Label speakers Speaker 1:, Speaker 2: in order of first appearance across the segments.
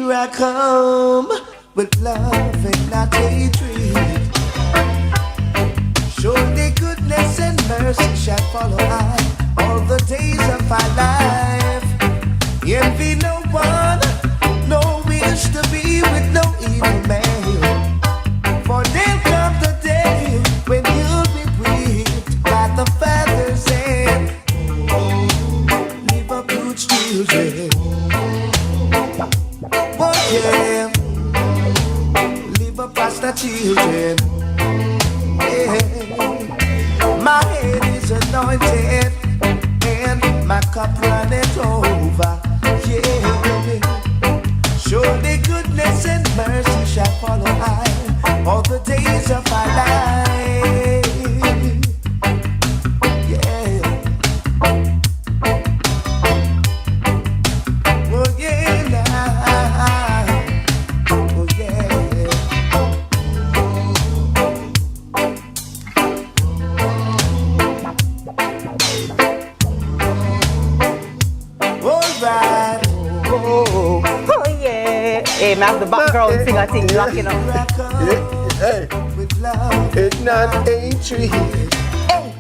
Speaker 1: Here I come with love and not hatred. Surely goodness and mercy shall follow I all the days of my life. Envy no one, no wish to be with no evil man. For there'll come the day when you'll be whipped by the feathers and leave up good children. Oh yeah, leave up past children. Yeah. My head is anointed and my cup runneth over. Yeah. Surely goodness and mercy shall follow I all the days of my life. Yeah. Oh yeah, now. Oh yeah. All right.
Speaker 2: Oh yeah. Hey, man, the background singer thing locking up.
Speaker 1: Hey, it's not hatred.
Speaker 2: Hey,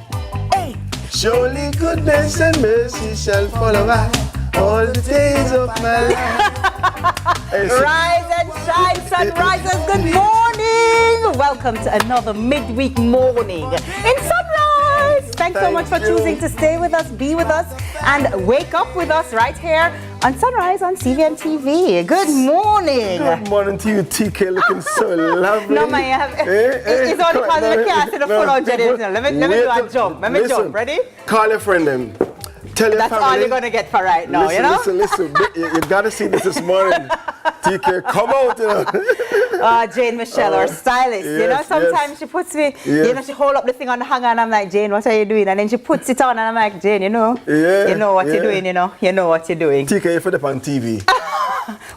Speaker 2: hey.
Speaker 1: Surely goodness and mercy shall follow I all the days of my life. Hey,
Speaker 2: Rise and shine, sunrisers. Good morning. Welcome to another midweek morning in Sunrise. Thanks so much for choosing to stay with us, be with us, and wake up with us right here on Sunrise on CVM TV. Good morning.
Speaker 1: Good morning to you, TK, looking so lovely.
Speaker 2: No, man, it's only because the cast in the full on Jenny. Let me do a jump. Let me jump. Ready?
Speaker 1: Call your friend them. Tell your
Speaker 2: That's
Speaker 1: family.
Speaker 2: all you're going to get for right now,
Speaker 1: Listen,
Speaker 2: you know?
Speaker 1: Listen. You got to see this morning. TK, come out, you know.
Speaker 2: Jane Michelle, our stylist, you know, sometimes she puts me, you know, she hold up the thing on the hanger and I'm like, Jane, what are you doing? And then she puts it on and I'm like, Jane, you know, you know what you're doing, you know what you're doing.
Speaker 1: TK, you're for on TV.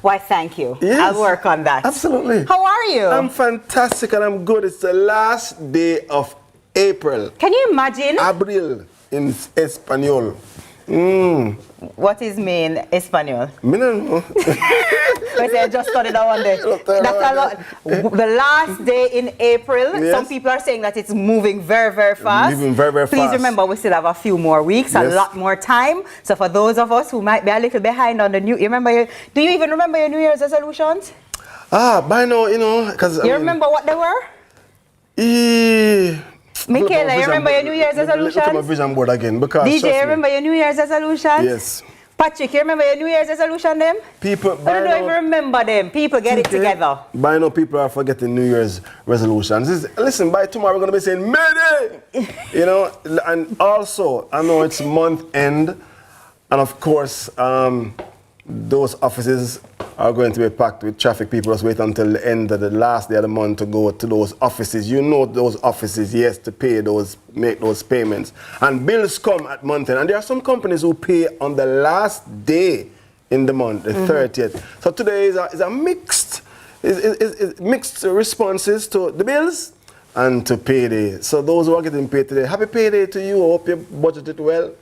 Speaker 2: Why, thank you.
Speaker 1: Yes.
Speaker 2: I'll work on that.
Speaker 1: Absolutely.
Speaker 2: How are you?
Speaker 1: I'm fantastic and I'm good. It's the last day of April.
Speaker 2: Can you imagine?
Speaker 1: Abril in Espanol.
Speaker 2: What is mean Espanol?
Speaker 1: Me no know.
Speaker 2: I say I just studied that one day. That's a lot. The last day in April,
Speaker 1: Yes.
Speaker 2: some people are saying that it's moving very, very fast.
Speaker 1: Moving very, very
Speaker 2: Please
Speaker 1: fast.
Speaker 2: remember, we still have a few more weeks, a
Speaker 1: Yes.
Speaker 2: lot more time. So for those of us who might be a little behind on the do you even remember your New Year's resolutions?
Speaker 1: By now, you know, because
Speaker 2: You remember what they were? Michaela, you remember your New Year's
Speaker 1: Look at my
Speaker 2: resolutions?
Speaker 1: vision board again, because
Speaker 2: DJ,
Speaker 1: trust
Speaker 2: you
Speaker 1: me.
Speaker 2: remember your New Year's resolutions?
Speaker 1: Yes.
Speaker 2: Patrick, you remember your New Year's resolution them?
Speaker 1: People,
Speaker 2: I don't even remember them. People get it
Speaker 1: TK,
Speaker 2: together.
Speaker 1: By now, people are forgetting New Year's resolutions. Listen, by tomorrow, we're going to be saying, Mayday! You know, and also, I know it's month end, and of course, those offices are going to be packed with traffic. People just wait until the end of the last day of the month to go to those offices. You know those offices, yes, to pay those, make those payments. And bills come at month end. And there are some companies who pay on the last day in the month, the 30th. So today is a mixed responses to the bills and to payday. So those who are getting paid today, happy payday to you. I hope you budgeted well.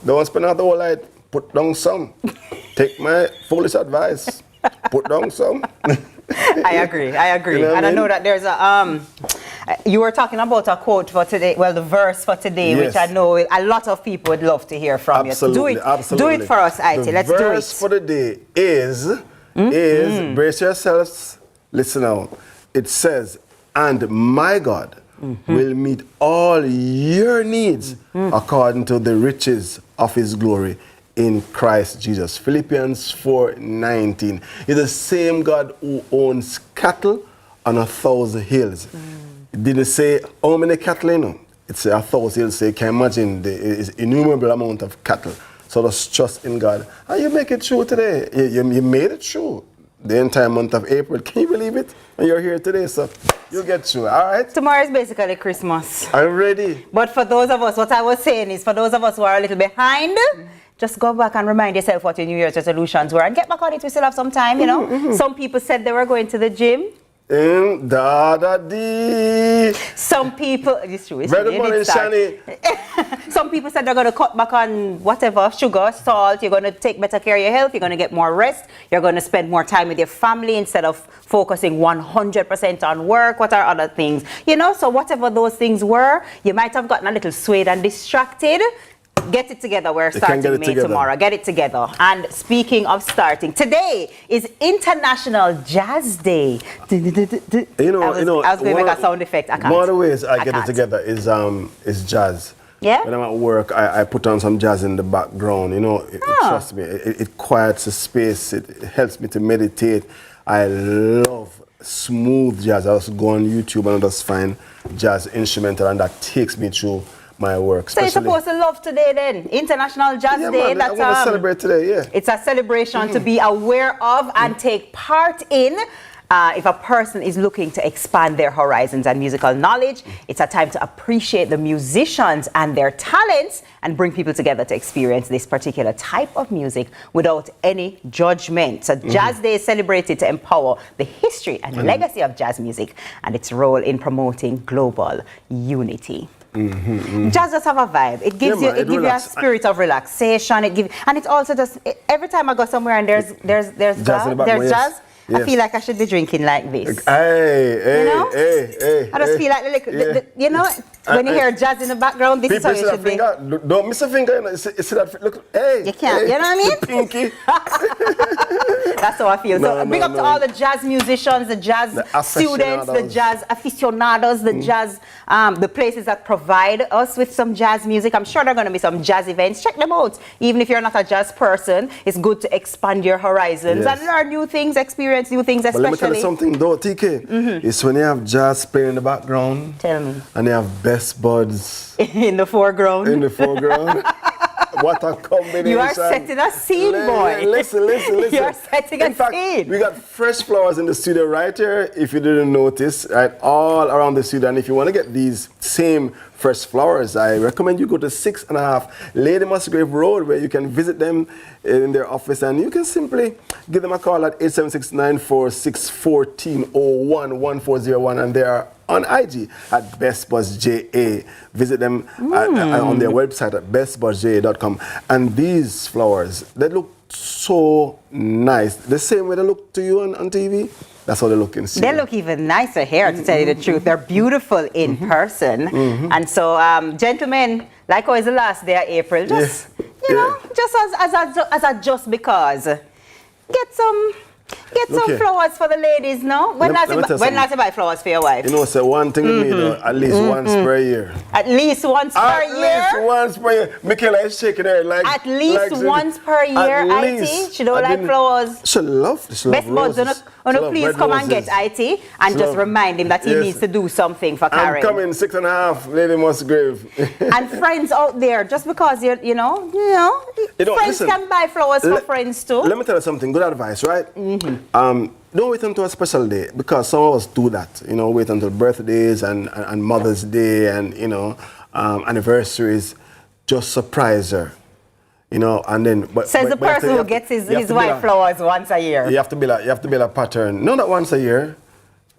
Speaker 1: Don't spend out the whole night. Put down some. Take my foolish advice. Put down some.
Speaker 2: I agree. You know and I know that there's a you were talking about a quote for today, well, the verse for today,
Speaker 1: Yes.
Speaker 2: which I know a lot of people would love to hear from you. Do it for us, Aiti. Let's do it.
Speaker 1: The verse for the day is brace yourselves, listen out. It says, and my God will meet all your needs according to the riches of his glory in Christ Jesus. Philippians 4:19. It's the same God who owns cattle on 1,000 hills. It didn't say how many cattle, you know. It's 1,000 hills. So you can imagine the innumerable amount of cattle. So just trust in God. And you make it through today. You made it through the entire month of April. Can you believe it? And you're here today, so you'll get through, all right?
Speaker 2: Tomorrow is basically Christmas.
Speaker 1: Are you ready?
Speaker 2: But for those of us, what I was saying is, for those of us who are a little behind, just go back and remind yourself what your New Year's resolutions were and get back on it. We still have some time, you know. Some people said they were going to the gym.
Speaker 1: Da da dee.
Speaker 2: Some people, it's true. It's
Speaker 1: Very
Speaker 2: true,
Speaker 1: good morning, Shani.
Speaker 2: Some people said they're going to cut back on whatever, sugar, salt. You're going to take better care of your health. You're going to get more rest. You're going to spend more time with your family instead of focusing 100% on work. What are other things? You know, so whatever those things were, you might have gotten a little swayed and distracted. Get it together. We're starting May tomorrow. Get it together. And speaking of starting, today is International Jazz Day. I was going to make a sound effect. I can't.
Speaker 1: One of the ways I get it together is jazz.
Speaker 2: Yeah?
Speaker 1: When I'm at work, I put on some jazz in the background. You know, trust me, it quiets the space. It helps me to meditate. I love smooth jazz. I also go on YouTube and just find jazz instrumental, and that takes me through my work.
Speaker 2: So you're supposed to love today then? International Jazz Day.
Speaker 1: Man, I want to celebrate today, yeah.
Speaker 2: It's a celebration to be aware of and take part in. If a person is looking to expand their horizons and musical knowledge, it's a time to appreciate the musicians and their talents and bring people together to experience this particular type of music without any judgment. So Jazz Day is celebrated to empower the history and legacy of jazz music and its role in promoting global unity. Jazz does have a vibe. It gives you a spirit of relaxation. And it's also just every time I go somewhere and there's jazz. Yes. I feel like I should be drinking like this.
Speaker 1: Hey,
Speaker 2: you know?
Speaker 1: hey.
Speaker 2: I just feel like, you know, when you hear jazz in the background, this is how you should be.
Speaker 1: Don't miss a finger. You see that? Look, hey.
Speaker 2: You can't. You know what I mean?
Speaker 1: Pinky.
Speaker 2: That's how I feel. So big up to all the jazz musicians, the jazz students, the jazz aficionados, the jazz, the places that provide us with some jazz music. I'm sure there are going to be some jazz events. Check them out. Even if you're not a jazz person, it's good to expand your horizons and learn new things, experience new things, especially.
Speaker 1: But let me tell you something though, TK. It's when you have jazz playing in the background.
Speaker 2: Tell me.
Speaker 1: And you have best buds.
Speaker 2: In the foreground.
Speaker 1: In the foreground. What a combination.
Speaker 2: You are setting a scene, boy.
Speaker 1: Listen.
Speaker 2: You are setting a scene.
Speaker 1: We got fresh flowers in the studio right here, if you didn't notice, right, all around the studio. And if you want to get these same fresh flowers, I recommend you go to 6.5 Lady Musgrave Road, where you can visit them in their office, and you can simply give them a call at 876-946-1401-1401, and they are on IG at BestBuzzJA. Visit them on their website at bestbuzzja.com. And these flowers, they look so nice. The same way they look to you on TV, that's how they look in studio.
Speaker 2: They look even nicer here, to tell you the truth. They're beautiful in person. And so, gentlemen, like always the last day of April, just, you know, just as a just because, get some flowers for the ladies, no? When last you buy flowers for your wife?
Speaker 1: You know, so one thing with me, though, at least once per year.
Speaker 2: At least once per year?
Speaker 1: At least once per year. Michaela is shaking her like...
Speaker 2: At least once per year, IT? She don't like flowers?
Speaker 1: She love
Speaker 2: Best buds, please come and get IT and just remind him that he needs to do something for Karen.
Speaker 1: I'm coming 6.5, Lady Musgrave.
Speaker 2: And friends out there, just because you know, friends can buy flowers for friends too.
Speaker 1: Let me tell you something, good advice, right? Don't wait until a special day, because some of us do that. You know, wait until birthdays and Mother's Day and, you know, anniversaries. Just surprise her. You know, and then
Speaker 2: says the person who gets his wife flowers once a year.
Speaker 1: You have to build a pattern. No, not once a year.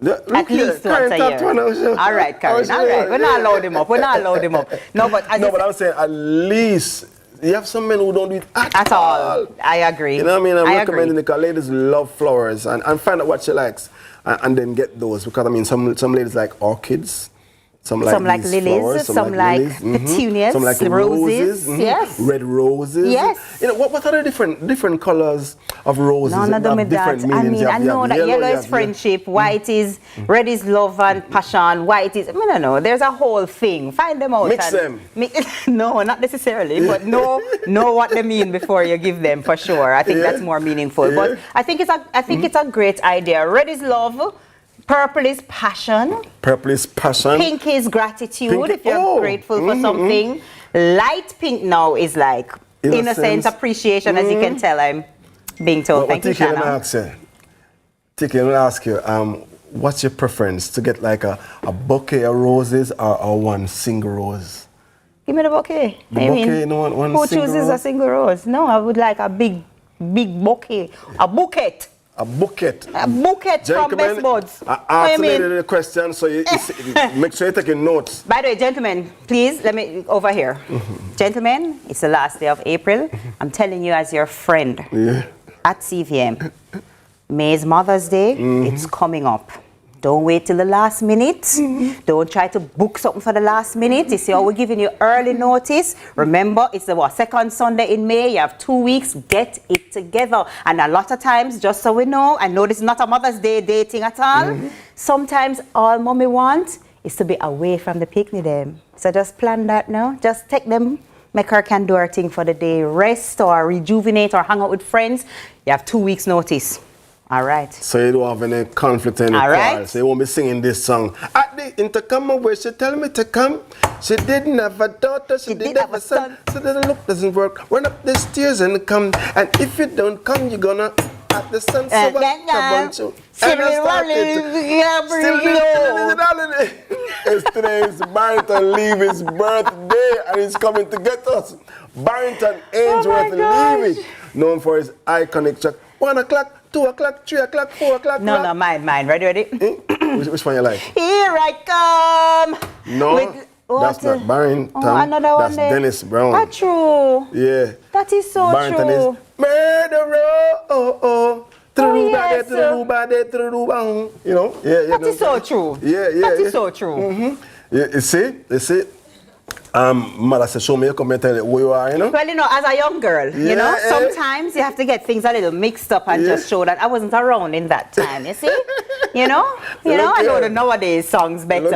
Speaker 2: At least once a year. All right, Karen. All right. We're not load him up. No, but
Speaker 1: I'm saying at least. You have some men who don't do it at all.
Speaker 2: I agree.
Speaker 1: You know what I mean? I'm recommending it because ladies love flowers, and find out what she likes and then get those, because I mean some ladies like orchids. Some like lilies, flowers,
Speaker 2: some like petunias,
Speaker 1: some like
Speaker 2: roses, yes,
Speaker 1: red roses.
Speaker 2: Yes.
Speaker 1: You know what are the different colors of roses?
Speaker 2: None of them are that. I mean, I know that yellow is friendship, white is, red is love and passion, white is, I mean, I don't know. There's a whole thing. Find them out.
Speaker 1: Mix them.
Speaker 2: No, not necessarily, but know what they mean before you give them, for sure. I think that's more meaningful. But I think it's a great idea. Red is love. Purple is passion. Pink is gratitude, if you're grateful for something. Light pink now is like innocence, appreciation, as you can tell. I'm being told. Thank you, Shanna.
Speaker 1: Tiki, let me ask you, what's your preference? To get like a bouquet of roses or one single rose?
Speaker 2: Give me the bouquet. Who chooses a single rose? No, I would like a big bouquet. A bouquet.
Speaker 1: A bouquet.
Speaker 2: A bouquet from Best Buds.
Speaker 1: I asked the question, so you make sure you're taking notes.
Speaker 2: By the way, gentlemen, please, let me, over here. Gentlemen, it's the last day of April. I'm telling you as your friend at CVM, May's Mother's Day, it's coming up. Don't wait till the last minute. Don't try to book something for the last minute. You see how we're giving you early notice. Remember, it's the second Sunday in May. You have 2 weeks. Get it together. And a lot of times, just so we know, I know this is not a Mother's Day dating at all. Sometimes all mommy wants is to be away from the picnic them. So just plan that now. Just take them. Make her can do her thing for the day. Rest or rejuvenate or hang out with friends. You have 2 weeks notice. All right.
Speaker 1: So you don't have any conflict in the car. So you won't be singing this song. At the intercom where she tell me to come. She didn't have a daughter, she didn't have a son. So the look doesn't work. Run up the stairs and come. And if you don't come, you're gonna at the sun. So what a bunch of... Yesterday's Barrington leave his birthday and he's coming to get us. Barrington Ainsworth leaving. Known for his iconic track. 1 o'clock. 2 o'clock, 3 o'clock, 4 o'clock.
Speaker 2: No, mine. Ready?
Speaker 1: Which one you like?
Speaker 2: Here I come.
Speaker 1: No, that's not Barrington.
Speaker 2: Oh, another one
Speaker 1: that's there. Dennis Brown.
Speaker 2: That's true.
Speaker 1: Yeah.
Speaker 2: That is so
Speaker 1: Barrington
Speaker 2: true.
Speaker 1: Is murderer. You know? Yeah.
Speaker 2: That is so true.
Speaker 1: Yeah.
Speaker 2: That is so true.
Speaker 1: Yeah, you see? Mother said, show me your comment, tell you who you are, you know?
Speaker 2: Well, you know, as a young girl, you know, sometimes you have to get things a little mixed up and just show that I wasn't around in that time, you see? You know? I know the nowadays songs better.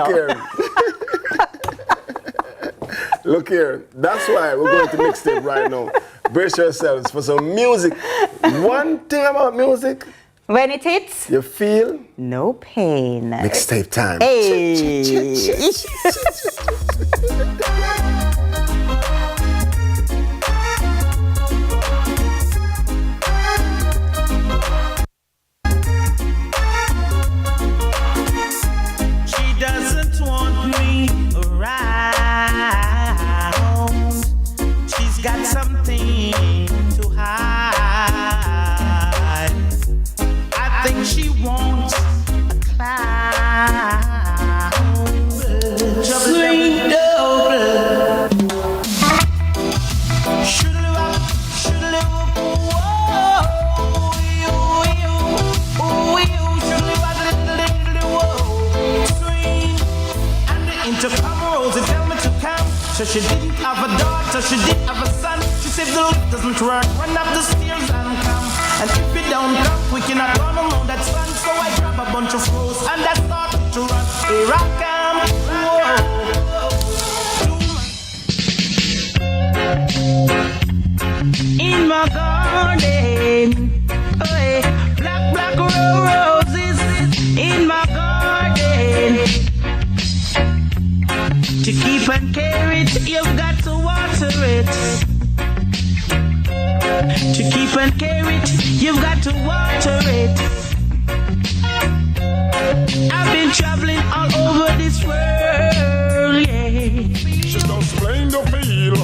Speaker 1: Look here. That's why we're going to mixtape right now. Brace yourselves for some music. One thing about music.
Speaker 2: When it hits,
Speaker 1: you feel
Speaker 2: no pain.
Speaker 1: Mixtape time.
Speaker 2: Hey.
Speaker 3: She doesn't want me around. She's got something to hide. I think she wants a clown. Sweet double. Intercom rolls and tell me to come. So she didn't have a daughter, she did have a son. She said the lift doesn't work, run up the stairs and come. And if we don't come, we cannot run along that sun. So I grab a bunch of rose and I started to run. Here I come, whoa. In my garden, oh, black roses in my garden. To keep and care it, you've got to water it. To keep and care it, you've got to water it. I've been traveling all over this world, yeah.
Speaker 4: She's just playing the field.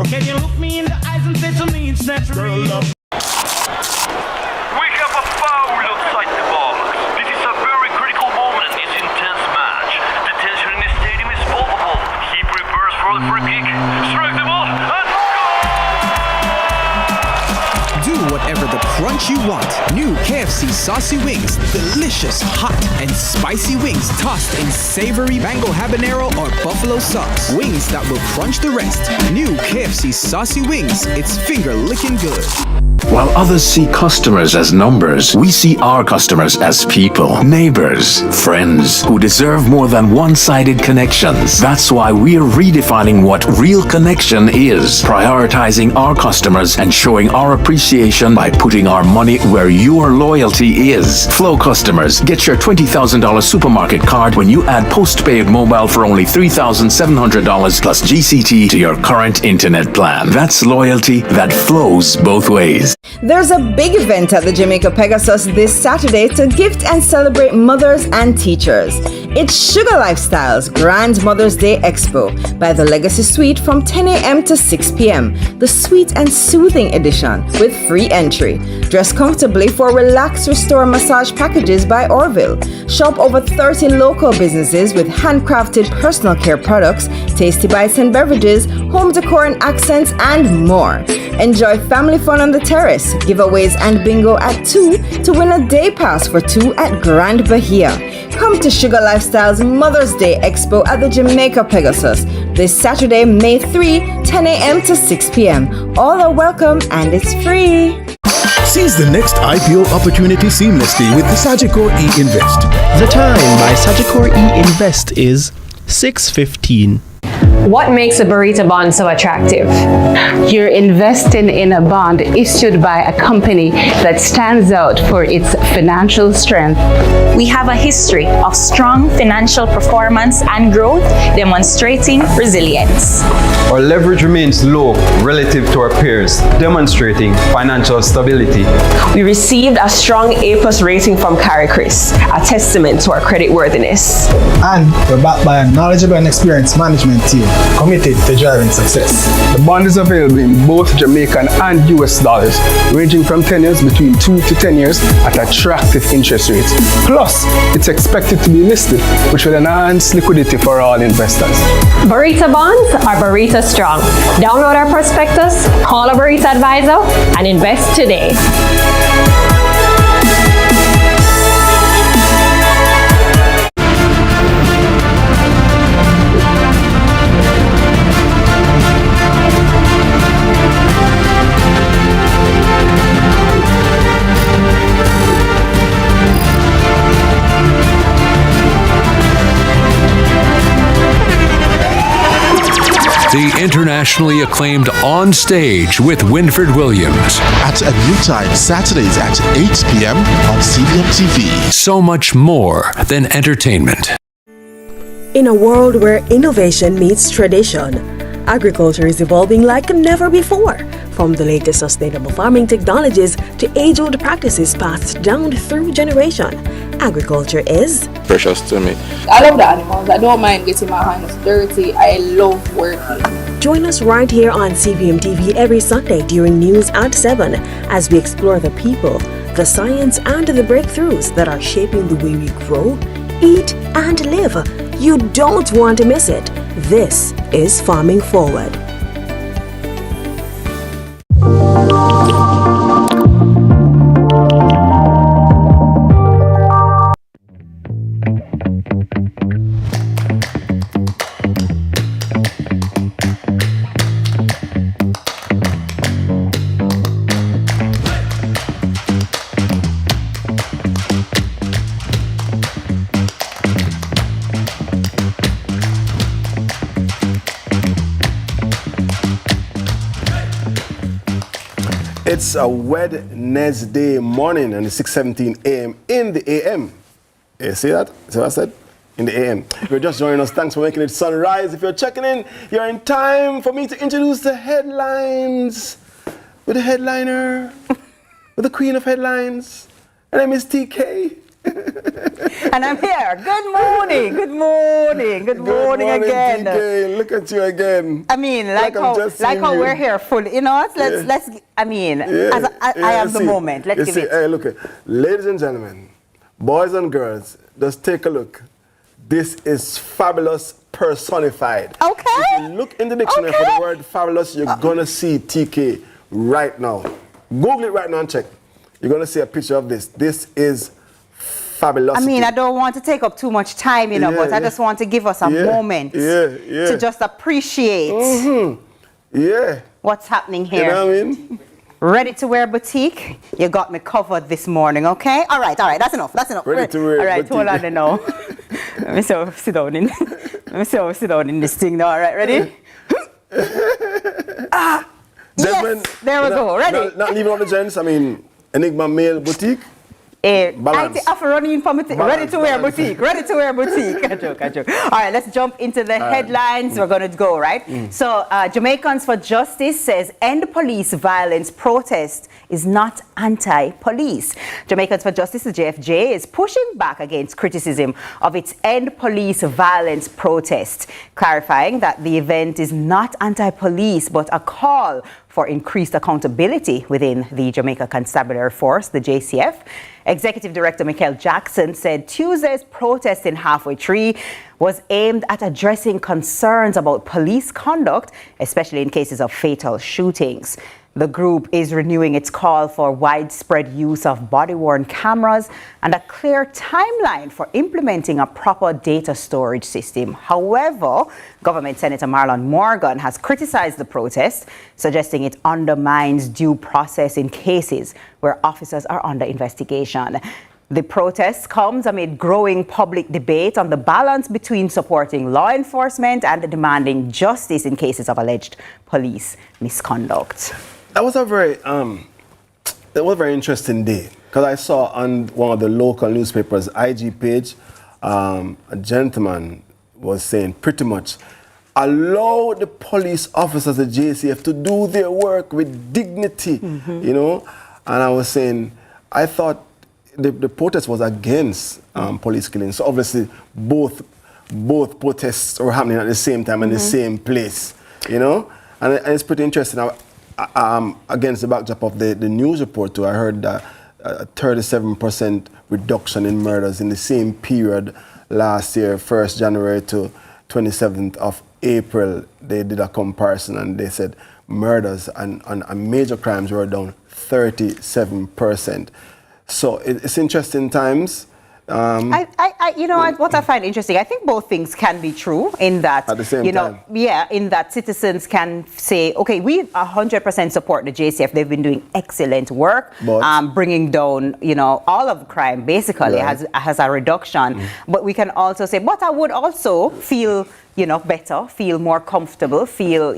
Speaker 3: Can you look me in the eyes and say to me it's not real?
Speaker 5: We have a foul outside the box. This is a very critical moment in this intense match. The tension in the stadium is palpable. He prepares for the free kick, strikes the ball, and
Speaker 6: Do whatever the crunch you want. New KFC saucy wings. Delicious, hot, and spicy wings tossed in savory mango habanero or buffalo sauce. Wings that will crunch the rest. New KFC saucy wings. It's finger-licking good.
Speaker 7: While others see customers as numbers, we see our customers as people, neighbors, friends who deserve more than one-sided connections. That's why we're redefining what real connection is, prioritizing our customers and showing our appreciation by putting our money where your loyalty is. Flow customers, get your $20,000 supermarket card when you add postpaid mobile for only $3,700 plus GCT to your current internet plan. That's loyalty that flows both ways.
Speaker 8: There's a big event at the Jamaica Pegasus this Saturday to gift and celebrate mothers and teachers. It's Sugar Lifestyle's Grand Mother's Day Expo by the Legacy Suite from 10 a.m. to 6 p.m. The Sweet and Soothing Edition with free entry. Dress comfortably for Relax Restore Massage packages by Orville. Shop over 30 local businesses with handcrafted personal care products, tasty bites and beverages, home decor and accents, and more. Enjoy family fun on the terrace, giveaways and bingo at 2 to win a day pass for 2 at Grand Bahia. Come to Sugar Lifestyle's Mother's Day Expo at the Jamaica Pegasus this Saturday, May 3, 10 a.m. to 6 p.m. All are welcome and it's free.
Speaker 9: Seize the next IPO opportunity seamlessly with the Sagicor E-Invest.
Speaker 10: The time by Sagicor E-Invest is 6:15.
Speaker 11: What makes a burrito bond so attractive?
Speaker 12: You're investing in a bond issued by a company that stands out for its financial strength.
Speaker 11: We have a history of strong financial performance and growth, demonstrating resilience.
Speaker 13: Our leverage remains low relative to our peers, demonstrating financial stability.
Speaker 14: We received a strong A+ rating from CARICRIS, a testament to our creditworthiness.
Speaker 15: And we're backed by a knowledgeable and experienced management team committed to driving success.
Speaker 16: The bond is available in both Jamaican and US dollars, ranging from tenures between 2 to 10 years at attractive interest rates. Plus, it's expected to be listed, which will enhance liquidity for all investors.
Speaker 11: Burrito bonds are burrito strong. Download our prospectus, call a burrito advisor, and invest today.
Speaker 7: The internationally acclaimed On Stage with Winfred Williams.
Speaker 17: At a new time, Saturdays at 8 p.m. on CVM TV.
Speaker 7: So much more than entertainment.
Speaker 18: In a world where innovation meets tradition, agriculture is evolving like never before. From the latest sustainable farming technologies to age-old practices passed down through generation, agriculture is
Speaker 19: precious to me.
Speaker 20: I love the animals. I don't mind getting my hands dirty. I love working.
Speaker 18: Join us right here on CVM TV every Sunday during news at 7 as we explore the people, the science, and the breakthroughs that are shaping the way we grow, eat, and live. You don't want to miss it. This is Farming Forward.
Speaker 1: It's a Wednesday morning and it's 6:17 a.m. in the a.m. You see that? See what I said? In the a.m. If you're just joining us, thanks for making it sunrise. If you're checking in, you're in time for me to introduce the headlines with the headliner, with the queen of headlines. Her name is TK.
Speaker 2: And I'm here. Good morning. Good morning. Good morning again.
Speaker 1: TK. Look at you again.
Speaker 2: I mean, like how we're here fully. You know what? Let's. I mean, I have the moment. Let's give it.
Speaker 1: Hey, look, ladies and gentlemen, boys and girls, just take a look. This is fabulous personified.
Speaker 2: Okay.
Speaker 1: If you look in the dictionary for the word fabulous, you're gonna see TK right now. Google it right now and check. You're gonna see a picture of this. This is fabulous.
Speaker 2: I mean, I don't want to take up too much time, you know, but I just want to give us a moment to just appreciate what's happening here.
Speaker 1: You know what I mean?
Speaker 2: Ready to wear boutique? You got me covered this morning, okay? All right, that's enough.
Speaker 1: Ready to wear
Speaker 2: all right,
Speaker 1: boutique.
Speaker 2: hold on now. Let me sit down in this thing now. All right, ready? Yes, there we go. Ready?
Speaker 1: Not leaving out the gents. I mean, Enigma Male Boutique. Balance.
Speaker 2: After running from ready to wear boutique. A joke. All right, let's jump into the headlines. We're going to go, right? So, Jamaicans for Justice says end police violence protest is not anti-police. Jamaicans for Justice, the JFJ, is pushing back against criticism of its end police violence protest, clarifying that the event is not anti-police but a call for increased accountability within the Jamaica Constabulary Force, the JCF. Executive Director Michael Jackson said Tuesday's protest in Halfway Tree was aimed at addressing concerns about police conduct, especially in cases of fatal shootings. The group is renewing its call for widespread use of body-worn cameras and a clear timeline for implementing a proper data storage system. However, Government Senator Marlon Morgan has criticized the protest, suggesting it undermines due process in cases where officers are under investigation. The protest comes amid growing public debate on the balance between supporting law enforcement and demanding justice in cases of alleged police misconduct.
Speaker 1: That was a very interesting day, because I saw on one of the local newspapers' IG page, a gentleman was saying pretty much, allow the police officers at JCF to do their work with dignity, you know. And I was saying, I thought the protest was against police killing. So obviously both protests were happening at the same time in the same place, you know. And it's pretty interesting. Against the backdrop of the news report too, I heard that a 37% reduction in murders in the same period last year, 1st January to 27th of April. They did a comparison and they said murders and major crimes were down 37%. So it's interesting times.
Speaker 2: You know what I find interesting, I think both things can be true in that,
Speaker 1: at the same time.
Speaker 2: in that citizens can say, okay, we 100% support the JCF. They've been doing excellent work, bringing down, all of crime basically has a reduction. But we can also say, but I would also feel, better, feel more comfortable, feel,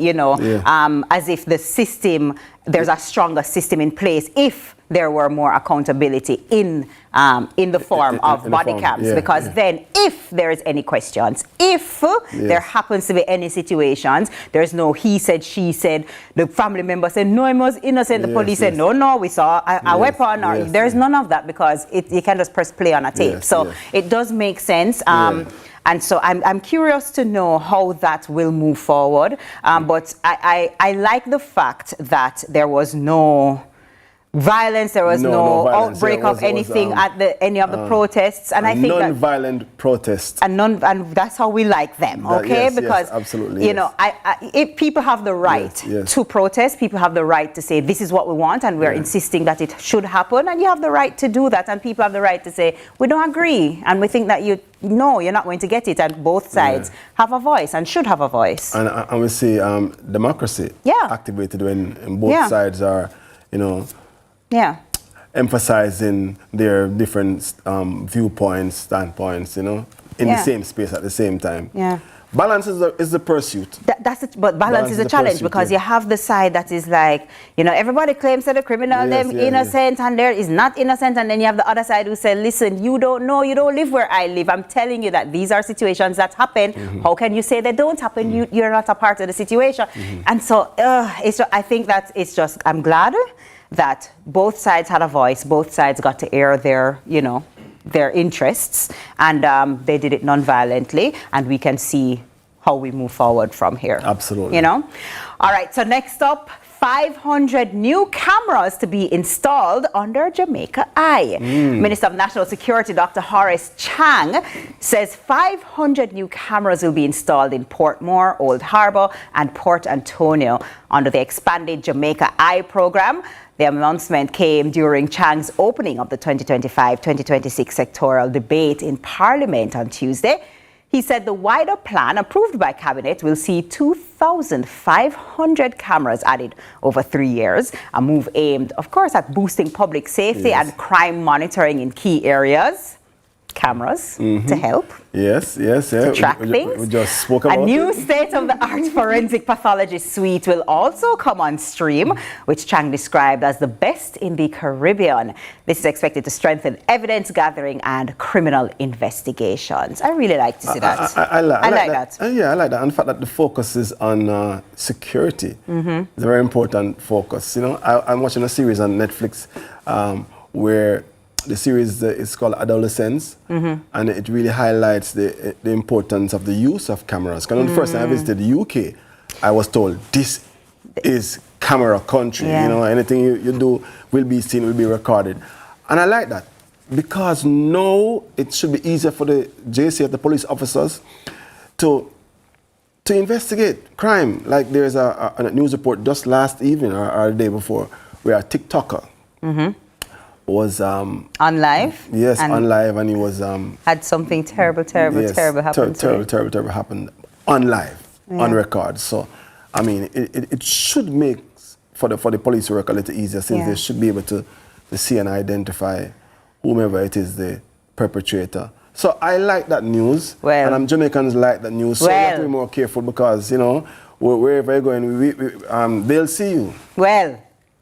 Speaker 2: as if the system, there's a stronger system in place if there were more accountability in the form of body cams, because then if there is any questions, if there happens to be any situations, there's no he said, she said, the family member said, no, he was innocent, the police said, no, we saw a weapon, or there's none of that, because you can just press play on a tape. It does make sense. And so I'm curious to know how that will move forward. But I like the fact that there was no violence, there was no outbreak of anything at any of the protests, and I think
Speaker 1: non-violent protests,
Speaker 2: and that's how we like them, okay? Because
Speaker 1: absolutely,
Speaker 2: if people have the right to protest, people have the right to say this is what we want, and we're insisting that it should happen, and you have the right to do that, and people have the right to say we don't agree, and we think that you're not going to get it, and both sides have a voice and should have a voice.
Speaker 1: And we see democracy activated when both sides are, emphasizing their different viewpoints, standpoints, in the same space at the same time. Balance is the pursuit.
Speaker 2: That's it, but balance is a challenge, because you have the side that is like, everybody claims that the criminal, them innocent, and there is not innocent, and then you have the other side who say, listen, you don't know, you don't live where I live. I'm telling you that these are situations that happen. How can you say they don't happen? You're not a part of the situation. And so I think that it's just, I'm glad that both sides had a voice, both sides got to air their, their interests, and they did it non-violently, and we can see how we move forward from here.
Speaker 1: Absolutely.
Speaker 2: All right, so next up, 500 new cameras to be installed under Jamaica Eye. Minister of National Security, Dr. Horace Chang, says 500 new cameras will be installed in Portmore, Old Harbour, and Port Antonio under the expanded Jamaica Eye program. The announcement came during Chang's opening of the 2025-2026 sectoral debate in Parliament on Tuesday. He said the wider plan approved by Cabinet will see 2,500 cameras added over 3 years, a move aimed, of course, at boosting public safety and crime monitoring in key areas. cameras to help.
Speaker 1: Yes.
Speaker 2: To track things.
Speaker 1: We just spoke about
Speaker 2: a new state-of-the-art forensic pathology suite will also come on stream, which Chang described as the best in the Caribbean. This is expected to strengthen evidence gathering and criminal investigations. I really like to see that.
Speaker 1: I like that.
Speaker 2: that.
Speaker 1: I like that. And the fact that the focus is on security. It's a very important focus. You know, I'm watching a series on Netflix where the series is called Adolescence, and it really highlights the importance of the use of cameras. Because the first time I visited the UK, I was told this is camera country. You know, anything you do will be seen, will be recorded, and I like that because now it should be easier for the JC, the police officers, to investigate crime. Like there's a news report just last evening or the day before where a TikToker was
Speaker 2: on live.
Speaker 1: Yes, on live, and he was
Speaker 2: had something terrible happen.
Speaker 1: Terrible happened on live, on record. So, I mean, it should make for the police work a little easier, since they should be able to see and identify whomever it is, the perpetrator. So I like that news, and Jamaicans like that news. So we have to be more careful because, you know, wherever you're going, they'll see you.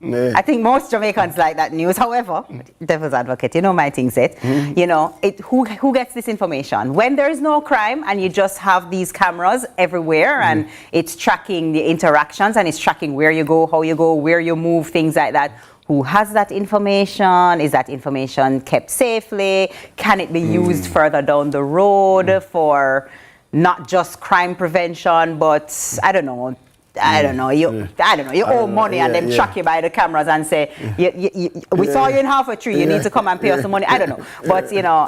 Speaker 1: I think most Jamaicans like that news. However, devil's advocate, you know my thing set. You know, who gets this information? When there is no crime and you just have these cameras everywhere and it's tracking the interactions and it's tracking where you go, how you go, where you move, things like that. Who has that information? Is that information kept safely? Can it be used further down the road for not just crime prevention, but I don't know, you owe money and then track you by the cameras and say, we saw you in half a tree, you need to come and pay us some money. I don't know. But, you know,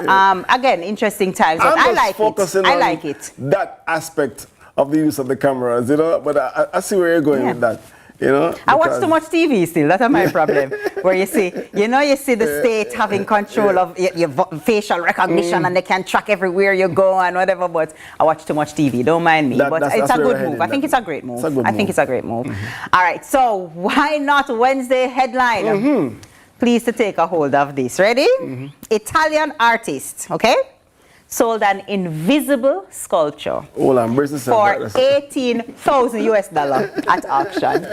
Speaker 1: again, interesting times. But I like it. I like it. That aspect of the use of the cameras, you know, but I see where you're going with that. You know,
Speaker 2: I watch too much TV still. That's my problem. Where you see the state having control of your facial recognition and they can track everywhere you go and whatever. But I watch too much TV. Don't mind me. But it's a good move. I think it's a great move. I think it's a great move. All right. So why not Wednesday headline? Please to take a hold of this. Ready? Italian artist. Okay. Sold an invisible sculpture for $18,000 at auction.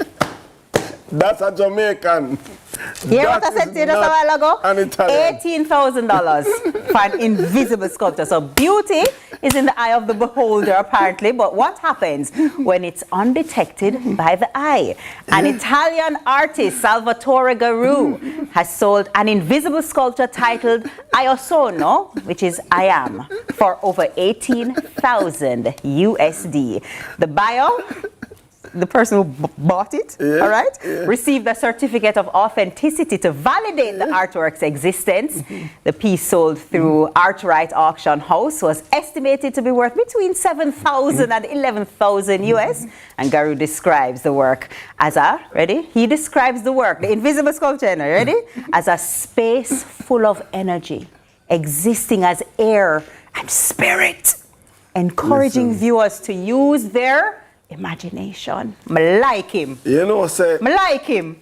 Speaker 1: That's a Jamaican.
Speaker 2: Hear what I said to you just a while ago? $18,000 for an invisible sculpture. So beauty is in the eye of the beholder, apparently. But what happens when it's undetected by the eye? An Italian artist, Salvatore Garou, has sold an invisible sculpture titled Io Sono, which is I am, for over $18,000 USD. The buyer, the person who bought it, all right, received a certificate of authenticity to validate the artwork's existence. The piece sold through Artwright Auction House was estimated to be worth between $7,000 and $11,000 US. And Garou describes the work as he describes the work, the invisible sculpture, ready? As a space full of energy, existing as air and spirit, encouraging viewers to use their imagination. I like him.
Speaker 1: You know, say.
Speaker 2: I like him.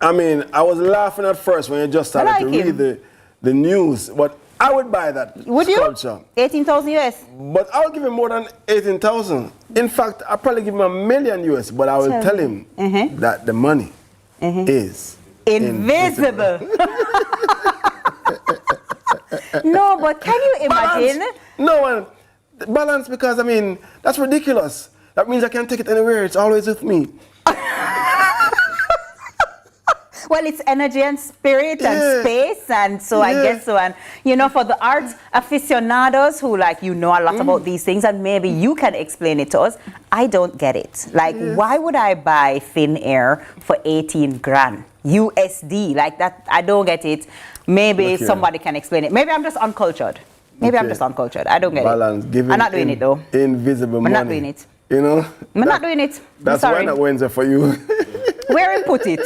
Speaker 1: I mean, I was laughing at first when you just started to read the news, but I would buy that sculpture.
Speaker 2: You? 18,000 US.
Speaker 1: But I'll give him more than 18,000. In fact, I'll probably give him $1 million US, but I will tell him that the money is
Speaker 2: invisible. No, but can you imagine?
Speaker 1: Balance, because I mean, that's ridiculous. That means I can't take it anywhere. It's always with me.
Speaker 2: Well, it's energy and spirit and space, and so I guess so. And you know, for the art aficionados who a lot about these things, and maybe you can explain it to us. I don't get it. Why would I buy thin air for 18 grand USD? Like that, I don't get it. Maybe somebody can explain it. Maybe I'm just uncultured. I'm just uncultured. I don't get it. I'm not doing it though.
Speaker 1: Invisible money.
Speaker 2: I'm not doing it.
Speaker 1: You know?
Speaker 2: I'm not doing it.
Speaker 1: That's why not Wednesday for you.
Speaker 2: Where he put it?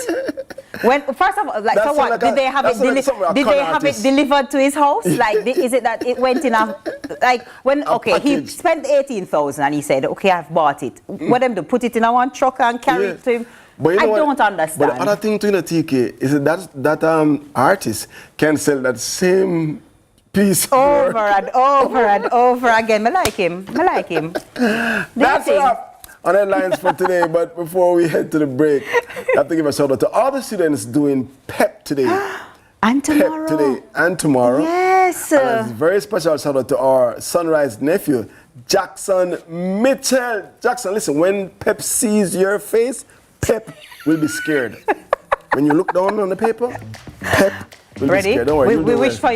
Speaker 2: First of all, so what? Did they have it delivered to his house? Is it that it went in he spent 18,000 and he said, okay, I've bought it. What them do? Put it in one truck and carry it to him?
Speaker 1: But
Speaker 2: I don't understand.
Speaker 1: But the other thing to TK is that artist can sell that same Peace.
Speaker 2: Over and over and over again. I like him.
Speaker 1: That's enough on headlines for today. But before we head to the break, I have to give a shout out to all the students doing PEP today.
Speaker 2: And tomorrow.
Speaker 1: PEP today and tomorrow.
Speaker 2: Yes.
Speaker 1: And a very special shout out to our Sunrise nephew, Jackson Mitchell. Jackson, listen, when PEP sees your face, PEP will be scared. When you look down on the paper, PEP will be scared. Don't worry.
Speaker 2: We wish for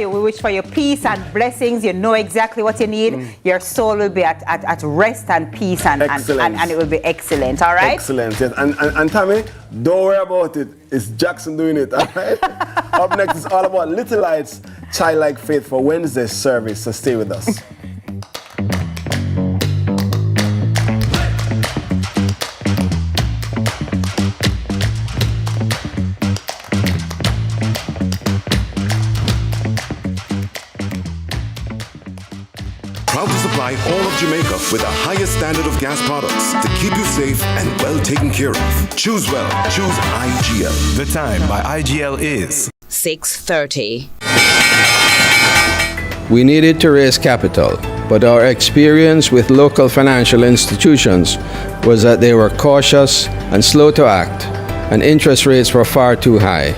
Speaker 2: you peace and blessings. You know exactly what you need. Your soul will be at rest and peace and it will be excellent. All right?
Speaker 1: Excellent. Yes. And Tami, don't worry about it. It's Jackson doing it. All right? Up next is all about Little Lights, Childlike Faith for Wednesday's service. So stay with us.
Speaker 19: Proud to supply all of Jamaica with the highest standard of gas products to keep you safe and well taken care of. Choose well. Choose IGL.
Speaker 21: The time by IGL is
Speaker 8: 6:30.
Speaker 22: We needed to raise capital, but our experience with local financial institutions was that they were cautious and slow to act, and interest rates were far too high.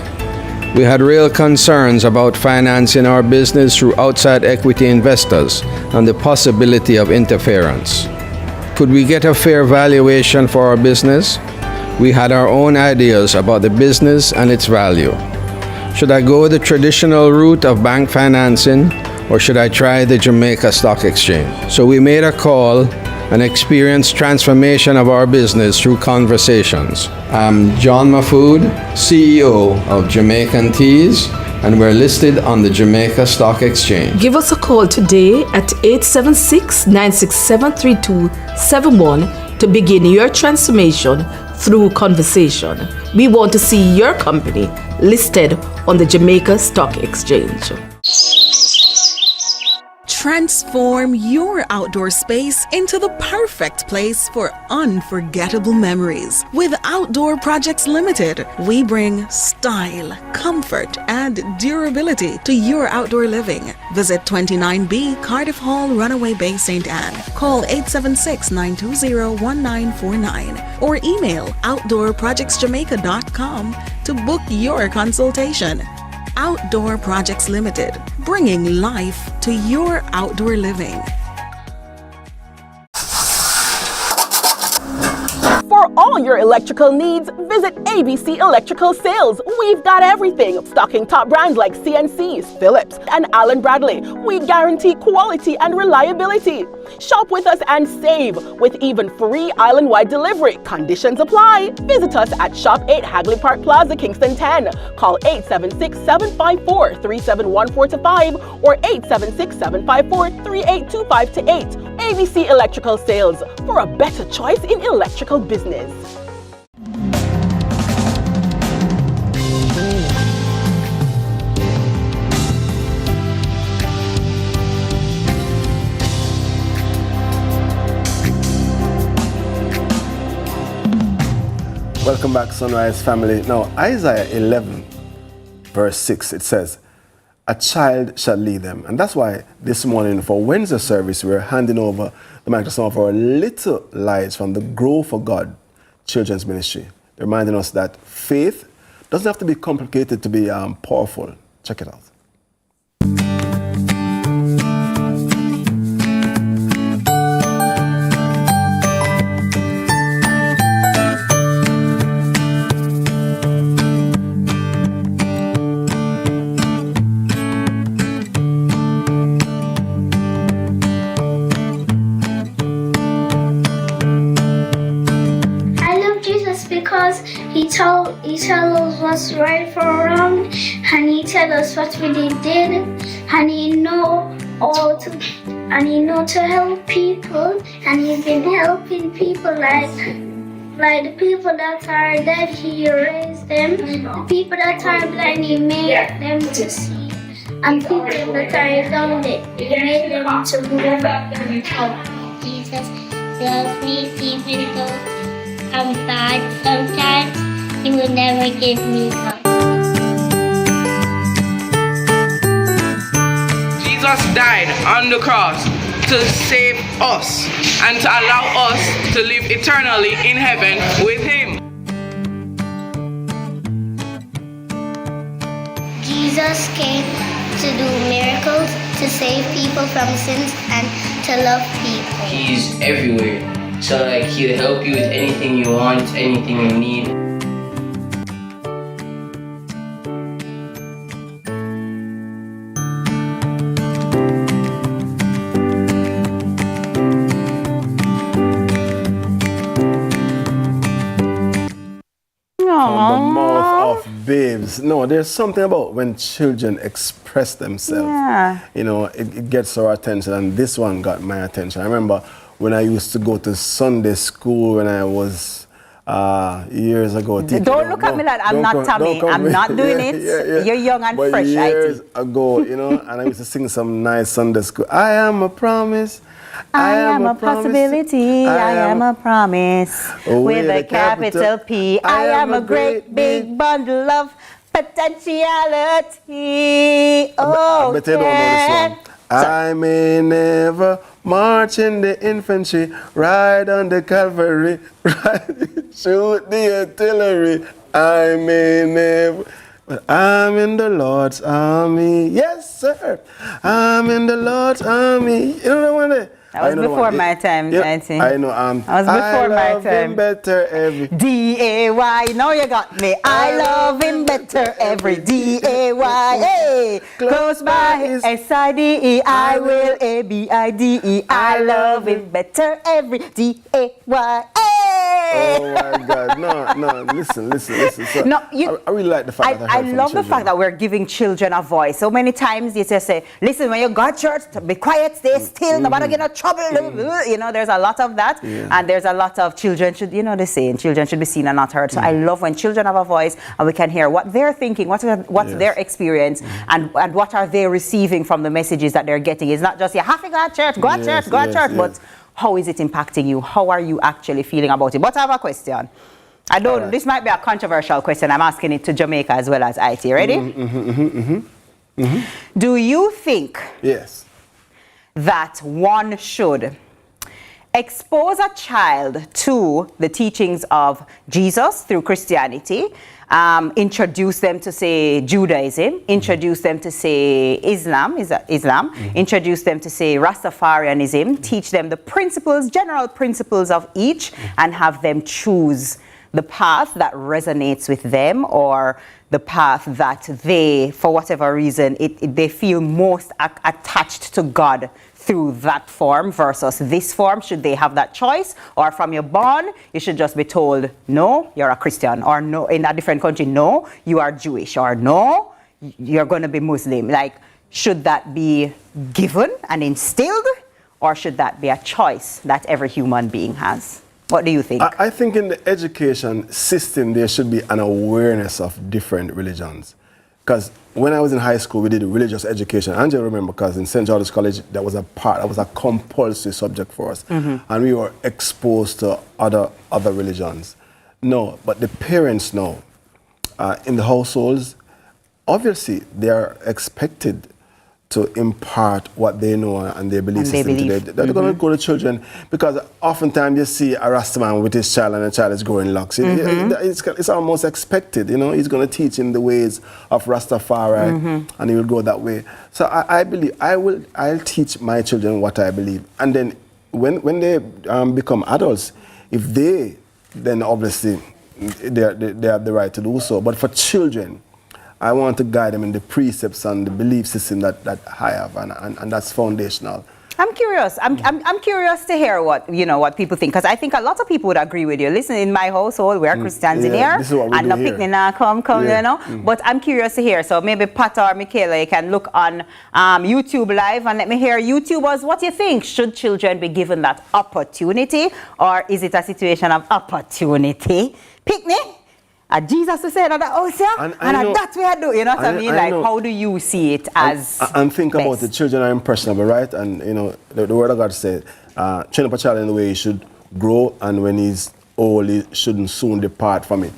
Speaker 22: We had real concerns about financing our business through outside equity investors and the possibility of interference. Could we get a fair valuation for our business? We had our own ideas about the business and its value. Should I go the traditional route of bank financing, or should I try the Jamaica Stock Exchange? So we made a call and experienced transformation of our business through conversations. I'm John Mafood, CEO of Jamaican Teas, and we're listed on the Jamaica Stock Exchange.
Speaker 23: Give us a call today at 876-967-3271 to begin your transformation through conversation. We want to see your company listed on the Jamaica Stock Exchange.
Speaker 24: Transform your outdoor space into the perfect place for unforgettable memories. With Outdoor Projects Limited, we bring style, comfort, and durability to your outdoor living. Visit 29B Cardiff Hall, Runaway Bay, St. Anne. Call 876-920-1949 or email outdoorprojectsjamaica.com to book your consultation. Outdoor Projects Limited, bringing life to your outdoor living.
Speaker 25: For all your electrical needs, visit ABC Electrical Sales. We've got everything. Stocking top brands like CNCs, Philips, and Allen Bradley. We guarantee quality and reliability. Shop with us and save with even free island-wide delivery. Conditions apply. Visit us at Shop 8 Hagley Park Plaza, Kingston 10. Call 876-754-3714-5 or 876-754-3825-8. ABC Electrical Sales, for a better choice in electrical business.
Speaker 1: Welcome back, Sunrise family. Now, Isaiah 11, verse 6, it says, a child shall lead them. And that's why this morning for Wednesday service, we're handing over the mic to some of our little lights from the Grow for God Children's Ministry, reminding us that faith doesn't have to be complicated to be powerful. Check it out.
Speaker 26: He tells us what's right for wrong, and he tells us what we did, and he know to help people, and he's been helping people like the people that are dead, he raised them, the people that are blind, he made them to see, and people that are dumb, he made them to move up. Jesus loves me even though I'm bad sometimes. He will never give me up.
Speaker 3: Jesus died on the cross to save us and to allow us to live eternally in heaven with him.
Speaker 26: Jesus came to do miracles, to save people from sins, and to love people.
Speaker 4: He's everywhere. So like he'll help you with anything you want, anything you need.
Speaker 1: From the mouth of babes. No, there's something about when children express themselves.
Speaker 2: Yeah.
Speaker 1: You know, it gets our attention, and this one got my attention. I remember when I used to go to Sunday school when I was years ago.
Speaker 2: Don't look at me like I'm not Tami. I'm not doing it. You're young and
Speaker 1: but
Speaker 2: fresh,
Speaker 1: years ago, you know, and I used to sing some nice Sunday school. I am a promise.
Speaker 2: I am a possibility, I am a promise, with a capital P. I am a great big bundle of potentiality. Oh,
Speaker 1: I bet you don't know this one. I may never march in the infantry, ride on the cavalry, shoot the artillery. I may never. But I'm in the Lord's army. Yes, sir. I'm in the Lord's army. You know what I mean?
Speaker 2: That was before my time,
Speaker 1: yeah,
Speaker 2: I think.
Speaker 1: I know.
Speaker 2: That was before my time.
Speaker 1: I love him better every
Speaker 2: D-A-Y, now you got me. I love him better every D-A-Y. Hey, close by S-I-D-E, I will A-B-I-D-E. I love him better every D-A-Y.
Speaker 1: Oh my God! No! Listen. So
Speaker 2: No,
Speaker 1: I really like the fact that
Speaker 2: I love the fact that we're giving children a voice. So many times you just say, "Listen, when you go to church, be quiet, stay still, nobody get no trouble." You know, there's a lot of that, and there's a lot of children should, you know, the saying, children should be seen and not heard. So I love when children have a voice and we can hear what they're thinking, what's their experience, and what are they receiving from the messages that they're getting. It's not just you have to go to church, go to church, but how is it impacting you? How are you actually feeling about it? But I have a question. This might be a controversial question. I'm asking it to Jamaica as well as IT. Ready? Do you think that one should expose a child to the teachings of Jesus through Christianity, introduce them to, say, Judaism, introduce them to, say, Islam, introduce them to, say, Rastafarianism, teach them the principles, general principles of each, and have them choose the path that resonates with them, or the path that they, for whatever reason, they feel most attached to God through that form versus this form? Should they have that choice? Or from your born, you should just be told, no, you're a Christian, or no, in a different country, no, you are Jewish, or no, you're going to be Muslim. Like, should that be given and instilled, or should that be a choice that every human being has? What do you think?
Speaker 1: I think in the education system, there should be an awareness of different religions. Because when I was in high school, we did religious education. And I remember, because in St. George's College, that was a compulsory subject for us. And we were exposed to other religions. No, but the parents know. In the households, obviously, they are expected to impart what they know and their belief system today. They're going to go to children, because oftentimes you see a Rastaman with his child and the child is growing locks. It's almost expected, you know. He's going to teach him the ways of Rastafari, and he will go that way. So I believe I'll teach my children what I believe, and then when they become adults, if they, then obviously they have the right to do so. But for children, I want to guide them in the precepts and the belief system that I have, and that's foundational.
Speaker 2: I'm curious. I'm curious to hear what people think, because I think a lot of people would agree with you. Listen, in my household, we're Christians in here, and no picnic now come, you know. But I'm curious to hear. So maybe Pat or Michaela, you can look on YouTube Live and let me hear YouTubers what you think. Should children be given that opportunity, or is it a situation of opportunity? Picnic? Jesus to say that that's what I do. You know what I mean? Like, how do you see it as
Speaker 1: and think best? About it. Children are impressionable, right? And, you know, the word of God said, train up a child in the way he should grow, and when he's old, he shouldn't soon depart from it.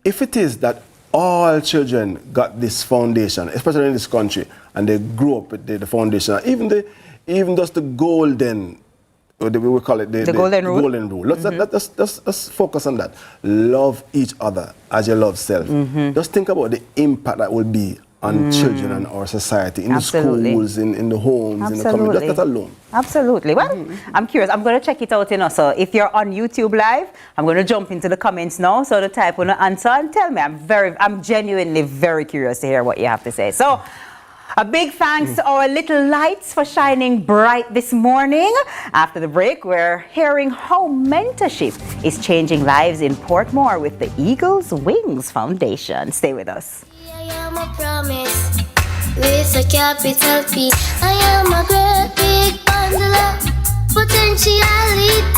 Speaker 1: If it is that all children got this foundation, especially in this country, and they grow up with the foundation. Even just the golden, we call it the
Speaker 2: golden rule.
Speaker 1: Golden rule. Let's focus on that. Love each other as you love self. Just think about the impact that will be on children and our society, in the schools, in the homes, in the community. That alone.
Speaker 2: Absolutely. Well, I'm curious. I'm going to check it out, So if you're on YouTube Live, I'm going to jump into the comments now. So the type will answer and tell me. I'm genuinely very curious to hear what you have to say. So a big thanks to our little lights for shining bright this morning. After the break, we're hearing how mentorship is changing lives in Portmore with the Eagles Wings Foundation. Stay with us.
Speaker 26: I am a promise with a capital P. I am a great big bundle of potentiality.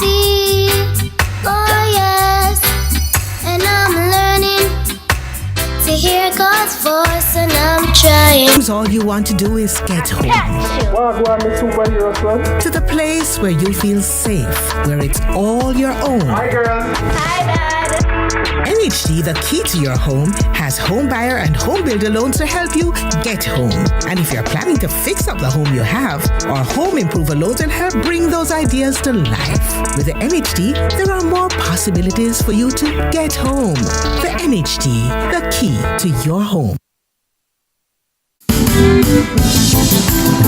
Speaker 26: Oh yes, and I'm learning to hear God's voice, and I'm trying.
Speaker 5: All you want to do is get home. To the place where you feel safe, where it's all your own.
Speaker 26: Hi, girl. Hi, Dad.
Speaker 5: NHD, the key to your home, has home buyer and home builder loans to help you get home. And if you're planning to fix up the home you have, our home improver loans will help bring those ideas to life. With the NHD, there are more possibilities for you to get home. The NHD, the key to your home.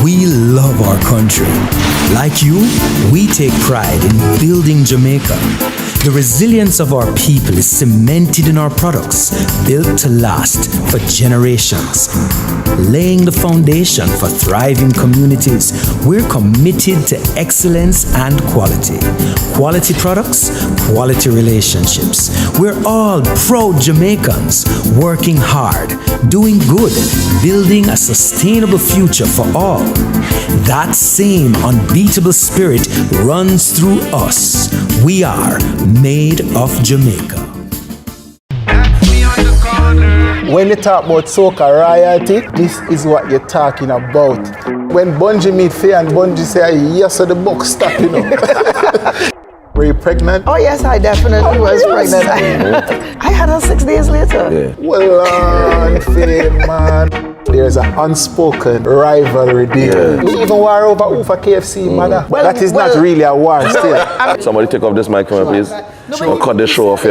Speaker 6: We love our country. Like you, we take pride in building Jamaica. The resilience of our people is cemented in our products, built to last for generations. Laying the foundation for thriving communities, we're committed to excellence and quality. Quality products, quality relationships. We're all proud Jamaicans, working hard, doing good, building a sustainable future for all. That same unbeatable spirit runs through us. We are made of Jamaica.
Speaker 15: When you talk about soca royalty, this is what you're talking about. When Bungie meet Faye and Bungie say, yes, so the book stop, Were you pregnant?
Speaker 9: Oh yes, I definitely was pregnant. I had her 6 days later.
Speaker 15: Yeah. Well, Faye, man. There's an unspoken rivalry there. We even war over KFC, mother. Well, that is not really a war still.
Speaker 10: Somebody take off this mic for me, please. Or cut the show off,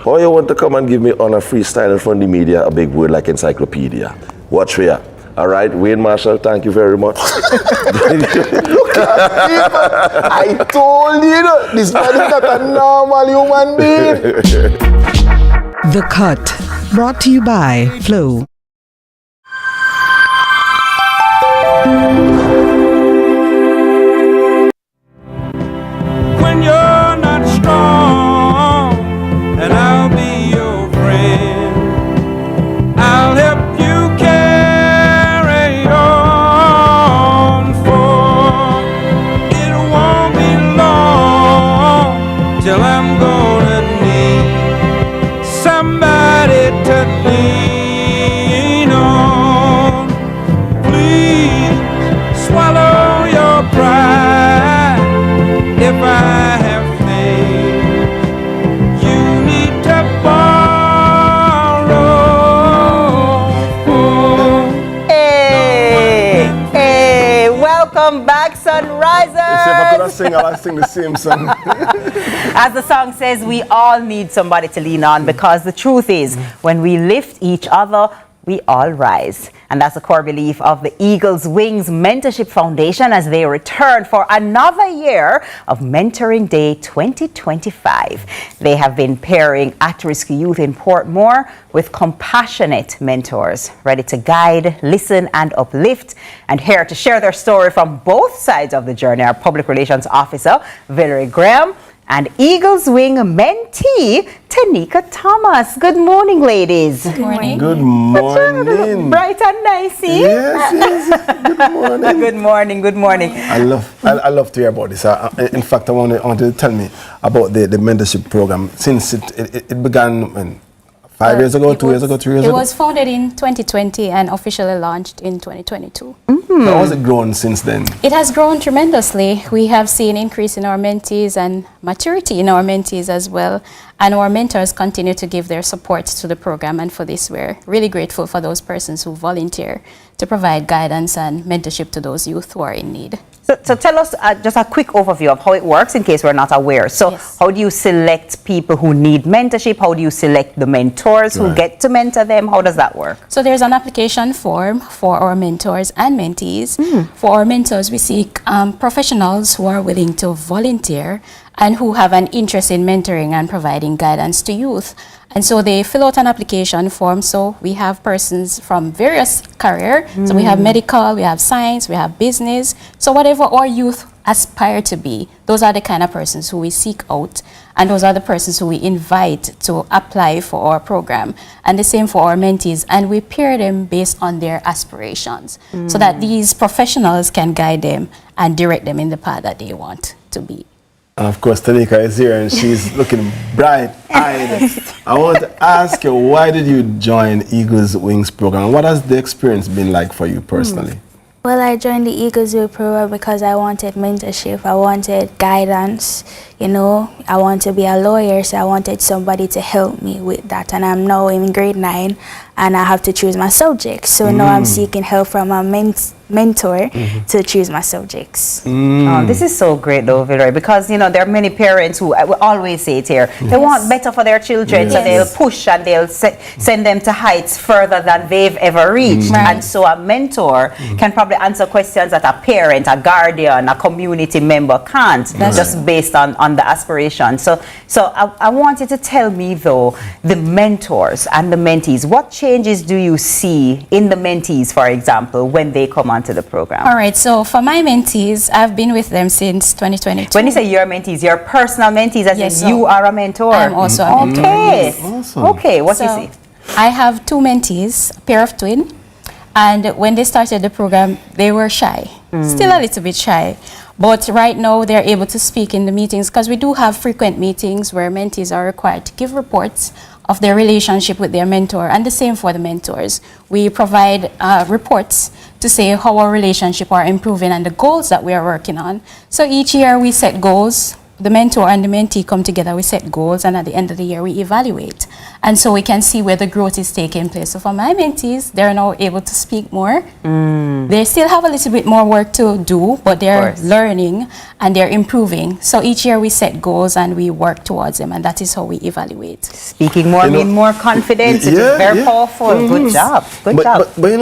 Speaker 10: Or you want to come and give me on a freestyle from the media, a big word like encyclopedia. Watch here. All right, Wayne Marshall, thank you very much.
Speaker 15: Look at him. I told you, this man is not a normal human being.
Speaker 5: The Cut, brought to you by Flow.
Speaker 12: When you're not strong, and I'll be your friend. I'll help you carry on, for it won't be long till I'm gonna need somebody to lean on. Please swallow your pride if I have faith. You need to borrow.
Speaker 2: Hey, welcome back, Sunrisers.
Speaker 1: If I could sing, I'll sing the same song.
Speaker 2: As the song says, we all need somebody to lean on, because the truth is, when we lift each other, we all rise. And that's the core belief of the Eagles Wings Mentorship Foundation as they return for another year of Mentoring Day 2025. They have been pairing at-risk youth in Portmore with compassionate mentors, ready to guide, listen, and uplift. And here to share their story from both sides of the journey, our Public Relations Officer, Valerie Graham, and Eagles Wing mentee, Tanika Thomas. Good morning, ladies.
Speaker 26: Good morning.
Speaker 1: Good morning.
Speaker 2: Bright and nice,
Speaker 1: Yes. Good morning.
Speaker 2: Good morning, good morning.
Speaker 1: I love to hear about this. In fact, I want you to tell me about the mentorship program. Since it began 5 years ago, 2 years ago, 3 years
Speaker 7: It
Speaker 1: ago?
Speaker 7: was founded in 2020 and officially launched in 2022.
Speaker 1: How has it grown since then?
Speaker 7: It has grown tremendously. We have seen increase in our mentees and maturity in our mentees as well. And our mentors continue to give their support to the program. And for this, we're really grateful for those persons who volunteer to provide guidance and mentorship to those youth who are in need.
Speaker 2: So tell us just a quick overview of how it works in case we're not aware. So how do you select people who need mentorship? How do you select the mentors who get to mentor them? How does that work?
Speaker 7: So there's an application form for our mentors and mentees. For our mentors, we seek professionals who are willing to volunteer and who have an interest in mentoring and providing guidance to youth. And so they fill out an application form. So we have persons from various careers. So we have medical, we have science, we have business. So whatever our youth aspire to be, those are the kind of persons who we seek out. And those are the persons who we invite to apply for our program. And the same for our mentees. And we pair them based on their aspirations so that these professionals can guide them and direct them in the path that they want to be.
Speaker 1: And of course, Tanika is here and she's looking bright-eyed. I want to ask you, why did you join Eagles Wings program? What has the experience been like for you personally?
Speaker 11: Well, I joined the Eagles Wings program because I wanted mentorship. I wanted guidance. You know, I want to be a lawyer, so I wanted somebody to help me with that. And I'm now in grade 9, and I have to choose my subjects. So now I'm seeking help from a mentor to choose my subjects.
Speaker 2: Oh, this is so great though, Villeroy, because you know there are many parents who, I will always say it here, they want better for their children, so they'll push and they'll send them to heights further than they've ever reached. And so a mentor can probably answer questions that a parent, a guardian, a community member can't, just based on the aspiration. So I want you to tell me though, the mentors and the mentees, what changes do you see in the mentees, for example, when they come onto the program?
Speaker 7: All right, so for my mentees, I've been with them since 2022.
Speaker 2: When you say your mentees, your personal mentees, as in you are a mentor?
Speaker 7: I'm also a mentor.
Speaker 2: Okay.
Speaker 7: Awesome.
Speaker 2: Okay, what do you see?
Speaker 7: I have 2 mentees, a pair of twins, and when they started the program, they were shy, still a little bit shy. But right now, they're able to speak in the meetings because we do have frequent meetings where mentees are required to give reports of their relationship with their mentor, and the same for the mentors. We provide reports to say how our relationship are improving and the goals that we are working on. So each year we set goals. The mentor and the mentee come together, we set goals, and at the end of the year we evaluate. And so we can see where the growth is taking place. So for my mentees, they're now able to speak more. They still have a little bit more work to do, but they're learning and they're improving. So each year we set goals and we work towards them, and that is how we evaluate.
Speaker 2: Speaking more, being more confident, it is very powerful. Good job, good job.
Speaker 1: But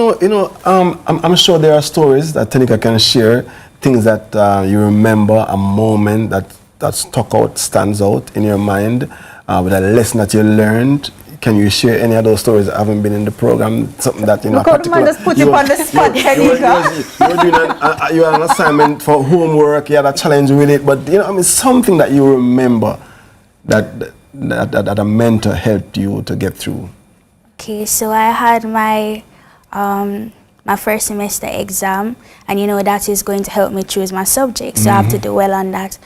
Speaker 1: I'm sure there are stories that Tanika can share, things that you remember, a moment that stuck out, stands out in your mind, with a lesson that you learned. Can you share any of those stories that haven't been in the program? Something that, you know,
Speaker 2: just put you on the spot,
Speaker 1: you had an assignment for homework, you had a challenge with it, but you know, I mean, something that you remember that a mentor helped you to get through.
Speaker 11: Okay, so I had my first semester exam, and you know that is going to help me choose my subject, so I have to do well on that.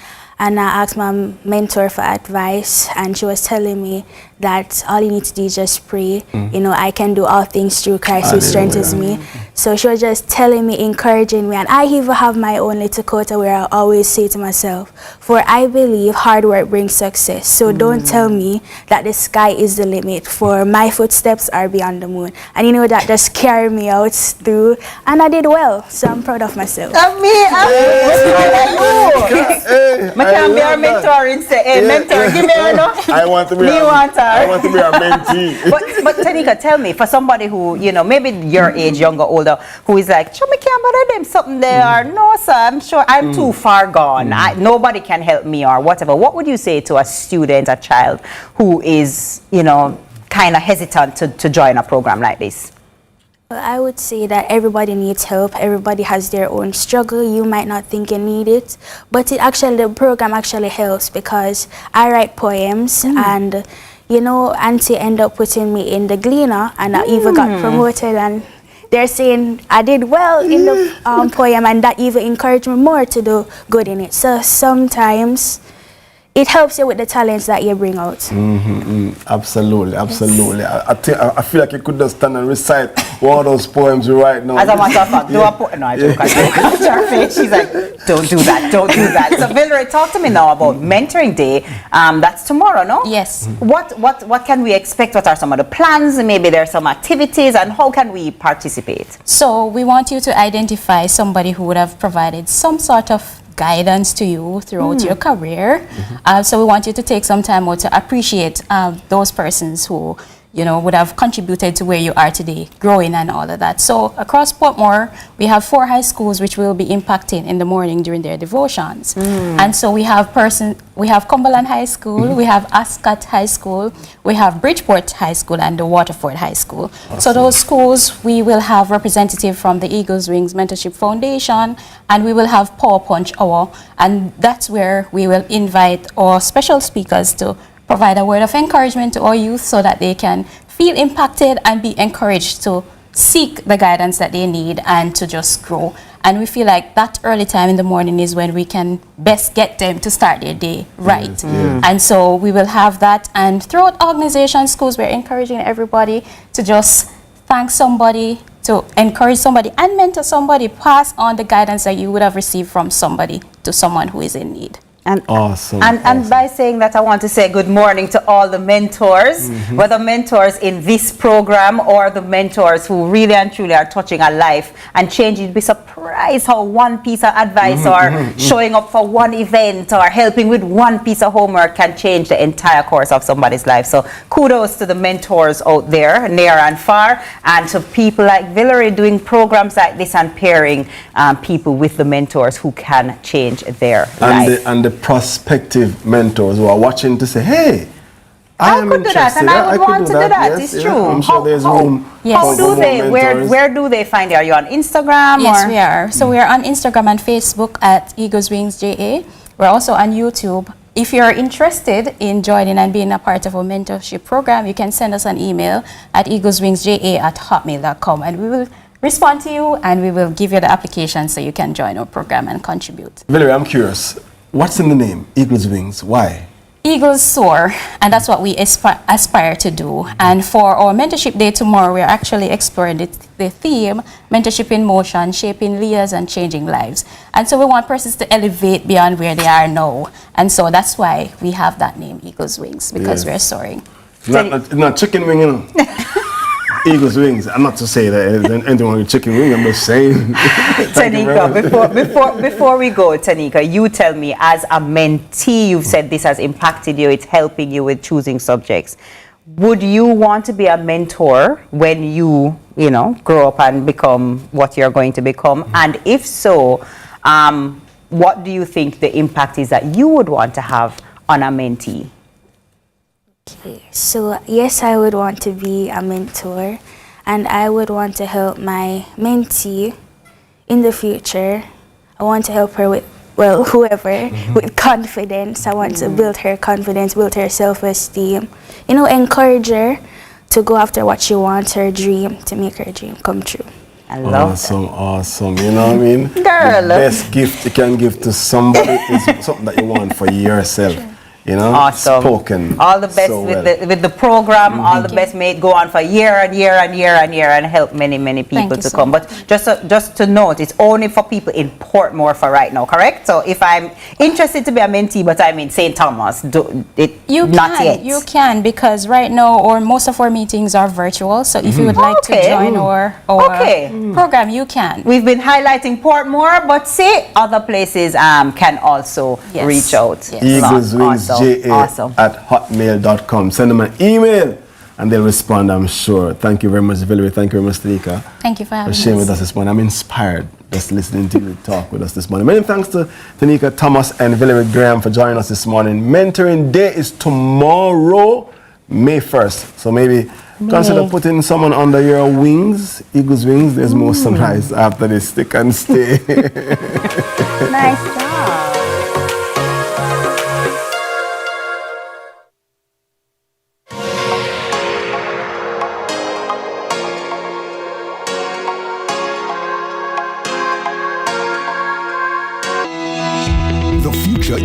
Speaker 11: And I asked my mentor for advice, and she was telling me that all you need to do is just pray. You know, I can do all things through Christ who strengthens me. So she was just telling me, encouraging me. And I even have my own little quote where I always say to myself, for I believe hard work brings success. So don't tell me that the sky is the limit, for my footsteps are beyond the moon. And you know, that just carried me out through, and I did well. So I'm proud of myself.
Speaker 2: I can be our mentor and say, hey, mentor, give me a no.
Speaker 1: I want to be a mentee.
Speaker 2: But Tanika, tell me, for somebody who, you know, maybe your age, younger, older, who is like, me can't bother them something there. No, sir, I'm sure I'm too far gone. Nobody can help me or whatever. What would you say to a student, a child, who is, you know, kind of hesitant to join a program like this?
Speaker 11: Well, I would say that everybody needs help. Everybody has their own struggle. You might not think you need it, but the program actually helps because I write poems, and you know, Auntie ended up putting me in the Gleaner, and I even got promoted, and they're saying I did well in the poem, and that even encouraged me more to do good in it. So sometimes it helps you with the talents that you bring out.
Speaker 1: Absolutely. I feel like you could just stand and recite one of those poems right now.
Speaker 2: As a matter of fact, do a poem. No, I joke. Her face, she's like, don't do that. So Valerie, talk to me now about Mentoring Day. That's tomorrow, no?
Speaker 7: Yes.
Speaker 2: What can we expect? What are some of the plans? Maybe there are some activities, and how can we participate?
Speaker 7: So we want you to identify somebody who would have provided some sort of guidance to you throughout your career. So we want you to take some time out to appreciate those persons who, you know, would have contributed to where you are today, growing and all of that. So across Portmore, we have 4 high schools which will be impacting in the morning during their devotions. And so we have Cumberland High School, we have Ascot High School, we have Bridgeport High School, and the Waterford High School. Awesome. So those schools, we will have representative from the Eagles Wings Mentorship Foundation, and we will have Power Punch Hour, and that's where we will invite our special speakers to provide a word of encouragement to our youth so that they can feel impacted and be encouraged to seek the guidance that they need and to just grow. And we feel like that early time in the morning is when we can best get them to start their day right. And so we will have that, and throughout organizations, schools, we're encouraging everybody to just thank somebody, to encourage somebody and mentor somebody, pass on the guidance that you would have received from somebody to someone who is in need.
Speaker 2: And
Speaker 1: awesome.
Speaker 2: And by saying that, I want to say good morning to all the mentors, whether mentors in this program or the mentors who really and truly are touching a life and changing. You'd be surprised how one piece of advice or showing up for one event or helping with one piece of homework can change the entire course of somebody's life. So kudos to the mentors out there, near and far, and to people like Valerie doing programs like this and pairing people with the mentors who can change their life.
Speaker 1: And the prospective mentors who are watching to say, hey,
Speaker 2: I could do that, and I would want to do that.
Speaker 1: Yes,
Speaker 2: it's true.
Speaker 1: I'm sure there's room.
Speaker 2: How do they? Where do they find you? Are you on Instagram?
Speaker 7: Yes, we are. So we are on Instagram and Facebook at Eagles Wings JA. We're also on YouTube. If you're interested in joining and being a part of our mentorship program, you can send us an email at eagleswingsja@hotmail.com, and we will respond to you, and we will give you the application so you can join our program and contribute.
Speaker 1: Valerie, I'm curious. What's in the name, Eagles Wings? Why?
Speaker 7: Eagles soar, and that's what we aspire to do. And for our mentorship day tomorrow, we're actually exploring the theme, mentorship in motion, shaping leaders and changing lives. And so we want persons to elevate beyond where they are now. And so that's why we have that name, Eagles Wings, because we're soaring.
Speaker 1: It's not chicken wing, you know. Eagles Wings. I'm not to say that anything wrong with chicken wing. I'm just saying.
Speaker 2: Tanika, before we go, Tanika, you tell me, as a mentee, you've said this has impacted you. It's helping you with choosing subjects. Would you want to be a mentor when you grow up and become what you're going to become? And if so, what do you think the impact is that you would want to have on a mentee?
Speaker 11: Okay, so yes, I would want to be a mentor, and I would want to help my mentee in the future. I want to help her with, whoever, with confidence. I want to build her confidence, build her self-esteem, encourage her to go after what she wants, her dream, to make her dream come true.
Speaker 2: I love
Speaker 1: Awesome. You know what I mean?
Speaker 2: Girl.
Speaker 1: The best gift you can give to somebody is something that you want for yourself.
Speaker 2: Awesome.
Speaker 1: Spoken.
Speaker 2: All the best
Speaker 1: so
Speaker 2: with the program. All the best. May it go on for year and help many people to come. But just to note, it's only for people in Portmore for right now, correct? So if I'm interested to be a mentee, but I'm in St. Thomas, not yet.
Speaker 7: You can, because right now most of our meetings are virtual. So if you would like to join our program, you can.
Speaker 2: We've been highlighting Portmore, but say other places can also reach out.
Speaker 1: Yes. Eagles Wings JA@hotmail.com. Send them an email and they'll respond, I'm sure. Thank you very much, Valerie. Thank you very much, Tanika.
Speaker 7: Thank you for having
Speaker 1: sharing with us this morning. I'm inspired just listening to you talk with us this morning. Many thanks to Tanika Thomas and Valerie Graham for joining us this morning. Mentoring Day is tomorrow, May 1st. So maybe consider putting someone under your wings, Eagles Wings. There's more sunrise after this. Stick and stay.
Speaker 2: Nice job.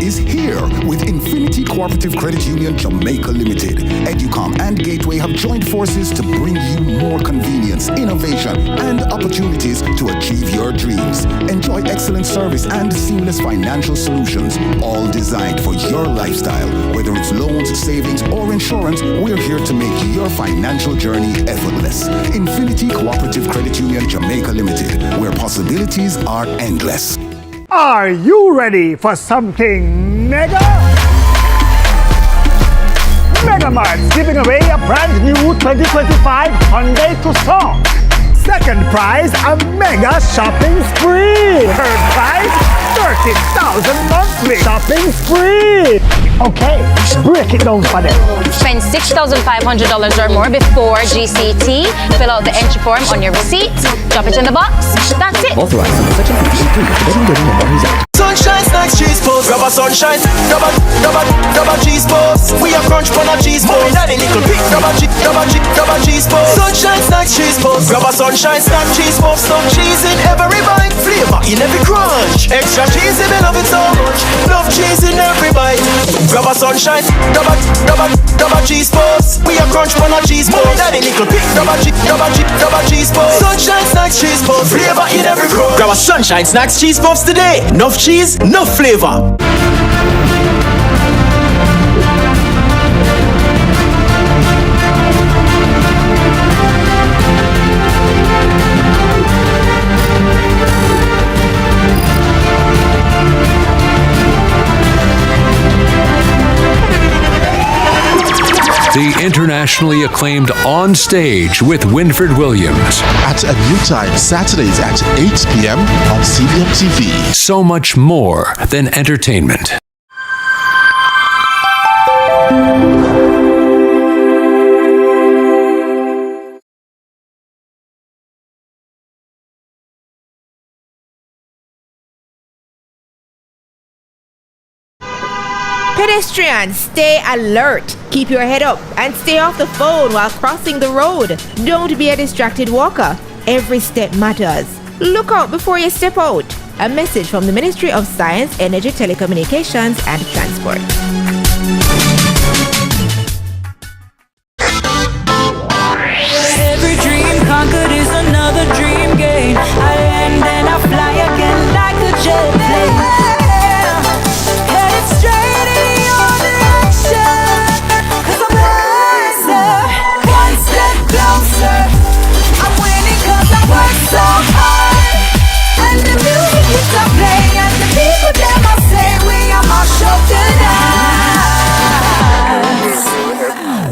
Speaker 19: Is here with Infinity Cooperative Credit Union Jamaica Limited, Educom, and Gateway have joined forces to bring you more convenience, innovation, and opportunities to achieve your dreams. Enjoy excellent service and seamless financial solutions, all designed for your lifestyle. Whether it's loans, savings, or insurance, we're here to make your financial journey effortless. Infinity Cooperative Credit Union Jamaica Limited, where possibilities are endless.
Speaker 13: Are you ready for something mega? Megamart's giving away a brand new 2025 Hyundai Tucson. Second prize, a mega shopping spree. Third prize, 30,000 monthly shopping spree. Okay, break it down for them.
Speaker 14: Spend $6,500 or more before GCT. Fill out the entry form on your receipt. Drop it in the box. That's it.
Speaker 6: Authorized under Section 50.
Speaker 16: Sunshine snacks, cheese post. Grab a sunshine, grab a cheese post. We have crunch on a cheese post. Daddy little bit, grab a cheese post. Sunshine snacks, cheese post. Grab a sunshine snack, cheese post. Some cheese in every bite, flavor in every crunch. Extra cheese in me love it so much. Love cheese in every bite. Grab a sunshine, grab a cheese post. We have crunch on a cheese post. Daddy little bit, grab a cheese post. Sunshine snacks, cheese post. Flavor in every crunch. Grab a sunshine snacks, cheese puffs today. Enough cheese, no flavor.
Speaker 17: The internationally acclaimed On Stage with Winfred Williams.
Speaker 18: At a new time, Saturdays at 8 p.m. on CVM TV.
Speaker 17: So much more than entertainment.
Speaker 20: Pedestrians, stay alert. Keep your head up and stay off the phone while crossing the road. Don't be a distracted walker. Every step matters. Look out before you step out. A message from the Ministry of Science, Energy, Telecommunications and Transport.
Speaker 27: Every dream conquered is another dream gained. I land and I fly again like a jet plane. Headed straight in your direction. 'Cause I'm wiser, one step closer. I'm winning 'cause I work so hard. And the music keeps on playing, and the people them I say we are my show tonight.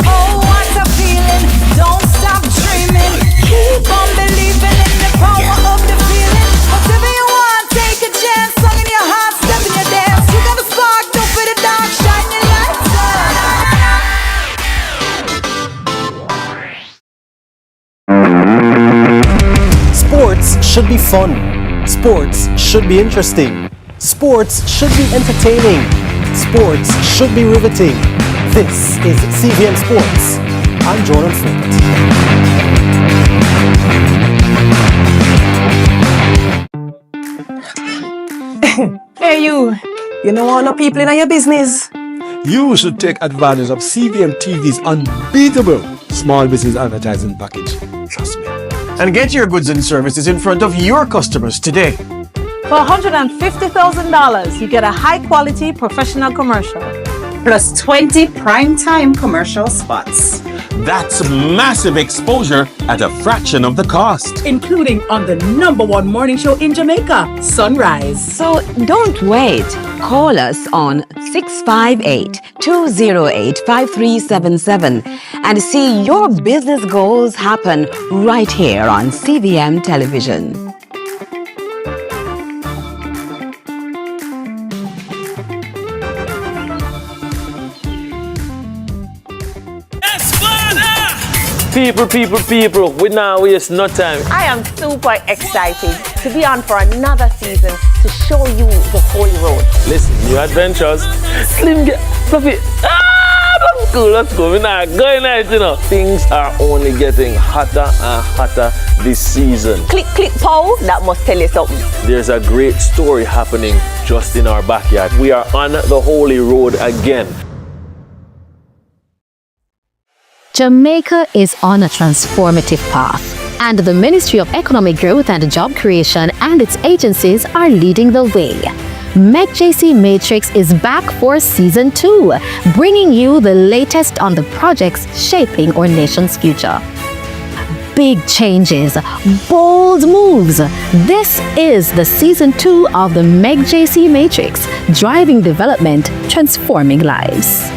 Speaker 27: Oh, what a feeling! Don't stop dreaming. Keep on believing in the power of the feeling. Whatever you want, take a chance. Song in your heart, step in your dance. You got a spark, don't fit the dark, shine your lights
Speaker 28: Sports should be fun. Sports should be interesting. Sports should be entertaining. Sports should be riveting. This is CVM Sports. I'm Jordan Flint.
Speaker 9: Hey you know all the people in your business?
Speaker 29: You should take advantage of CVM TV's unbeatable small business advertising package. Trust me.
Speaker 28: And get your goods and services in front of your customers today.
Speaker 2: For $150,000, you get a high-quality professional commercial.
Speaker 30: Plus 20 primetime commercial spots.
Speaker 29: That's massive exposure at a fraction of the cost.
Speaker 30: Including on the #1 morning show in Jamaica, Sunrise.
Speaker 31: So don't wait. Call us on 658-208-5377 and see your business goals happen right here on CVM Television.
Speaker 32: People, we now waste no time.
Speaker 25: I am super excited to be on for another season to show you the whole road.
Speaker 32: Listen, new adventures. Slim get fluffy. Let's go. We're not going out, you know. Things are only getting hotter and hotter this season.
Speaker 25: Click, pow. That must tell you something.
Speaker 32: There's a great story happening just in our backyard. We are on the Holy Road again.
Speaker 3: Jamaica is on a transformative path, and the Ministry of Economic Growth and Job Creation and its agencies are leading the way. MEGJC Matrix is back for Season 2, bringing you the latest on the projects shaping our nation's future. Big changes, bold moves. This is the Season 2 of the MEGJC Matrix, driving development, transforming lives.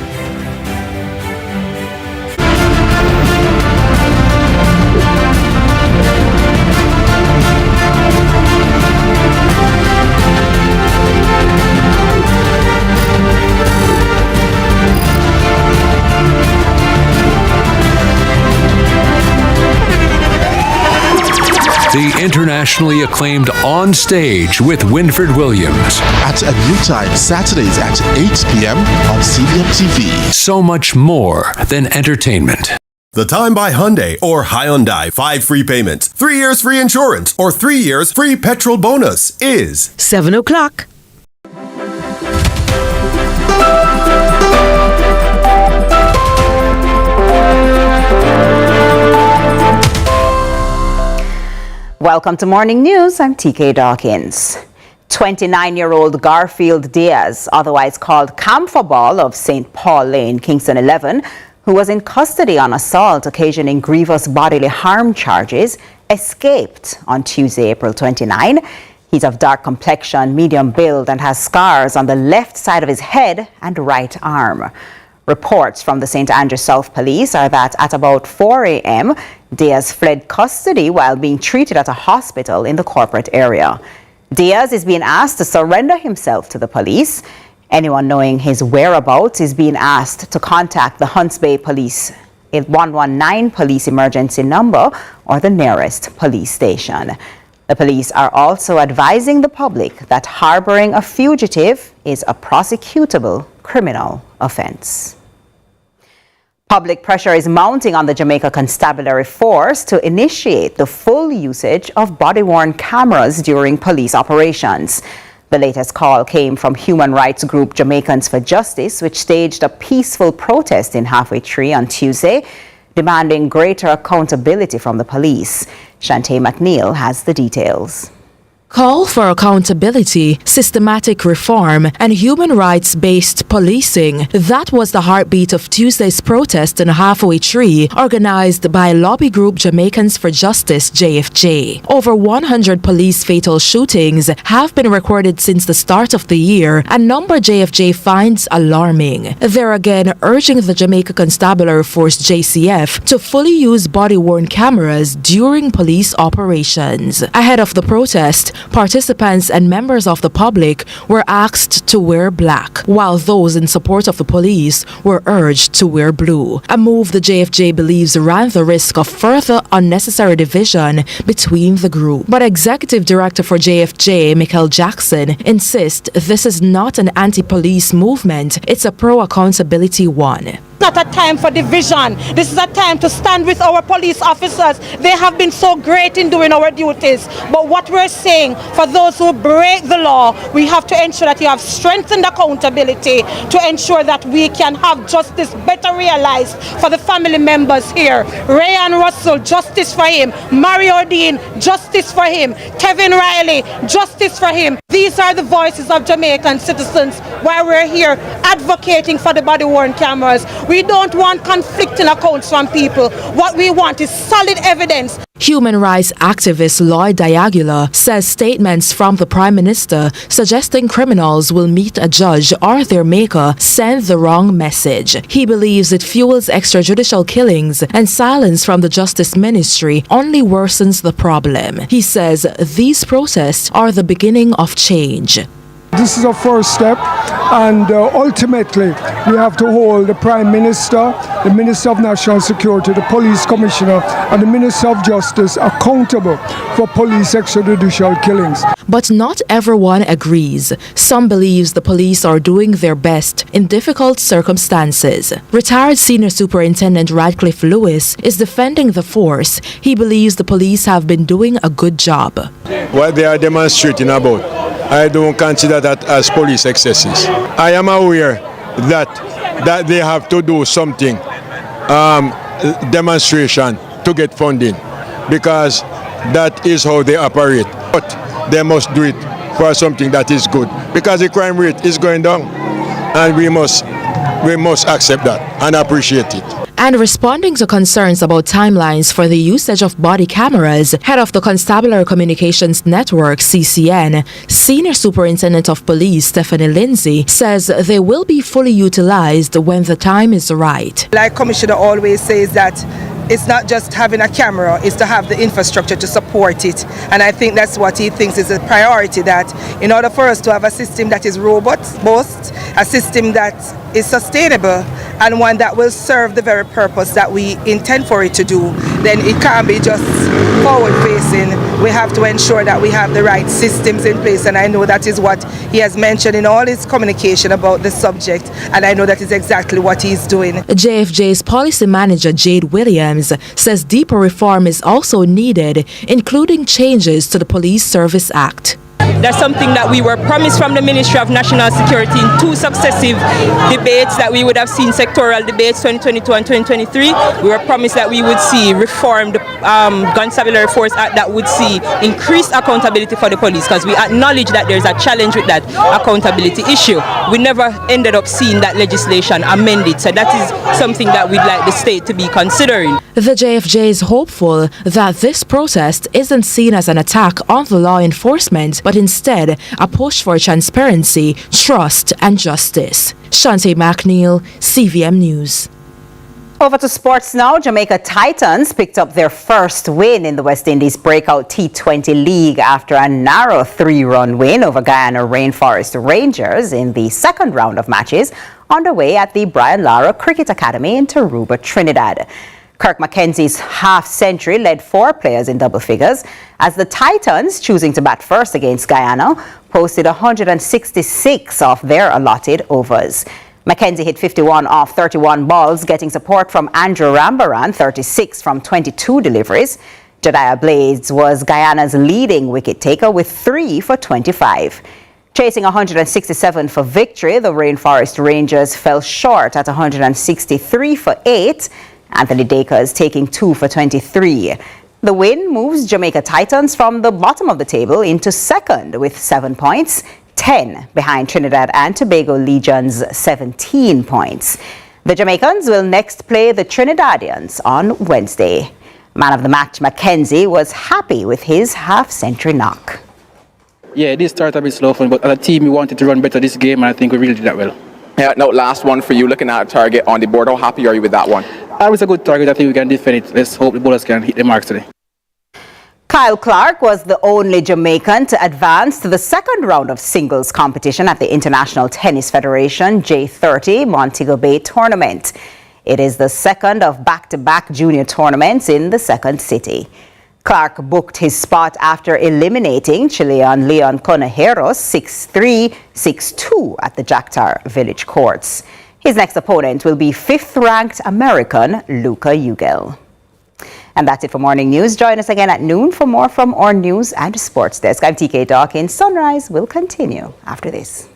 Speaker 17: The internationally acclaimed On Stage with Winfred Williams.
Speaker 18: At a new time, Saturdays at 8 p.m. on CVM TV.
Speaker 17: So much more than entertainment.
Speaker 4: The Time by Hyundai or Hyundai 5 free payments, 3 years free insurance, or 3 years free petrol bonus is
Speaker 5: 7 o'clock.
Speaker 2: Welcome to Morning News. I'm TK Dawkins. 29-year-old Garfield Diaz, otherwise called Camphor Ball of St. Paul Lane, Kingston 11, who was in custody on assault occasioning grievous bodily harm charges, escaped on Tuesday, April 29. He's of dark complexion, medium build, and has scars on the left side of his head and right arm. Reports from the St. Andrew South Police are that at about 4 a.m., Diaz fled custody while being treated at a hospital in the corporate area. Diaz is being asked to surrender himself to the police. Anyone knowing his whereabouts is being asked to contact the Hunts Bay Police 119 police emergency number or the nearest police station. The police are also advising the public that harboring a fugitive is a prosecutable criminal offense. Public pressure is mounting on the Jamaica Constabulary Force to initiate the full usage of body-worn cameras during police operations. The latest call came from human rights group Jamaicans for Justice, which staged a peaceful protest in Halfway Tree on Tuesday, demanding greater accountability from the police. Shantae McNeil has the details.
Speaker 8: Call for accountability, systematic reform, and human rights-based policing. That was the heartbeat of Tuesday's protest in Halfway Tree, organized by lobby group Jamaicans for Justice, JFJ. Over 100 police fatal shootings have been recorded since the start of the year, a number JFJ finds alarming. They're again urging the Jamaica Constabulary Force, JCF, to fully use body-worn cameras during police operations. Ahead of the protest, participants and members of the public were asked to wear black, while those in support of the police were urged to wear blue, a move the JFJ believes ran the risk of further unnecessary division between the group. But Executive Director for JFJ, Michael Jackson, insists this is not an anti-police movement, it's a pro-accountability one.
Speaker 10: It's not a time for division. This is a time to stand with our police officers. They have been so great in doing our duties. But what we're saying, for those who break the law, we have to ensure that you have strengthened accountability to ensure that we can have justice better realized for the family members here. Rayan Russell, justice for him. Mario Dean, justice for him. Kevin Riley, justice for him. These are the voices of Jamaican citizens while we're here advocating for the body-worn cameras. We don't want conflicting accounts from people. What we want is solid evidence.
Speaker 8: Human rights activist Lloyd Diagula says statements from the Prime Minister suggesting criminals will meet a judge or their maker send the wrong message. He believes it fuels extrajudicial killings, and silence from the Justice Ministry only worsens the problem. He says these protests are the beginning of change.
Speaker 12: This is a first step, and ultimately we have to hold the Prime Minister, the Minister of National Security, the Police Commissioner, and the Minister of Justice accountable for police extrajudicial killings.
Speaker 8: But not everyone agrees. Some believes the police are doing their best in difficult circumstances. Retired Senior Superintendent Radcliffe Lewis is defending the force. He believes the police have been doing a good job.
Speaker 29: What they are demonstrating about, I don't consider that as police excesses. I am aware that they have to do something demonstration to get funding, because that is how they operate. But they must do it for something that is good, because the crime rate is going down, and we must accept that and appreciate it.
Speaker 8: And responding to concerns about timelines for the usage of body cameras, head of the Constabulary Communications Network, CCN, Senior Superintendent of Police Stephanie Lindsay, says they will be fully utilized when the time is right.
Speaker 1: Like Commissioner always says that it's not just having a camera, it's to have the infrastructure to support it. And I think that's what he thinks is a priority, that in order for us to have a system that is robust, a system that is sustainable, and one that will serve the very purpose that we intend for it to do, then it can't be just forward facing. We have to ensure that we have the right systems in place, and I know that is what he has mentioned in all his communication about the subject, and I know that is exactly what he's doing.
Speaker 8: JFJ's policy manager Jade Williams says deeper reform is also needed, including changes to the Police Service Act.
Speaker 5: That's something that we were promised from the Ministry of National Security in two successive debates that we would have seen, sectoral debates 2022 and 2023. We were promised that we would see reformed Constabulary Force Act that would see increased accountability for the police, because we acknowledge that there's a challenge with that accountability issue. We never ended up seeing that legislation amended, so that is something that we'd like the state to be considering.
Speaker 8: The JFJ is hopeful that this protest isn't seen as an attack on the law enforcement, but instead a push for transparency, trust and justice. Shante McNeil, CVM News.
Speaker 2: Over to sports now. Jamaica Titans picked up their first win in the West Indies Breakout T20 League after a narrow 3-run win over Guyana Rainforest Rangers in the second round of matches underway at the Brian Lara Cricket Academy in Tarouba, Trinidad. Kirk Mackenzie's half-century led 4 players in double figures as the Titans, choosing to bat first against Guyana, posted 166 off their allotted overs. Mackenzie hit 51 off 31 balls, getting support from Andrew Rambaran, 36 from 22 deliveries. Jediah Blades was Guyana's leading wicket taker with 3 for 25. Chasing 167 for victory, the Rainforest Rangers fell short at 163 for 8. Anthony Dacres taking 2 for 23. The win moves Jamaica Titans from the bottom of the table into second with 7 points, 10 behind Trinidad and Tobago Legion's 17 points. The Jamaicans will next play the Trinidadians on Wednesday. Man of the match Mackenzie was happy with his half-century knock.
Speaker 7: Yeah, this started a bit slow, but as a team we wanted to run better this game, and I think we really did that well.
Speaker 11: Yeah, no, last one for you, looking at a target on the board. How happy are you with that one?
Speaker 7: That was a good target. I think we can defend it. Let's hope the bowlers can hit the marks today.
Speaker 2: Kyle Clark was the only Jamaican to advance to the second round of singles competition at the International Tennis Federation J30 Montego Bay tournament. It is the second of back-to-back junior tournaments in the second city. Clark booked his spot after eliminating Chilean Leon Conajeros 6-3, 6-2 at the Jactar Village courts. His next opponent will be 5th-ranked American Luca Ugel. And that's it for Morning News. Join us again at noon for more from our news and sports desk. I'm TK Dawkins. Sunrise will continue after this.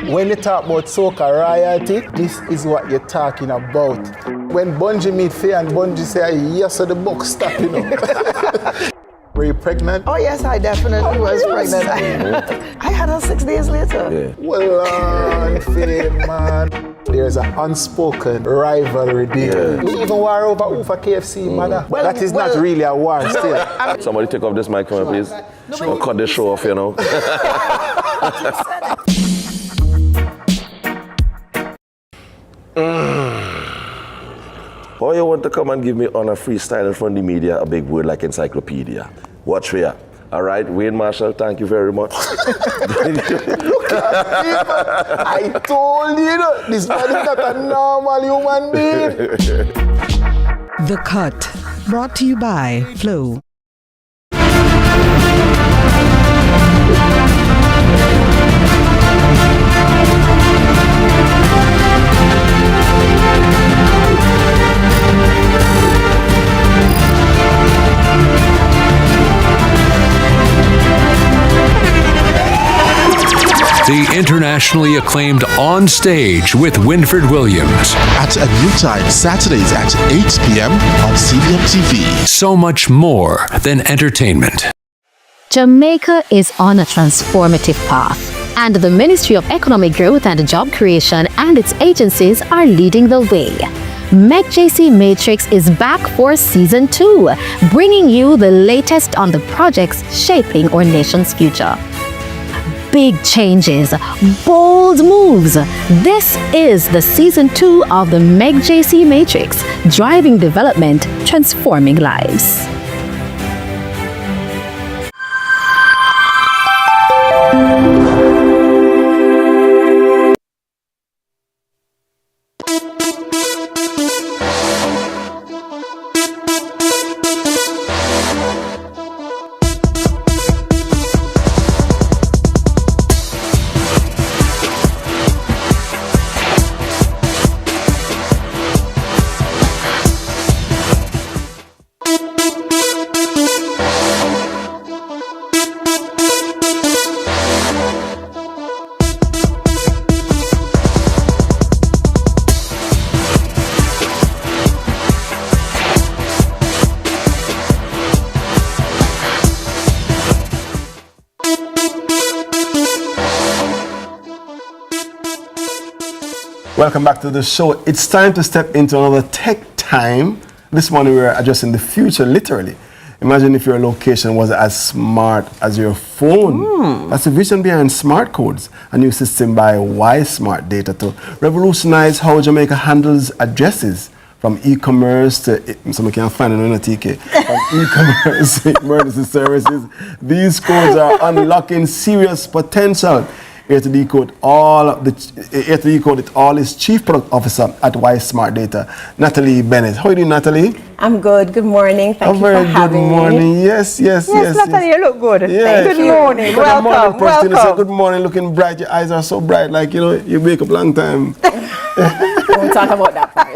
Speaker 13: When you talk about soca royalty, this is what you're talking about. When Bungie meet Faye and Bungie say, yes, so the buck stop, you know. Were you pregnant?
Speaker 9: Oh, yes, I definitely was pregnant. I had her 6 days later.
Speaker 13: Yeah. Well, Faye, man. There's an unspoken rivalry there. Yeah. We even war over who for KFC, mother. Well, that is not really a war still.
Speaker 32: Somebody take off this mic, please. Or cut the show off, you know. Or you want to come and give me on a freestyle in front of the media, a big word like encyclopedia. Watch here. All right, Wayne Marshall, thank you very much.
Speaker 13: Look at me, I told you, this man is not a normal human being.
Speaker 15: The Cut, brought to you by Flow.
Speaker 17: the internationally acclaimed On Stage with Winford Williams.
Speaker 18: At a new time, Saturdays at 8 p.m. on CVM TV.
Speaker 17: So much more than entertainment.
Speaker 3: Jamaica is on a transformative path, and the Ministry of Economic Growth and Job Creation and its agencies are leading the way. MECJC Matrix is back for Season 2, bringing you the latest on the projects shaping our nation's future. Big changes, bold moves. This is the Season 2 of the MECJC Matrix, driving development, transforming lives.
Speaker 6: Welcome back to the show. It's time to step into another tech time. This morning we're addressing the future, literally. Imagine if your location was as smart as your phone. That's the vision behind smart codes, a new system by Y Smart Data to revolutionize how Jamaica handles addresses. From e-commerce to, someone can't find it on a TK, from e-commerce, emergency services. These codes are unlocking serious potential. Here to decode it all is Chief Product Officer at Y Smart Data, Natalie Bennett. How are you doing, Natalie?
Speaker 14: I'm good. Good morning. Thank you for having me.
Speaker 6: Good morning. Yes,
Speaker 14: Natalie, you look good.
Speaker 6: Yeah,
Speaker 14: good morning. Welcome.
Speaker 6: Say good morning, looking bright. Your eyes are so bright, like, you know, you wake up long time.
Speaker 14: We'll talk about that part.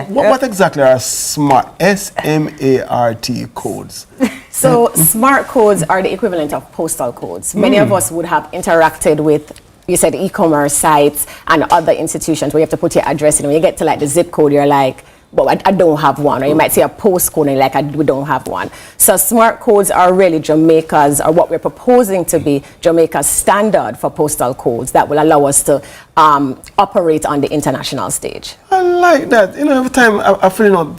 Speaker 6: What exactly are smart, S-M-A-R-T codes?
Speaker 14: So smart codes are the equivalent of postal codes. Many of us would have interacted with, you said, e-commerce sites and other institutions where you have to put your address in. When you get to like the zip code, you're like, well, I don't have one. Or you might see a postcode and you're like, we don't have one. So smart codes are really Jamaica's, or what we're proposing to be Jamaica's standard for postal codes that will allow us to operate on the international stage.
Speaker 6: I like that. You know, every time I feel, you know,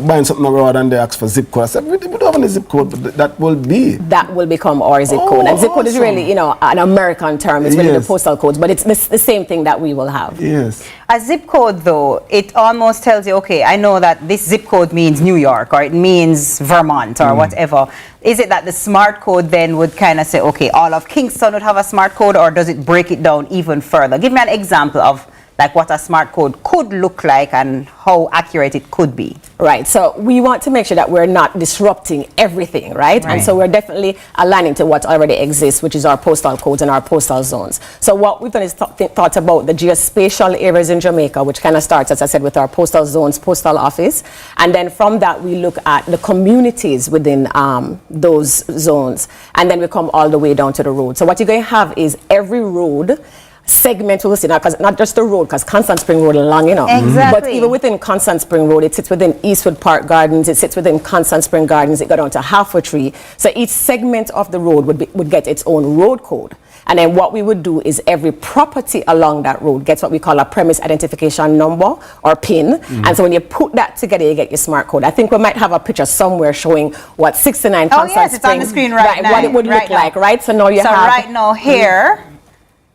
Speaker 6: buying something abroad and they ask for zip code, I said, we don't have any zip code, but that will be.
Speaker 14: That will become our zip code. And zip code is really, you know, an American term. It's really the postal codes, but it's the same thing that we will have.
Speaker 6: Yes.
Speaker 2: A zip code, though, it almost tells you, okay, I know that this zip code means New York, or it means Vermont, or whatever. Is it that the smart code then would kind of say, okay, all of Kingston would have a smart code, or does it break it down even further? Give me an example of like what a smart code could look like and how accurate it could be.
Speaker 14: Right, so we want to make sure that we're not disrupting everything, right? And so we're definitely aligning to what already exists, which is our postal codes and our postal zones. So what we've done is thought about the geospatial areas in Jamaica, which kind of starts, as I said, with our postal zones, postal office. And then from that, we look at the communities within those zones. And then we come all the way down to the road. So what you're going to have is every road segment will see now, because not just the road, because Constant Spring Road is long, you know.
Speaker 2: Exactly.
Speaker 14: But even within Constant Spring Road, it sits within Eastwood Park Gardens, it sits within Constant Spring Gardens, it goes down to Half a Tree. So each segment of the road would get its own road code. And then what we would do is every property along that road gets what we call a premise identification number or PIN. And so when you put that together, you get your smart code. I think we might have a picture somewhere showing what 69 Constant Spring.
Speaker 2: Oh yes, it's on the screen right now.
Speaker 14: What it would look like, right? So now you have.
Speaker 2: So right now here,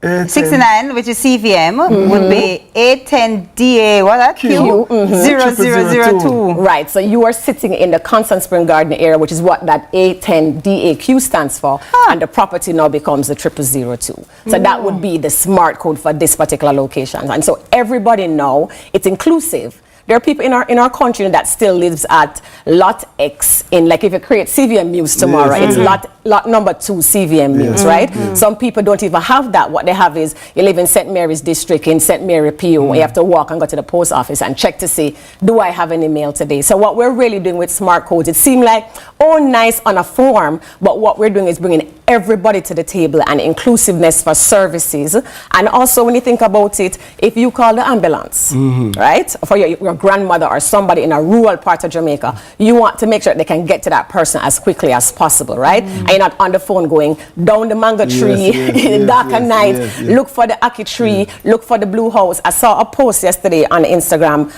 Speaker 2: 69, which is CVM, would be 810DA, what that? Q? 0002.
Speaker 14: Right, so you are sitting in the Constant Spring Garden area, which is what that 810DAQ stands for, and the property now becomes the 0002. So that would be the smart code for this particular location. And so everybody now, it's inclusive. There are people in our country that still lives at Lot X in, like if you create CVM News tomorrow, it's Lot lot number 2 CVM means, right? Some people don't even have that. What they have is, you live in St. Mary's district, in St. Mary PO, you have to walk and go to the post office and check to see, do I have any mail today? So what we're really doing with smart codes, it seemed like, oh, nice on a form, but what we're doing is bringing everybody to the table and inclusiveness for services. And also, when you think about it, if you call the ambulance, right, for your grandmother or somebody in a rural part of Jamaica, you want to make sure they can get to that person as quickly as possible, right? And you're not on the phone going down the mango tree in the dark at night, look for the ackee tree, look for the blue house. I saw a post yesterday on Instagram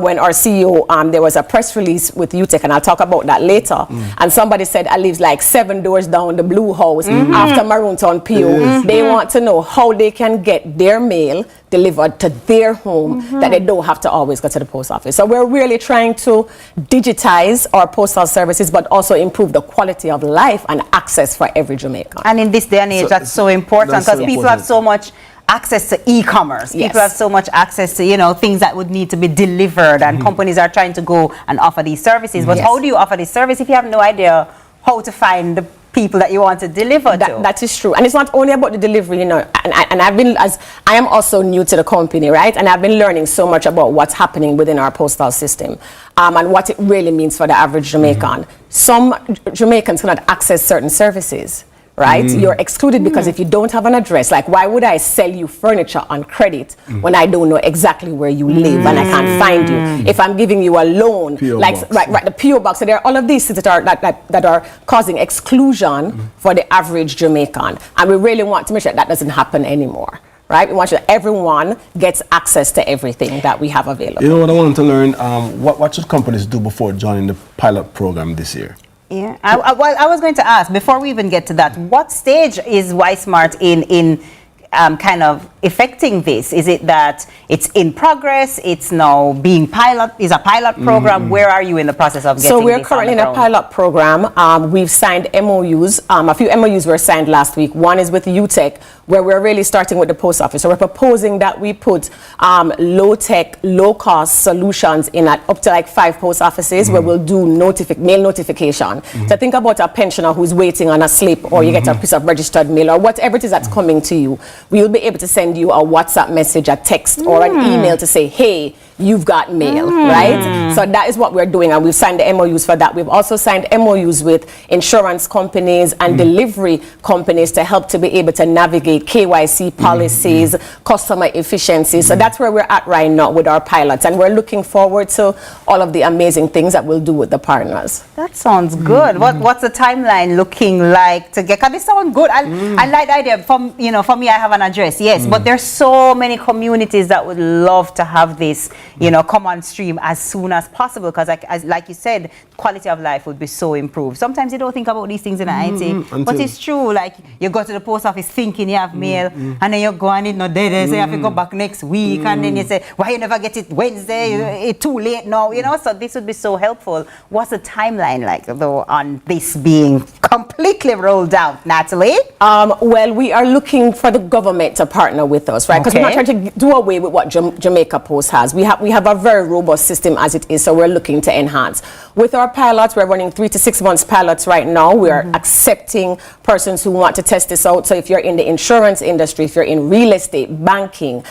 Speaker 14: when our CEO, there was a press release with UTEC, and I'll talk about that later. And somebody said, I live like 7 doors down the blue house after Maroontown PO. They want to know how they can get their mail delivered to their home, that they don't have to always go to the post office. So we're really trying to digitize our postal services, but also improve the quality of life and access for every Jamaican.
Speaker 2: And in this day and age, that's so important, because people have so much access to e-commerce. People have so much access to, you know, things that would need to be delivered, and companies are trying to go and offer these services. But how do you offer this service if you have no idea how to find the people that you want to deliver to?
Speaker 14: That is true. And it's not only about the delivery, you know, and I've been, as I am also new to the company, right? And I've been learning so much about what's happening within our postal system, and what it really means for the average Jamaican. Some Jamaicans cannot access certain services, right? You're excluded because if you don't have an address, like, why would I sell you furniture on credit when I don't know exactly where you live and I can't find you? If I'm giving you a loan, like the PO box, so there are all of these things that are causing exclusion for the average Jamaican, and we really want to make sure that doesn't happen anymore. Right? We want sure that everyone gets access to everything that we have available.
Speaker 6: You know what I wanted to learn? What should companies do before joining the pilot program this year?
Speaker 2: Yeah, I was going to ask, before we even get to that, what stage is Y-Smart in kind of affecting this? Is it that it's in progress, it's now being is a pilot program? Where are you in the process of getting this?
Speaker 14: So we're currently in a pilot program. We've signed MOUs. A few MOUs were signed last week. One is with UTEC, where we're really starting with the post office. So we're proposing that we put low-tech, low-cost solutions in at up to like 5 post offices where we'll do mail notification. So think about a pensioner who's waiting on a slip, or you get a piece of registered mail, or whatever it is that's coming to you. We'll be able to send you a WhatsApp message, a text, or an email to say, hey, you've got mail, right? So that is what we're doing, and we've signed the MOUs for that. We've also signed MOUs with insurance companies and delivery companies to help to be able to navigate KYC policies, customer efficiency. So that's where we're at right now with our pilots, and we're looking forward to all of the amazing things that we'll do with the partners.
Speaker 2: That sounds good. What's the timeline looking like to get? Cause it sounds good. I like the idea. For me, I have an address, yes, but there's so many communities that would love to have this, come on stream as soon as possible, because like you said, quality of life would be so improved. Sometimes you don't think about these things in IT, but it's true. Like, you go to the post office thinking you have mail, and then you go and it's not there, so you have to go back next week, and then you say, why you never get it Wednesday? It's too late now, So this would be so helpful. What's the timeline like, though, on this being completely rolled out, Natalie?
Speaker 14: Well, we are looking for the government to partner with us, right? Because we're not trying to do away with what Jamaica Post has. We have a very robust system as it is, so we're looking to enhance. With our pilots, we're running 3 to 6 months pilots right now. We are accepting persons who want to test this out. So if you're in the insurance industry, if you're in real estate, banking,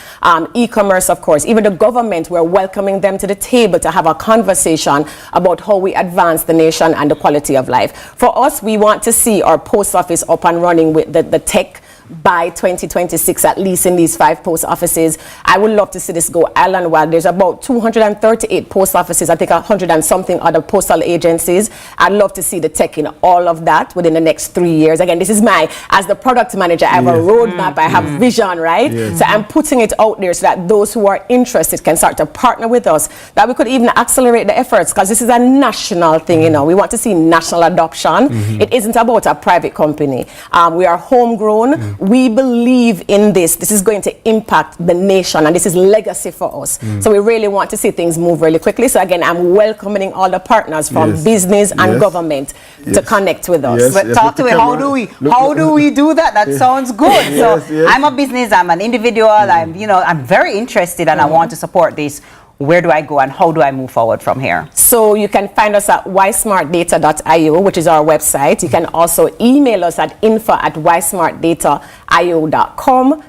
Speaker 14: e-commerce, of course, even the government, we're welcoming them to the table to have a conversation about how we advance the nation and the quality of life. For us, we want to see our post office up and running with the tech by 2026, at least in these 5 post offices. I would love to see this go island-wide. There's about 238 post offices, I think 100 and something other postal agencies. I'd love to see the tech in all of that within the next 3 years. Again, this is as the product manager, I have a roadmap, I have vision, right? So I'm putting it out there so that those who are interested can start to partner with us, that we could even accelerate the efforts, because this is a national thing, We want to see national adoption. It isn't about a private company. We are homegrown. We believe in this. This is going to impact the nation, and this is legacy for us. So we really want to see things move really quickly. So again, I'm welcoming all the partners from business and government to connect with us.
Speaker 2: But talk to me. How do we do that? That sounds good. I'm a business. I'm an individual. I'm very interested, and I want to support this. where do I go and how do I move forward from here?
Speaker 14: So you can find us at ysmartdata.io, which is our website. You can also email us at info@ysmartdataio.com.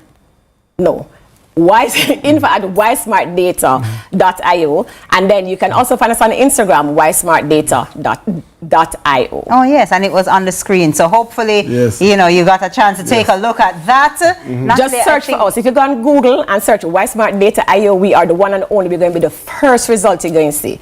Speaker 14: info@ysmartdata.io, and then you can also find us on Instagram, ysmartdata.io.
Speaker 2: Oh yes, and it was on the screen, so hopefully you got a chance to take a look at that.
Speaker 14: Just search for us. If you go on Google and search ysmartdata.io, we are the one and only. We're going to be the first result you're going to see.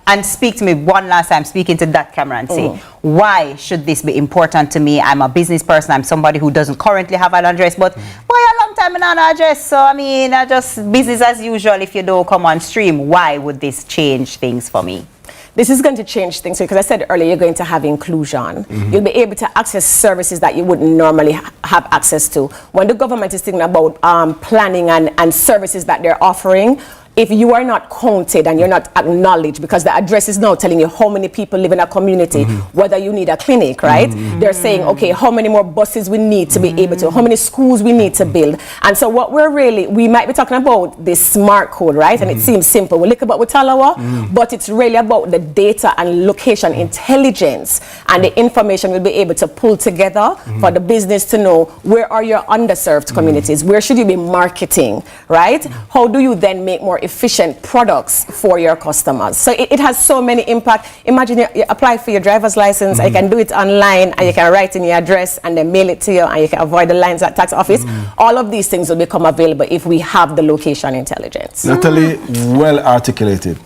Speaker 2: And speak to me one last time, speaking to that camera, and say, why should this be important to me? I'm a business person. I'm somebody who doesn't currently have an address, but boy, a long time in an address. So, I mean, I just business as usual. If you don't come on stream, why would this change things for me?
Speaker 14: This is going to change things because I said earlier, you're going to have inclusion. You'll be able to access services that you wouldn't normally have access to. When the government is thinking about planning and services that they're offering, if you are not counted and you're not acknowledged, because the address is now telling you how many people live in a community, whether you need a clinic, right? They're saying, okay, how many more buses we need to be able to, how many schools we need to build. And so what we might be talking about this smart code, right? And it seems simple. We look about with Talawa, but it's really about the data and location intelligence and the information we'll be able to pull together for the business to know where are your underserved communities, where should you be marketing, right? How do you then make more efficient products for your customers? So it has so many impact. Imagine you apply for your driver's license, and you can do it online, and you can write in your address and then mail it to you, and you can avoid the lines at tax office. All of these things will become available if we have the location intelligence.
Speaker 6: Natalie, well articulated,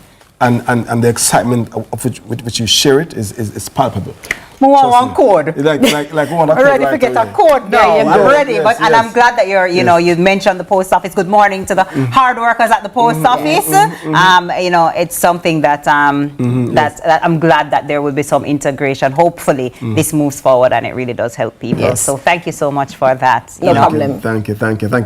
Speaker 6: and the excitement of which you share it is palpable.
Speaker 2: One code.
Speaker 6: Like one
Speaker 2: I'm ready to get a code now. I'm ready. And I'm glad that you mentioned the post office. Good morning to the hard workers at the post office. It's something that that I'm glad that there will be some integration. Hopefully this moves forward and it really does help people.
Speaker 6: Yes.
Speaker 2: So thank you so much for that.
Speaker 14: No problem.
Speaker 6: Thank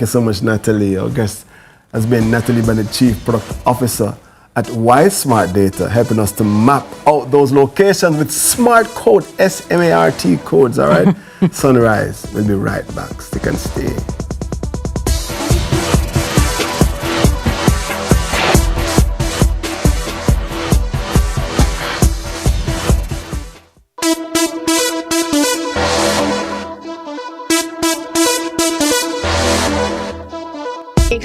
Speaker 6: you so much, Natalie. Our guest has been Natalie Bennett, Chief Product Officer at Smart Data, helping us to map out those locations with smart code, SMART codes, all right? Sunrise. We'll be right back. Stick and stay.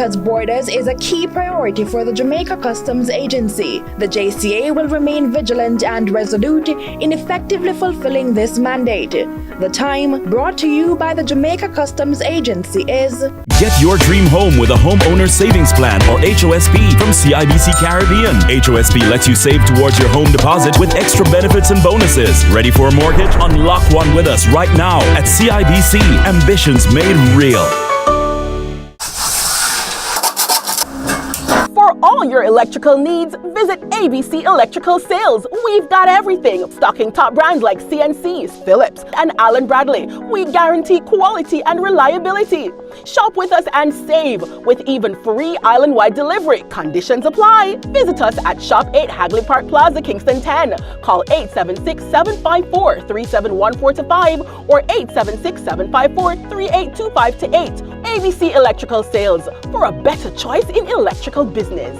Speaker 16: Jamaica's borders is a key priority for the Jamaica Customs Agency. The JCA will remain vigilant and resolute in effectively fulfilling this mandate. The time, brought to you by the Jamaica Customs Agency, is...
Speaker 19: Get your dream home with a homeowner savings plan, or HOSP, from CIBC Caribbean. HOSP lets you save towards your home deposit with extra benefits and bonuses. Ready for a mortgage? Unlock one with us right now at CIBC. Ambitions made real.
Speaker 25: For all your electrical needs, visit ABC Electrical Sales. We've got everything. Stocking top brands like CNCs, Philips, and Allen Bradley. We guarantee quality and reliability. Shop with us and save with even free island-wide delivery. Conditions apply. Visit us at Shop 8 Hagley Park Plaza, Kingston 10. Call 876-754-3714-5 or 876-754-3825-8. ABC Electrical Sales, for a better choice in electrical business.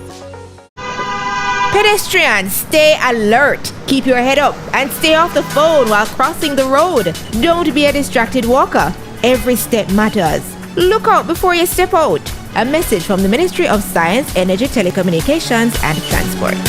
Speaker 20: Pedestrians, stay alert. Keep your head up and stay off the phone while crossing the road. Don't be a distracted walker. Every step matters. Look out before you step out. A message from the Ministry of Science, Energy, Telecommunications and Transport.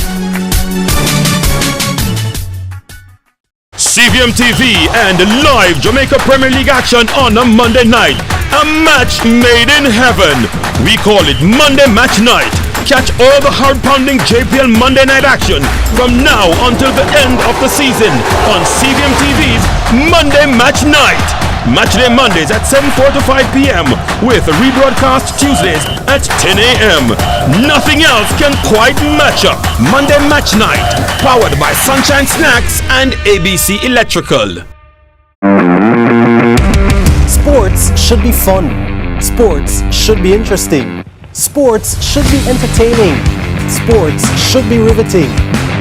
Speaker 21: CVM TV and live Jamaica Premier League action on a Monday night. A match made in heaven. We call it Monday Match Night. Catch all the hard-pounding JPL Monday night action from now until the end of the season on CVM TV's Monday Match Night. Matchday Mondays at 7:45 to 5 p.m. with rebroadcast Tuesdays at 10 a.m. Nothing else can quite match up. Monday Match Night, powered by Sunshine Snacks and ABC Electrical.
Speaker 22: Sports should be fun. Sports should be interesting. Sports should be entertaining. Sports should be riveting.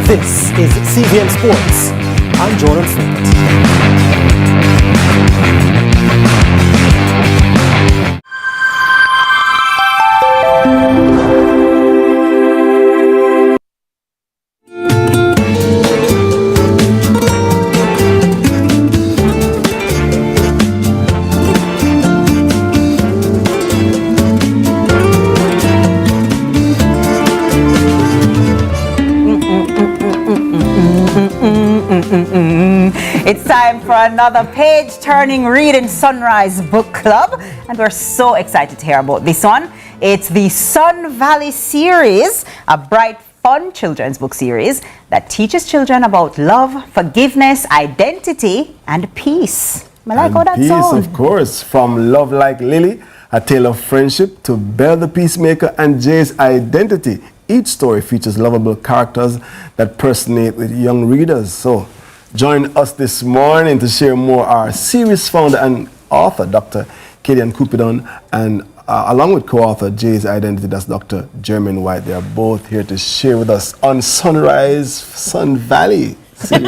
Speaker 22: This is CVM Sports. I'm Jordan Freight.
Speaker 2: It's time for another page-turning read in Sunrise Book Club, and we're so excited to hear about this one. It's the Sun Valley series, a bright, fun children's book series that teaches children about love, forgiveness, identity, and peace. I like how that sounds.
Speaker 6: Of course, from Love Like Lily, A Tale of Friendship, to Belle the Peacemaker and Jay's Identity. Each story features lovable characters that personate with young readers. So, join us this morning to share more. Our series founder and author, Dr. Khadine Cupidon, and along with co-author Jay's Identity, that's Dr. Jermaine White. They are both here to share with us on Sunrise Sun Valley series.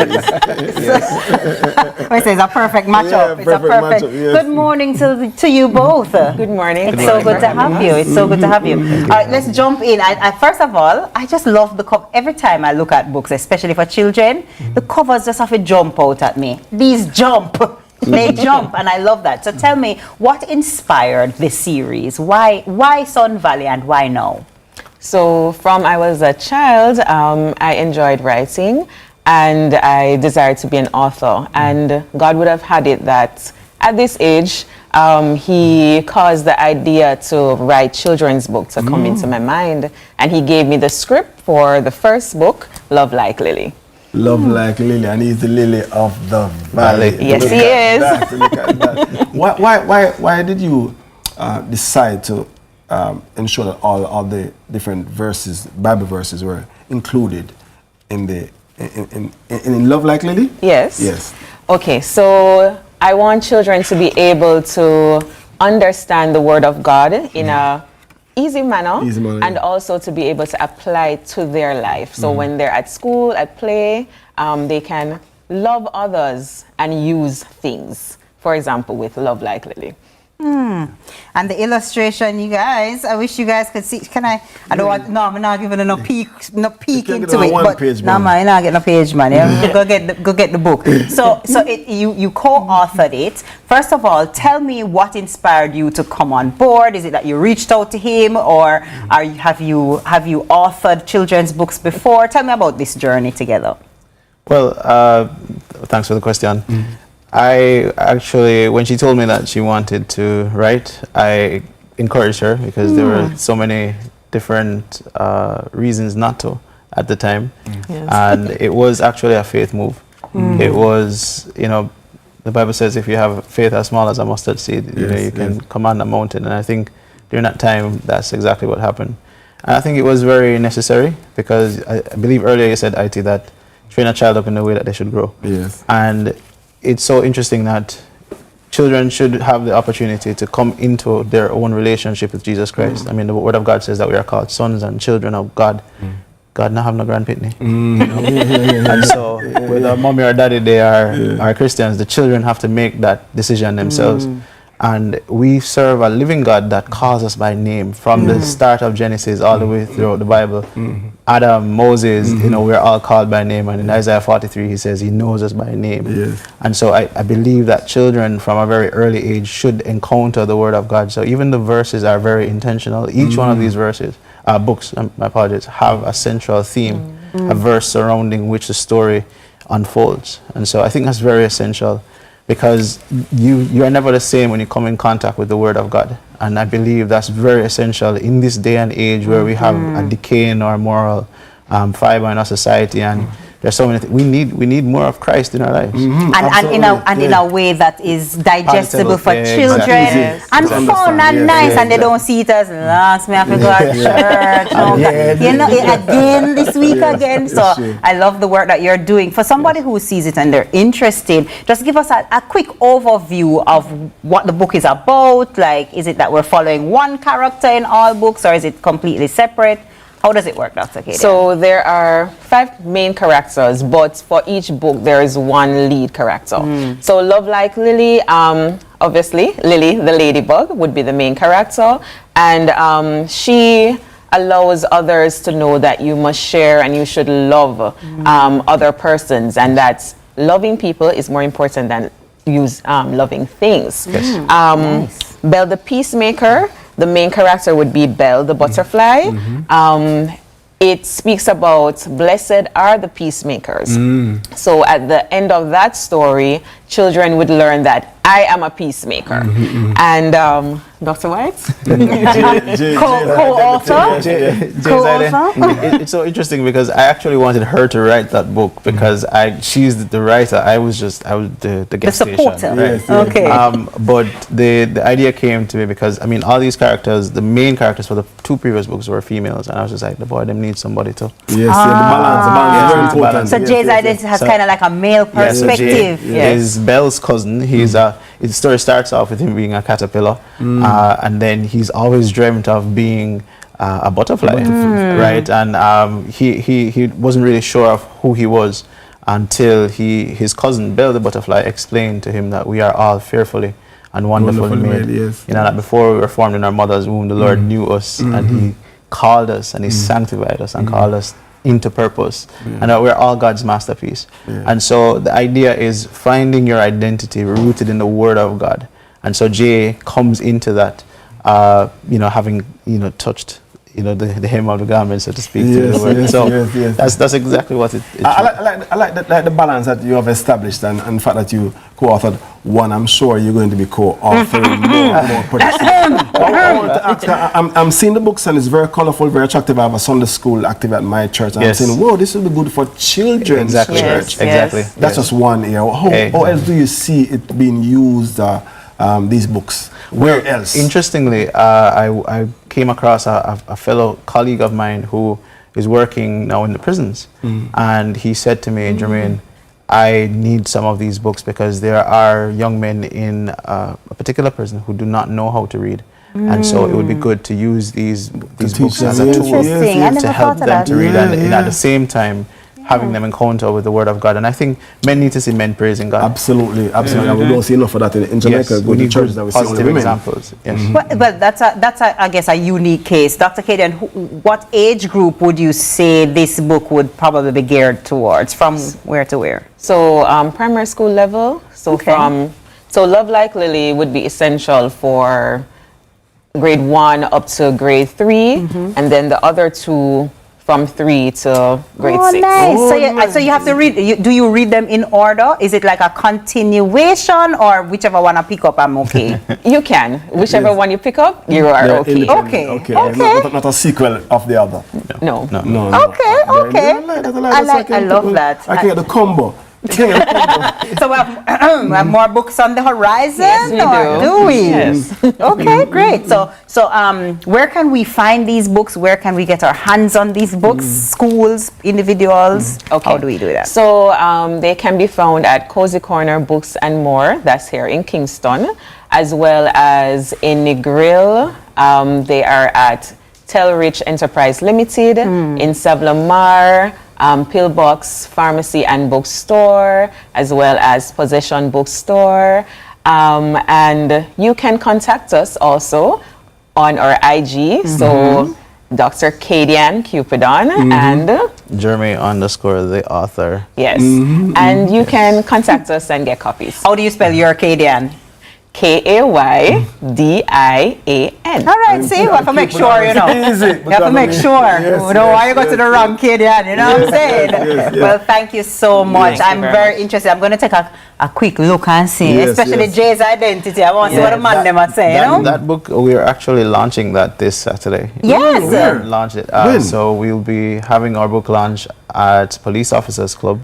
Speaker 2: It's a perfect matchup. It's a perfect matchup, yes. Good morning to you both. Good morning. It's so good to have you. It's so good to have you. All right, let's jump in. First of all, I just love the cover. Every time I look at books, especially for children, the covers just have to jump out at me. These jump. They jump, and I love that. So tell me, what inspired this series? Why Sun Valley and why now?
Speaker 1: So from I was a child, I enjoyed writing. And I desired to be an author. And God would have had it that at this age, He caused the idea to write children's book to come into my mind. And He gave me the script for the first book, Love Like Lily.
Speaker 6: Love Like Lily, and he's the lily of the valley.
Speaker 1: Yes, he is.
Speaker 6: Why did you decide to ensure that all the different verses, Bible verses, were included in the in Love Like Lily?
Speaker 1: Yes.
Speaker 6: Yes.
Speaker 1: Okay, so I want children to be able to understand the Word of God in a easy manner, and also to be able to apply it to their life. So when they're at school, at play, they can love others and use things. For example, with Love Like Lily.
Speaker 2: And the illustration, you guys, I wish you guys could see. Can I don't want, no, I'm not giving no peek into it. But no, man, you're not getting a page, man. Go get the book. So you co-authored it. First of all, tell me what inspired you to come on board. Is it that you reached out to him, or have you authored children's books before? Tell me about this journey together.
Speaker 4: Well, thanks for the question. I actually, when she told me that she wanted to write, I encouraged her because there were so many different reasons not to at the time. Yes. And it was actually a faith move. It was, the Bible says if you have faith as small as a mustard seed, you can command a mountain. And I think during that time, that's exactly what happened. And I think it was very necessary because I believe earlier you said, IT, that train a child up in the way that they should grow.
Speaker 6: Yes.
Speaker 4: And it's so interesting that children should have the opportunity to come into their own relationship with Jesus Christ. I mean, the Word of God says that we are called sons and children of God. God not have no grandpitney. And so, whether mommy or daddy, they are Christians, the children have to make that decision themselves. And we serve a living God that calls us by name from the start of Genesis all the way throughout the Bible. Adam, Moses, we're all called by name. And in Isaiah 43, he says he knows us by name. Yes. And so I believe that children from a very early age should encounter the Word of God. So even the verses are very intentional. Each one of these verses, books, my apologies, have a central theme, a verse surrounding which the story unfolds. And so I think that's very essential, because you are never the same when you come in contact with the Word of God. And I believe that's very essential in this day and age where we have a decay in our moral fiber in our society, and there's so many things. We need more of Christ in our lives.
Speaker 2: And in a way that is digestible for children, and fun and nice, and they don't see it as last me have to go to church. Again this week again. So I love the work that you're doing. For somebody who sees it and they're interested, just give us a quick overview of what the book is about. Like, is it that we're following one character in all books, or is it completely separate? How does it work, Dr. Khadine?
Speaker 1: So there are 5 main characters, but for each book there is one lead character. So Love Like Lily, obviously Lily the ladybug would be the main character, and she allows others to know that you must share and you should love other persons, and that loving people is more important than loving things.
Speaker 4: Yes.
Speaker 1: Belle the Peacemaker, the main character would be Belle the butterfly. it speaks about blessed are the peacemakers. So at the end of that story, children would learn that I am a peacemaker. And Dr. White?
Speaker 2: Co-author?
Speaker 4: It's so interesting because I actually wanted her to write that book because she's the writer. I was the guest
Speaker 2: supporter.
Speaker 4: station. Right?
Speaker 2: Yes, yes. Okay.
Speaker 4: But the idea came to me because I mean all these characters, the main characters for the 2 previous books were females, and I was just like, the boy, them need somebody to.
Speaker 6: Yes, the balance is very important.
Speaker 2: So Jay's identity has kind of like a male perspective.
Speaker 4: So Jay is Belle's cousin. The story starts off with him being a caterpillar, and then he's always dreamt of being a butterfly, right? And he wasn't really sure of who he was until his cousin Belle the butterfly explained to him that we are all fearfully and wonderfully made.
Speaker 6: Yes.
Speaker 4: You know, that before we were formed in our mother's womb, the Lord knew us, and He called us, and He sanctified us, and called us into purpose, and that we're all God's masterpiece. And so the idea is finding your identity rooted in the Word of God. And so Jay comes into that, having touched the hem of the garment, so to speak, to the Word. That's exactly what it is.
Speaker 6: I like the balance that you have established, and the fact that you co-authored one. I'm sure you're going to be co-authoring more projects. I want to ask, I'm seeing the books and it's very colorful, very attractive. I have a Sunday school active at my church, and I'm saying, whoa, this will be good for children's church.
Speaker 4: Exactly.
Speaker 6: That's just one area. How else do you see it being used, these books? Where else?
Speaker 4: Interestingly, I came across a fellow colleague of mine who is working now in the prisons, and he said to me, Jermaine, I need some of these books because there are young men in a particular prison who do not know how to read. And so it would be good to use these books as a tool to help them to read, and at the same time having them encounter with the Word of God. And I think men need to see men praising God.
Speaker 6: Absolutely. And we don't see enough of that in Jamaica.
Speaker 4: We need
Speaker 6: churches that we see
Speaker 4: positive
Speaker 6: women.
Speaker 4: examples.
Speaker 2: Well, that's I guess a unique case. Dr. Khadine, what age group would you say this book would probably be geared towards? From where to where?
Speaker 1: So primary school level. So Love Like Lily would be essential for grade 1 up to grade 3, and then the other 2 from 3 to grade 6.
Speaker 2: Nice. So you have to read. Do you read them in order? Is it like a continuation, or whichever one I pick up, I'm okay?
Speaker 1: You can. Whichever one you pick up, you are okay.
Speaker 2: Okay.
Speaker 6: Not a sequel of the other.
Speaker 1: No.
Speaker 2: Okay. I love that.
Speaker 6: I get the combo.
Speaker 2: So we have more books on the horizon?
Speaker 1: Yes, we
Speaker 2: do we?
Speaker 1: Yes.
Speaker 2: Okay, great. So where can we find these books? Where can we get our hands on these books? Schools, individuals?
Speaker 1: Okay.
Speaker 2: How do we do that?
Speaker 1: So they can be found at Cozy Corner Books and More. That's here in Kingston, as well as in Negril. They are at Telrich Enterprise Limited in Savlamar. Pillbox Pharmacy and Bookstore, as well as Possession Bookstore. And you can contact us also on our IG. So Dr. Khadine Cupidon and
Speaker 4: Jeremy _, the author.
Speaker 1: Yes. And you can contact us and get copies.
Speaker 2: How do you spell your Khadine?
Speaker 1: Khaydian.
Speaker 2: All right, see, you have to make sure, you know. You have to make sure. You know why you go to the wrong Khadine, you know what I'm saying? Well, thank you so much. I'm very interested. I'm going to take a quick look and see, especially Jay's identity. I want to see what the man them are saying, you know?
Speaker 4: That book, we are actually launching that this Saturday.
Speaker 2: Yes.
Speaker 4: We launched it. So we'll be having our book launch at Police Officers Club.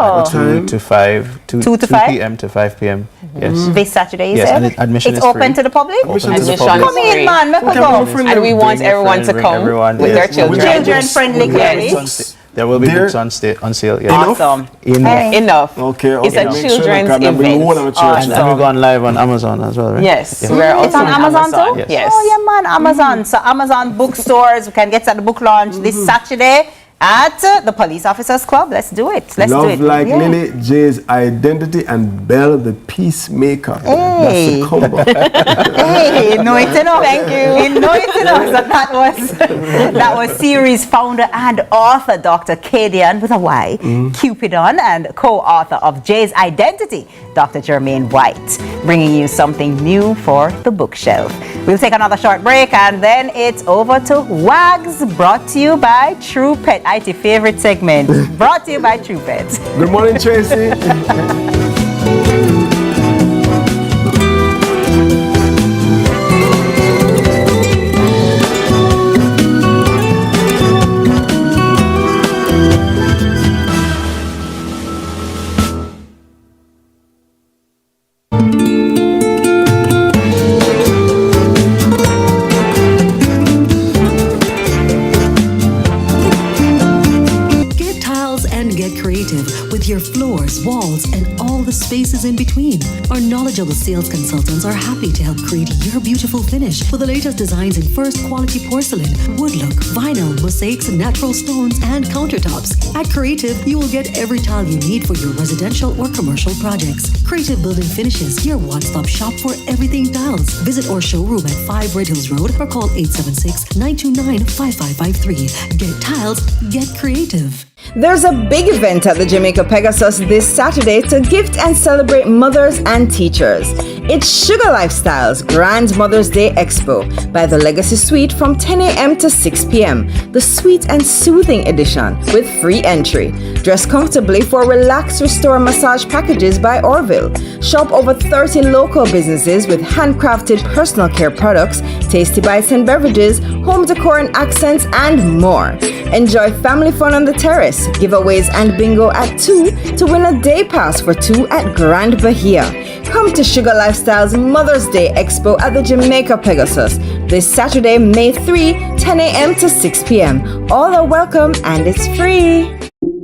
Speaker 4: 2 to 5 p.m. to 5 p.m. Yes.
Speaker 2: This Saturday,
Speaker 4: yes, and admission
Speaker 2: it's
Speaker 4: is
Speaker 2: open
Speaker 4: free.
Speaker 2: to the public?
Speaker 4: Open to the
Speaker 1: public.
Speaker 2: Come in, man. Make a go.
Speaker 1: And we want everyone to come with their children.
Speaker 2: Children-friendly
Speaker 1: Yes.
Speaker 4: There will be books on sale. Yes.
Speaker 2: Awesome.
Speaker 1: Enough.
Speaker 6: Okay.
Speaker 1: It's a children's event.
Speaker 4: And we've gone live on Amazon as well, right?
Speaker 1: Yes. We're also
Speaker 2: it's on Amazon too?
Speaker 1: Yes.
Speaker 2: Oh, yeah, man. Amazon. So Amazon bookstores, we can get to the book launch this Saturday at the Police Officers Club. Let's do it.
Speaker 6: Love Like Lily, Jay's Identity, and Belle the Peacemaker.
Speaker 2: Hey.
Speaker 6: That's the combo.
Speaker 2: Hey, know it enough. Thank you. Know it enough. So that was series founder and author Dr. Khadine with a Y, Cupidon, and co-author of Jay's Identity, Dr. Jermaine White, bringing you something new for the bookshelf. We'll take another short break and then it's over to Wags, brought to you by True Pet. IT favorite segment, brought to you by True Pet.
Speaker 6: Good morning, Tracy.
Speaker 5: Your floors, walls, and all the spaces in between. Our knowledgeable sales consultants are happy to help create your beautiful finish with the latest designs in first quality porcelain, wood look, vinyl, mosaics, natural stones, and countertops. At Creative, you will get every tile you need for your residential or commercial projects. Creative Building Finishes, your one-stop shop for everything tiles. Visit our showroom at 5 Red Hills Road or call 876-929-5553. Get tiles, get creative.
Speaker 8: There's a big event at the Jamaica Pegasus this Saturday to gift and celebrate mothers and teachers. It's Sugar Lifestyle's Grand Mother's Day Expo by the Legacy Suite from 10 a.m. to 6 p.m. The Sweet and Soothing Edition with free entry. Dress comfortably for Relax Restore massage packages by Orville. Shop over 30 local businesses with handcrafted personal care products, tasty bites and beverages, home decor and accents, and more. Enjoy family fun on the terrace, giveaways and bingo at 2 to win a day pass for 2 at Grand Bahia. Come to Sugar Lifestyle's Mother's Day Expo at the Jamaica Pegasus this Saturday, May 3, 10 a.m. to 6 p.m. All are welcome and it's free.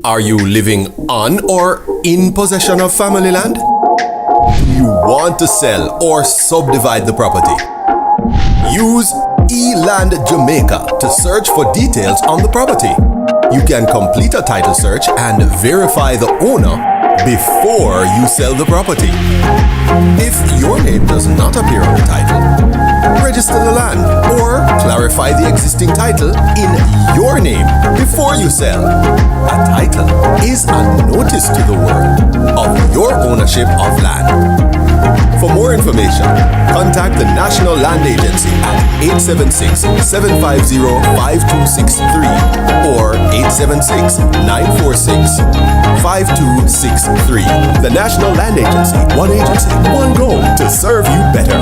Speaker 10: Are you living on or in possession of family land? Do you want to sell or subdivide the property? Use eLand Jamaica to search for details on the property. You can complete a title search and verify the owner before you sell the property. If your name does not appear on the title, register the land or clarify the existing title in your name before you sell. A title is a notice to the world of your ownership of land. For more information, contact the National Land Agency at 876-750-5263 or 876-946-5263. The National Land Agency, one agency, one goal to serve you better.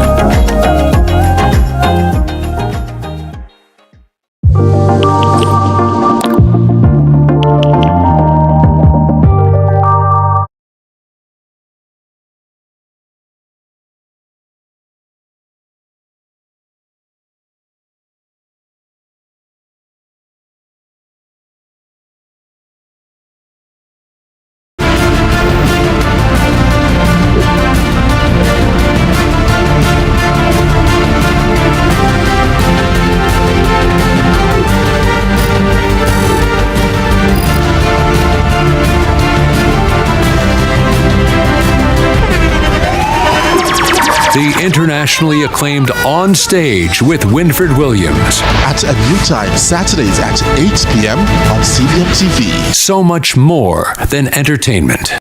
Speaker 17: The internationally acclaimed On Stage with Winfred Williams.
Speaker 18: At a new time, Saturdays at 8 p.m. on CVM TV.
Speaker 17: So much more than entertainment.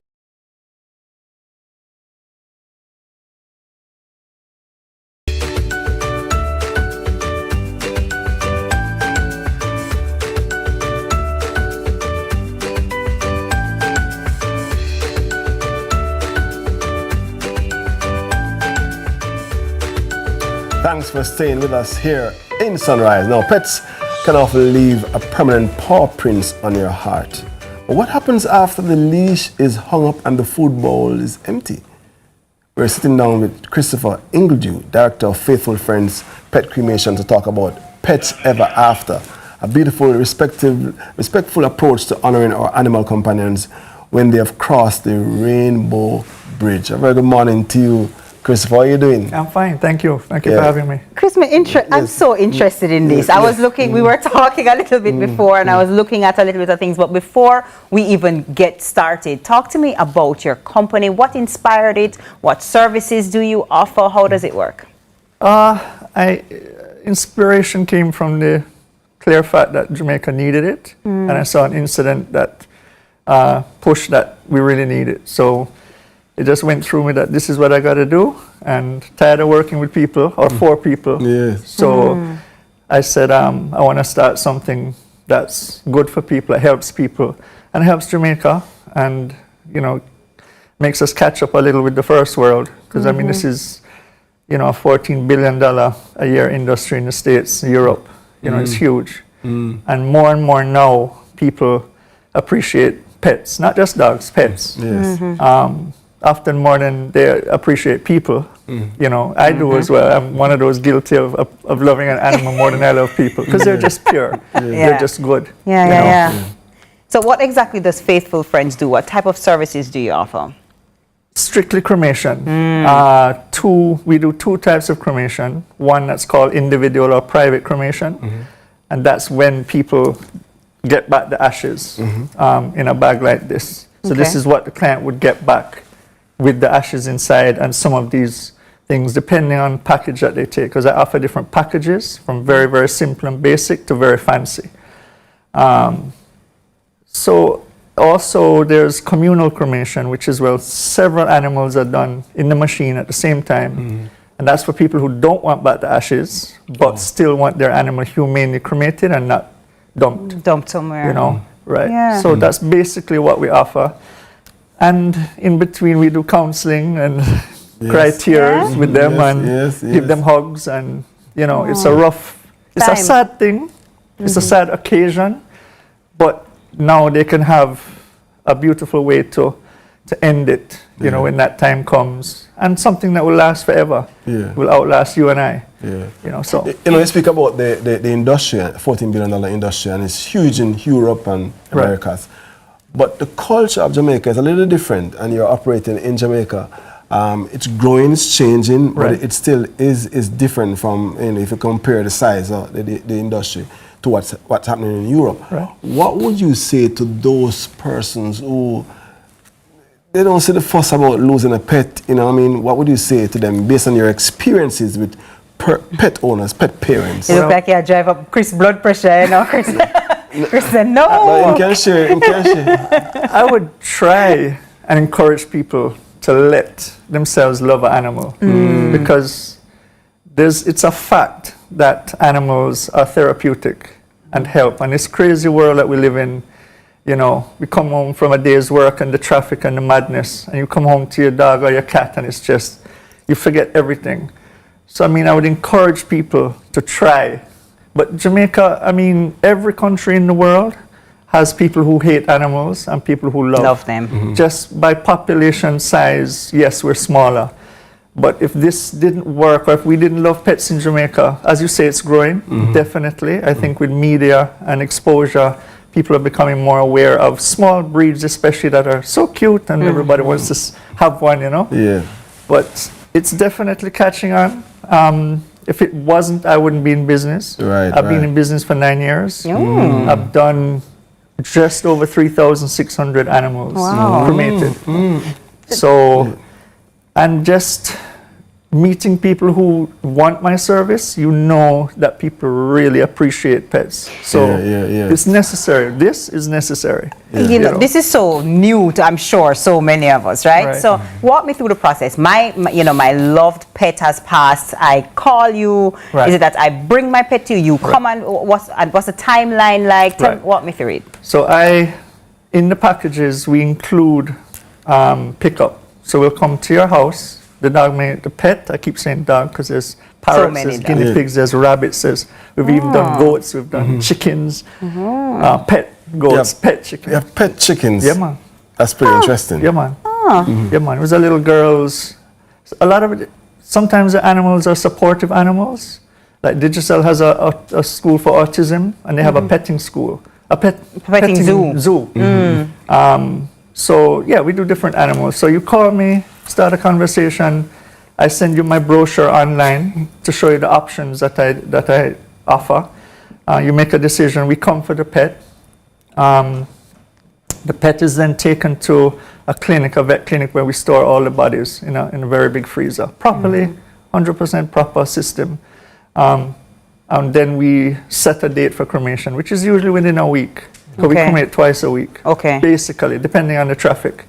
Speaker 6: Thanks for staying with us here in Sunrise. Now, pets can often leave a permanent paw prints on your heart. But what happens after the leash is hung up and the food bowl is empty? We're sitting down with Christopher Ingledew, Director of Faithful Friends Pet Cremation, to talk about Pets Ever After, a beautiful, respectful approach to honoring our animal companions when they have crossed the Rainbow Bridge. A very good morning to you, Christopher. How are you doing?
Speaker 12: I'm fine, thank you. Thank you for having me.
Speaker 2: Chris, I'm so interested in this. I was looking, we were talking a little bit before, and I was looking at a little bit of things, but before we even get started, talk to me about your company. What inspired it? What services do you offer? How does it work?
Speaker 12: Inspiration came from the clear fact that Jamaica needed it, and I saw an incident that pushed that we really need it. So it just went through me that this is what I got to do, and tired of working with people or for people. So I said, I want to start something that's good for people, that helps people, and helps Jamaica, and, you know, makes us catch up a little with the first world. Because, I mean, this is, you know, a $14 billion a year industry in the States, Europe. You know, it's huge. And more now, people appreciate pets, not just dogs, pets. Often more than they appreciate people. You know, I do as well. I'm one of those guilty of loving an animal more than I love people, because they're just pure. They're just good.
Speaker 2: So what exactly does Faithful Friends do? What type of services do you offer?
Speaker 12: Strictly cremation. We do two types of cremation. One that's called individual or private cremation. And that's when people get back the ashes in a bag like this. So this is what the client would get back with the ashes inside and some of these things, depending on package that they take. Because I offer different packages, from very, very simple and basic to very fancy. So also there's communal cremation, which is where several animals are done in the machine at the same time. And that's for people who don't want back the ashes, but still want their animal humanely cremated and not dumped somewhere. You know, right? So that's basically what we offer. And in between, we do counseling and cry tears with them and give them hugs. And, you know, it's it's a sad thing. It's a sad occasion. But now they can have a beautiful way to end it, you know, when that time comes. And something that will last forever. Will outlast you and I. You know, so.
Speaker 6: You know, you speak about the industry, $14 billion industry, and it's huge in Europe and Americas. But the culture of Jamaica is a little different, and you're operating in Jamaica. It's growing, it's changing, but it still is different from, you know, if you compare the size of the industry to what's happening in Europe. What would you say to those persons who they don't see the fuss about losing a pet? You know, I mean, what would you say to them based on your experiences with pet owners, pet parents?
Speaker 2: You look like you drive up Chris' blood pressure, you know, Chris. Chris said no.
Speaker 6: You can share.
Speaker 12: I would try and encourage people to let themselves love an animal, because it's a fact that animals are therapeutic and help. And this crazy world that we live in, you know, we come home from a day's work and the traffic and the madness, and you come home to your dog or your cat, and it's just, you forget everything. So, I mean, I would encourage people to try. But Jamaica, I mean, every country in the world has people who hate animals and people who love
Speaker 2: them.
Speaker 12: Just by population size, yes, we're smaller. But if this didn't work, or if we didn't love pets in Jamaica, as you say, it's growing, definitely. I think with media and exposure, people are becoming more aware of small breeds, especially, that are so cute, and everybody wants to have one, you know? But it's definitely catching on. If it wasn't, I wouldn't be in business. I've been in business for 9 years. I've done just over 3,600 animals cremated. So, and just meeting people who want my service, you know that people really appreciate pets. So it's necessary. This is necessary.
Speaker 2: You know, this is so new to, I'm sure, so many of us, right? So walk me through the process. My loved pet has passed. I call you. Is it that I bring my pet to you? You come and what's the timeline like? Walk me through it.
Speaker 12: So in the packages, we include pickup. So we'll come to your house. The pet, I keep saying dog because there's parrots, there's guinea pigs, there's rabbits, we've even done goats, we've done chickens, pet goats, pet chickens.
Speaker 6: You have pet chickens?
Speaker 12: Yeah, man.
Speaker 6: That's pretty interesting.
Speaker 12: Yeah, man. Yeah, man. It was a little girls. A lot of it, sometimes the animals are supportive animals. Like Digicel has a school for autism, and they have a petting school, a petting zoo. So yeah, we do different animals. So you call me, start a conversation. I send you my brochure online to show you the options that I offer. You make a decision. We come for the pet. The pet is then taken to a clinic, a vet clinic, where we store all the bodies in a very big freezer, properly, 100% proper system. And then we set a date for cremation, which is usually within a week. So we cremate twice a week, basically, depending on the traffic.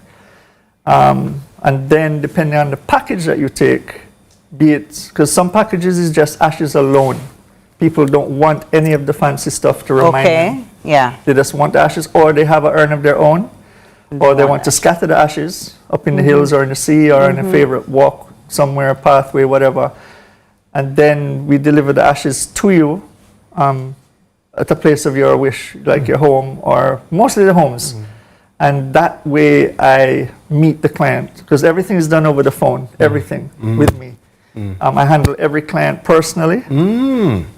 Speaker 12: And And then depending on the package that you take, be it, because some packages is just ashes alone. People don't want any of the fancy stuff to remind them.
Speaker 2: Yeah.
Speaker 12: They just want the ashes, or they have an urn of their own, or they want to scatter the ashes up in the hills or in the sea or in a favorite walk somewhere, pathway, whatever. And then we deliver the ashes to you at a place of your wish, like your home or mostly the homes. And that way I meet the client, because everything is done over the phone, everything with me. I handle every client personally.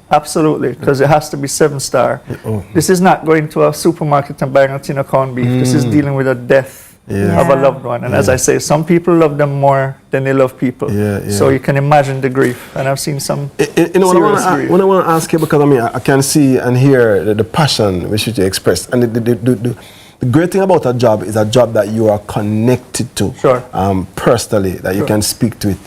Speaker 12: Absolutely, because it has to be 7-star. This is not going to a supermarket and buying a tin of corned beef. This is dealing with a death of a loved one. And as I say, some people love them more than they love people. So you can imagine the grief. And I've seen some serious grief.
Speaker 6: What I want to ask you, because I mean, I can see and hear the passion which you express. And the great thing about a job is a job that you are connected to personally, that you can speak to it.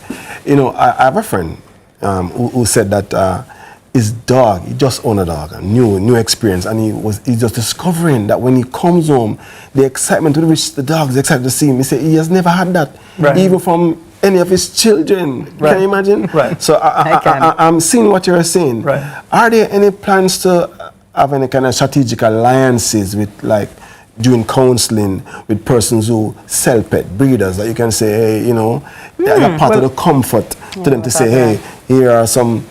Speaker 6: You know, I have a friend who said that his dog, he just owned a dog, a new experience, and he's just discovering that when he comes home, the excitement with which the dog is excited to see him, he said he has never had that, even from any of his children. Can you imagine? So I'm seeing what you're saying. Are there any plans to have any kind of strategic alliances with, like, doing counseling with persons who sell pet breeders, that you can say, hey, you know, they're part of the comfort to them to say, hey, here are some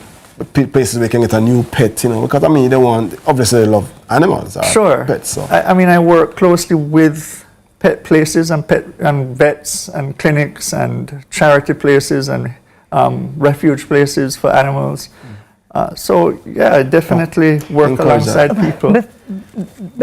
Speaker 6: places where you can get a new pet, you know, because I mean, obviously they love animals, pets. So.
Speaker 12: I mean, I work closely with pet places and vets and clinics and charity places and refuge places for animals. So yeah, I definitely work alongside people.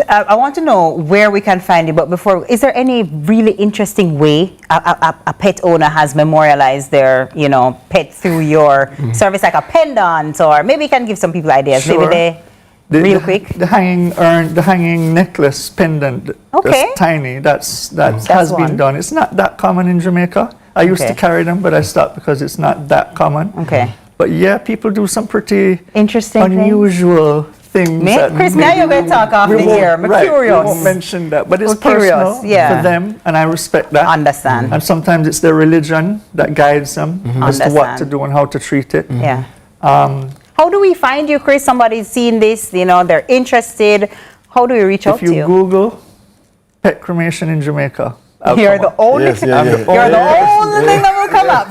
Speaker 2: I want to know where we can find you, but before, is there any really interesting way a pet owner has memorialized their, you know, pet through your service, like a pendant, or maybe you can give some people ideas. Maybe real quick.
Speaker 12: The hanging urn, the hanging necklace pendant. That's tiny. That has been done. It's not that common in Jamaica. I used to carry them, but I stopped because it's not that common. But yeah, people do some pretty
Speaker 2: interesting,
Speaker 12: unusual things.
Speaker 2: Chris, now you're going to talk off the air. I'm curious.
Speaker 12: We won't mention that, but it's personal for them, and I respect that.
Speaker 2: Understand.
Speaker 12: And sometimes it's their religion that guides them as to what to do and how to treat it.
Speaker 2: How do we find you, Chris? Somebody's seen this, you know, they're interested. How do we reach out to you?
Speaker 12: If you Google pet cremation in Jamaica,
Speaker 2: you're the only thing that will come up.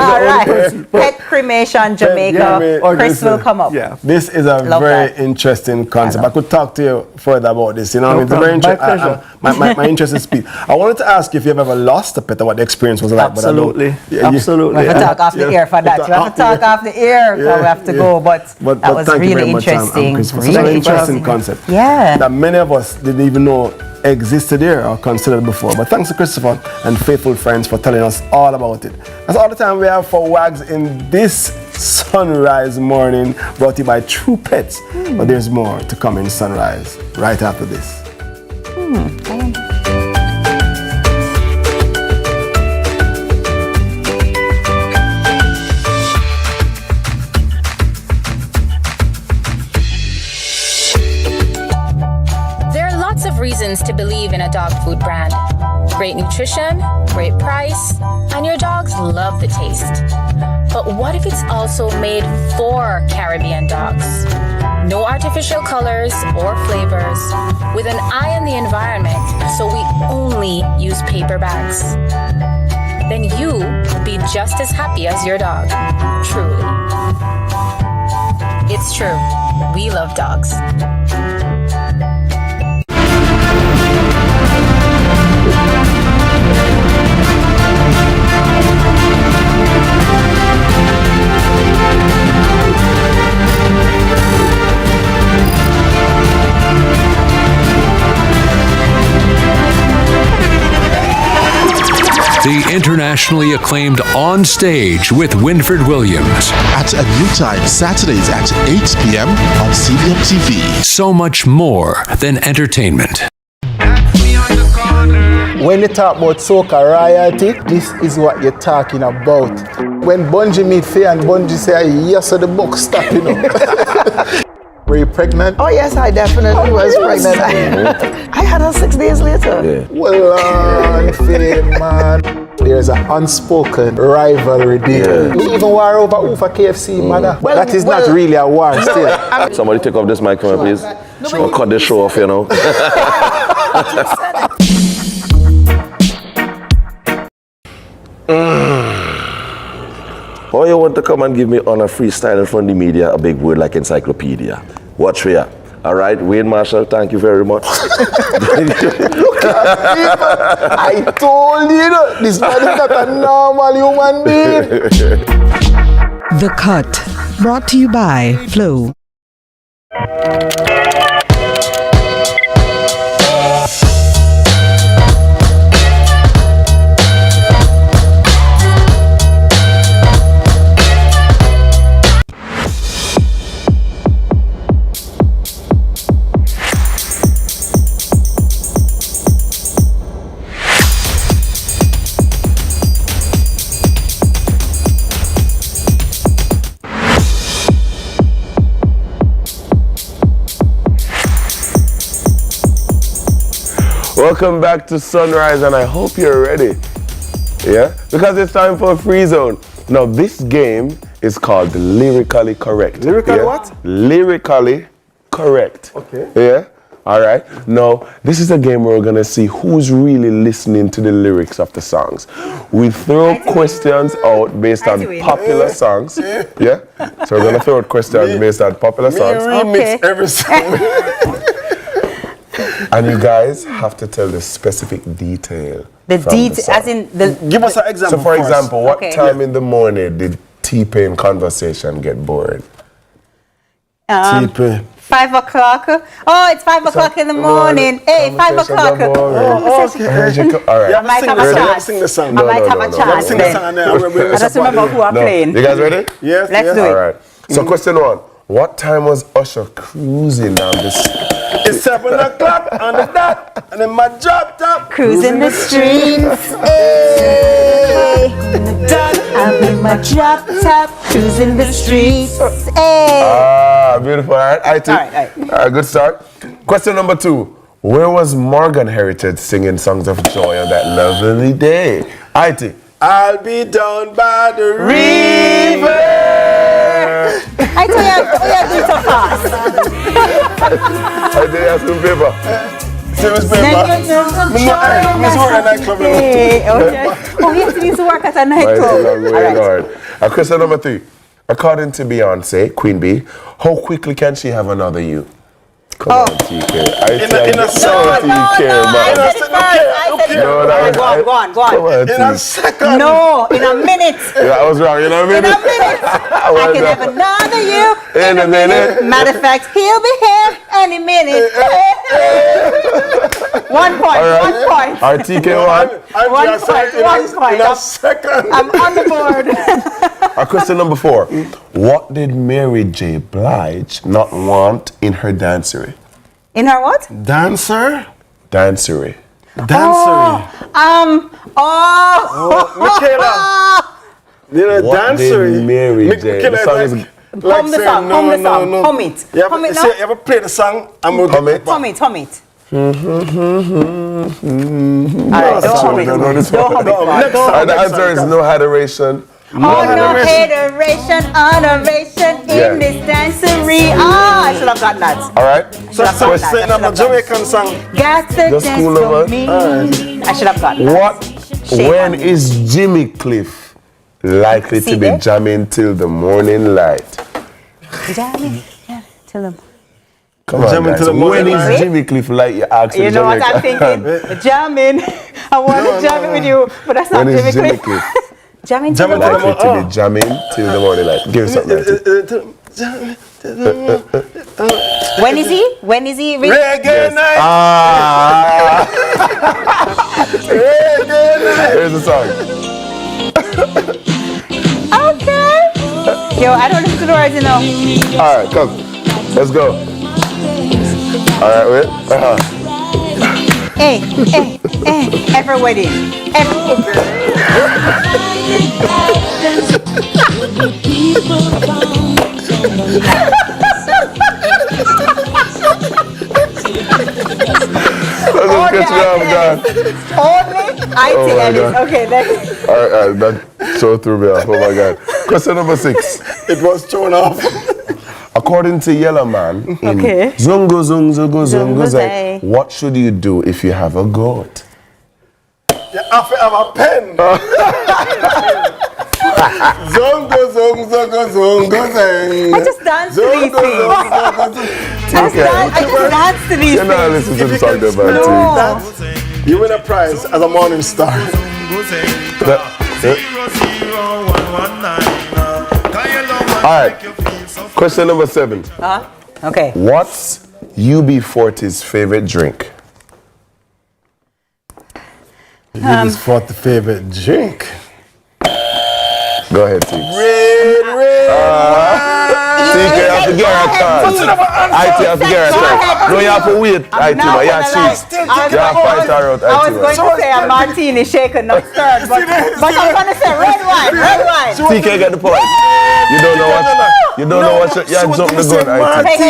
Speaker 2: All right. Pet cremation Jamaica. Chris will come up.
Speaker 6: This is a very interesting concept. I could talk to you further about this. You know, I mean, it's a very interesting. My interest is speed. I wanted to ask you if you've ever lost a pet or what the experience was like.
Speaker 12: Absolutely.
Speaker 2: Absolutely. We have to talk off the air for that. You have to talk off the air. We have to go. But that was really interesting.
Speaker 6: Such an interesting concept. That many of us didn't even know existed here or considered before. But thanks to Christopher and faithful friends for telling us all about it. That's all the time we have for WAGs in this Sunrise morning, brought to you by True Pets. But there's more to come in Sunrise right after this.
Speaker 7: Reasons to believe in a dog food brand. Great nutrition, great price, and your dogs love the taste. But what if it's also made for Caribbean dogs? No artificial colors or flavors, with an eye on the environment, so we only use paper bags. Then you will be just as happy as your dog, truly. It's true, we love dogs.
Speaker 17: The internationally acclaimed On Stage with Winfred Williams.
Speaker 18: At a new time, Saturdays at 8 p.m. on CVM TV.
Speaker 17: So much more than entertainment.
Speaker 13: When you talk about soca royalty, this is what you're talking about. When Bungie meet Faye and Bungie say, yes, so the book stop, you know. Were you pregnant?
Speaker 9: Oh yes, I definitely was pregnant. I had her 6 days later.
Speaker 13: Well, Faye, man. there's an unspoken rivalry there. We even war over who for KFC, mother. Well, that is not really a war still.
Speaker 9: Somebody take off this mic for me, please. I'll cut this show off, you know. Oh, you want to come and give me on a freestyle from the media, a big word like encyclopedia. Watch for ya. All right, Wayne Marshall, thank you very much.
Speaker 13: I told you, this man is not a normal human being.
Speaker 11: The Cut, brought to you by Flow.
Speaker 9: Welcome back to Sunrise, and I hope you're ready. Yeah? Because it's time for a free zone. Now, this game is called Lyrically Correct.
Speaker 6: Lyrically what?
Speaker 9: Lyrically Correct.
Speaker 6: Okay.
Speaker 9: Yeah? All right. Now, this is a game where we're going to see who's really listening to the lyrics of the songs. We throw questions out based on popular songs. Yeah? So we're going to throw out questions based on popular songs.
Speaker 6: Remix every song.
Speaker 9: And you guys have to tell the specific detail.
Speaker 2: The detail, as in the.
Speaker 6: Give us an example.
Speaker 9: So, for example, what
Speaker 2: Okay.
Speaker 9: time in the morning did T-Pain conversation get bored?
Speaker 6: T-Pain.
Speaker 2: 5 o'clock. Oh, it's 5 o'clock in the morning. Hey, 5 o'clock.
Speaker 6: Oh, okay.
Speaker 9: All right.
Speaker 2: I might have a chance.
Speaker 6: Sing the song.
Speaker 2: I might have a chance.
Speaker 6: Sing the song and then
Speaker 2: I just remember who I'm playing.
Speaker 9: You guys ready?
Speaker 6: Yes.
Speaker 2: Let's do it.
Speaker 9: All right. So, question one. What time was Usher cruising down this?
Speaker 6: It's 7 o'clock on the dot, and then my drop top.
Speaker 2: Cruising the streets. Hey. I'm in my drop top. Cruising the streets. Hey.
Speaker 9: Ah, beautiful. All right.
Speaker 2: All right.
Speaker 9: All right, good start. Question number 2. Where was Morgan Heritage singing songs of joy on that lovely day? IT.
Speaker 6: I'll be down by the river.
Speaker 2: I tell you, do it so fast.
Speaker 9: I did ask him paper.
Speaker 6: Serious paper. Miss work at nightclub.
Speaker 2: Okay. Oh, he needs to work at a nightclub.
Speaker 9: All right. Question number 3. According to Beyonce, Queen Bee, how quickly can she have another you? Come on, TK.
Speaker 6: In a second.
Speaker 2: Go on.
Speaker 9: Come on,
Speaker 6: In a second.
Speaker 2: No, in a minute.
Speaker 9: Yeah, I was wrong. In a minute.
Speaker 2: In a minute. I can have another you
Speaker 9: In a minute.
Speaker 2: Matter of fact, he'll be here any minute. 1 point.
Speaker 9: All right.
Speaker 2: 1 point.
Speaker 9: All right, TK 1.
Speaker 2: 1 point. 1 point.
Speaker 6: In a second.
Speaker 2: I'm on the board.
Speaker 9: Question number 4. What did Mary J. Blige not want in her dancery?
Speaker 2: In her what?
Speaker 6: Dancer?
Speaker 9: Dancery.
Speaker 6: Dancery. Michaela. You know,
Speaker 9: What
Speaker 6: dancery.
Speaker 9: did Mary J.
Speaker 6: Michaela,
Speaker 9: The song is
Speaker 2: Hum the song. Hum the song. Hum it.
Speaker 6: You
Speaker 2: Hum it
Speaker 6: ever,
Speaker 2: now.
Speaker 6: you ever play the song? I'm going
Speaker 9: Hum it.
Speaker 2: Hum it. Hum it.
Speaker 9: All
Speaker 2: right, don't hum it. Don't hum it.
Speaker 9: The answer is no adoration.
Speaker 2: Hateration, honoration in this dancery. I should have gotten that.
Speaker 9: All right.
Speaker 6: So saying I'm a Jamaican song.
Speaker 2: Got to
Speaker 9: Just
Speaker 2: dance
Speaker 9: cool
Speaker 2: for
Speaker 9: over.
Speaker 2: me. I should have gotten that.
Speaker 9: When is Jimmy Cliff likely to be jamming till the morning light?
Speaker 2: Jamming? Yeah, tell them.
Speaker 9: Come on,
Speaker 6: Jamming
Speaker 9: guys.
Speaker 6: till the morning
Speaker 9: When is
Speaker 6: light?
Speaker 9: Jimmy Cliff like you asked
Speaker 2: You know what I'm thinking? Jamming. I want to jam it with you, but that's not
Speaker 9: When
Speaker 2: Jimmy
Speaker 9: is Jimmy
Speaker 2: Cliff.
Speaker 9: Cliff
Speaker 2: Jamming till the
Speaker 9: likely
Speaker 2: morning.
Speaker 9: to be jamming till the morning light? Give me something.
Speaker 2: When is he? When is he?
Speaker 6: Reggae night.
Speaker 9: Reggae night. Here's the song.
Speaker 2: Okay. Yo, I don't listen to the words, you know.
Speaker 9: All right, come. Let's go. All right, wait.
Speaker 2: Hey, every wedding.
Speaker 9: Let's catch me off guard.
Speaker 2: Only IT
Speaker 9: my
Speaker 2: Ellis.
Speaker 9: God.
Speaker 2: Okay, next.
Speaker 9: All right, that so threw me off. Oh my God. Question number 6.
Speaker 6: It was thrown off.
Speaker 9: According to Yellow Man, in
Speaker 2: Okay.
Speaker 9: Zungo Zung Zungo Zungo
Speaker 2: Zungo
Speaker 9: Zai, what should you do if you have a goat?
Speaker 6: You have to have a pen. Zongo, zongo, zongo, zongo, zongo.
Speaker 2: I just danced to these things. I just danced to these
Speaker 9: You're not
Speaker 2: things.
Speaker 9: listening to the song about it.
Speaker 6: You win a prize as a morning star.
Speaker 9: Alright, question number 7.
Speaker 2: Okay.
Speaker 9: What's UB40's favorite drink?
Speaker 6: His fourth favorite drink.
Speaker 9: Go ahead, T.
Speaker 6: Red.
Speaker 9: TK, you have to get her a chance. IT, you have to get her a chance. No, you have to wait, IT, man. You have to You have to fight her out, IT,
Speaker 2: I was going to say a martini shaken, not stirred, but I'm going to say red wine, red wine.
Speaker 9: TK, get the point. You don't know what. You don't know what. You have jumped the gun, IT.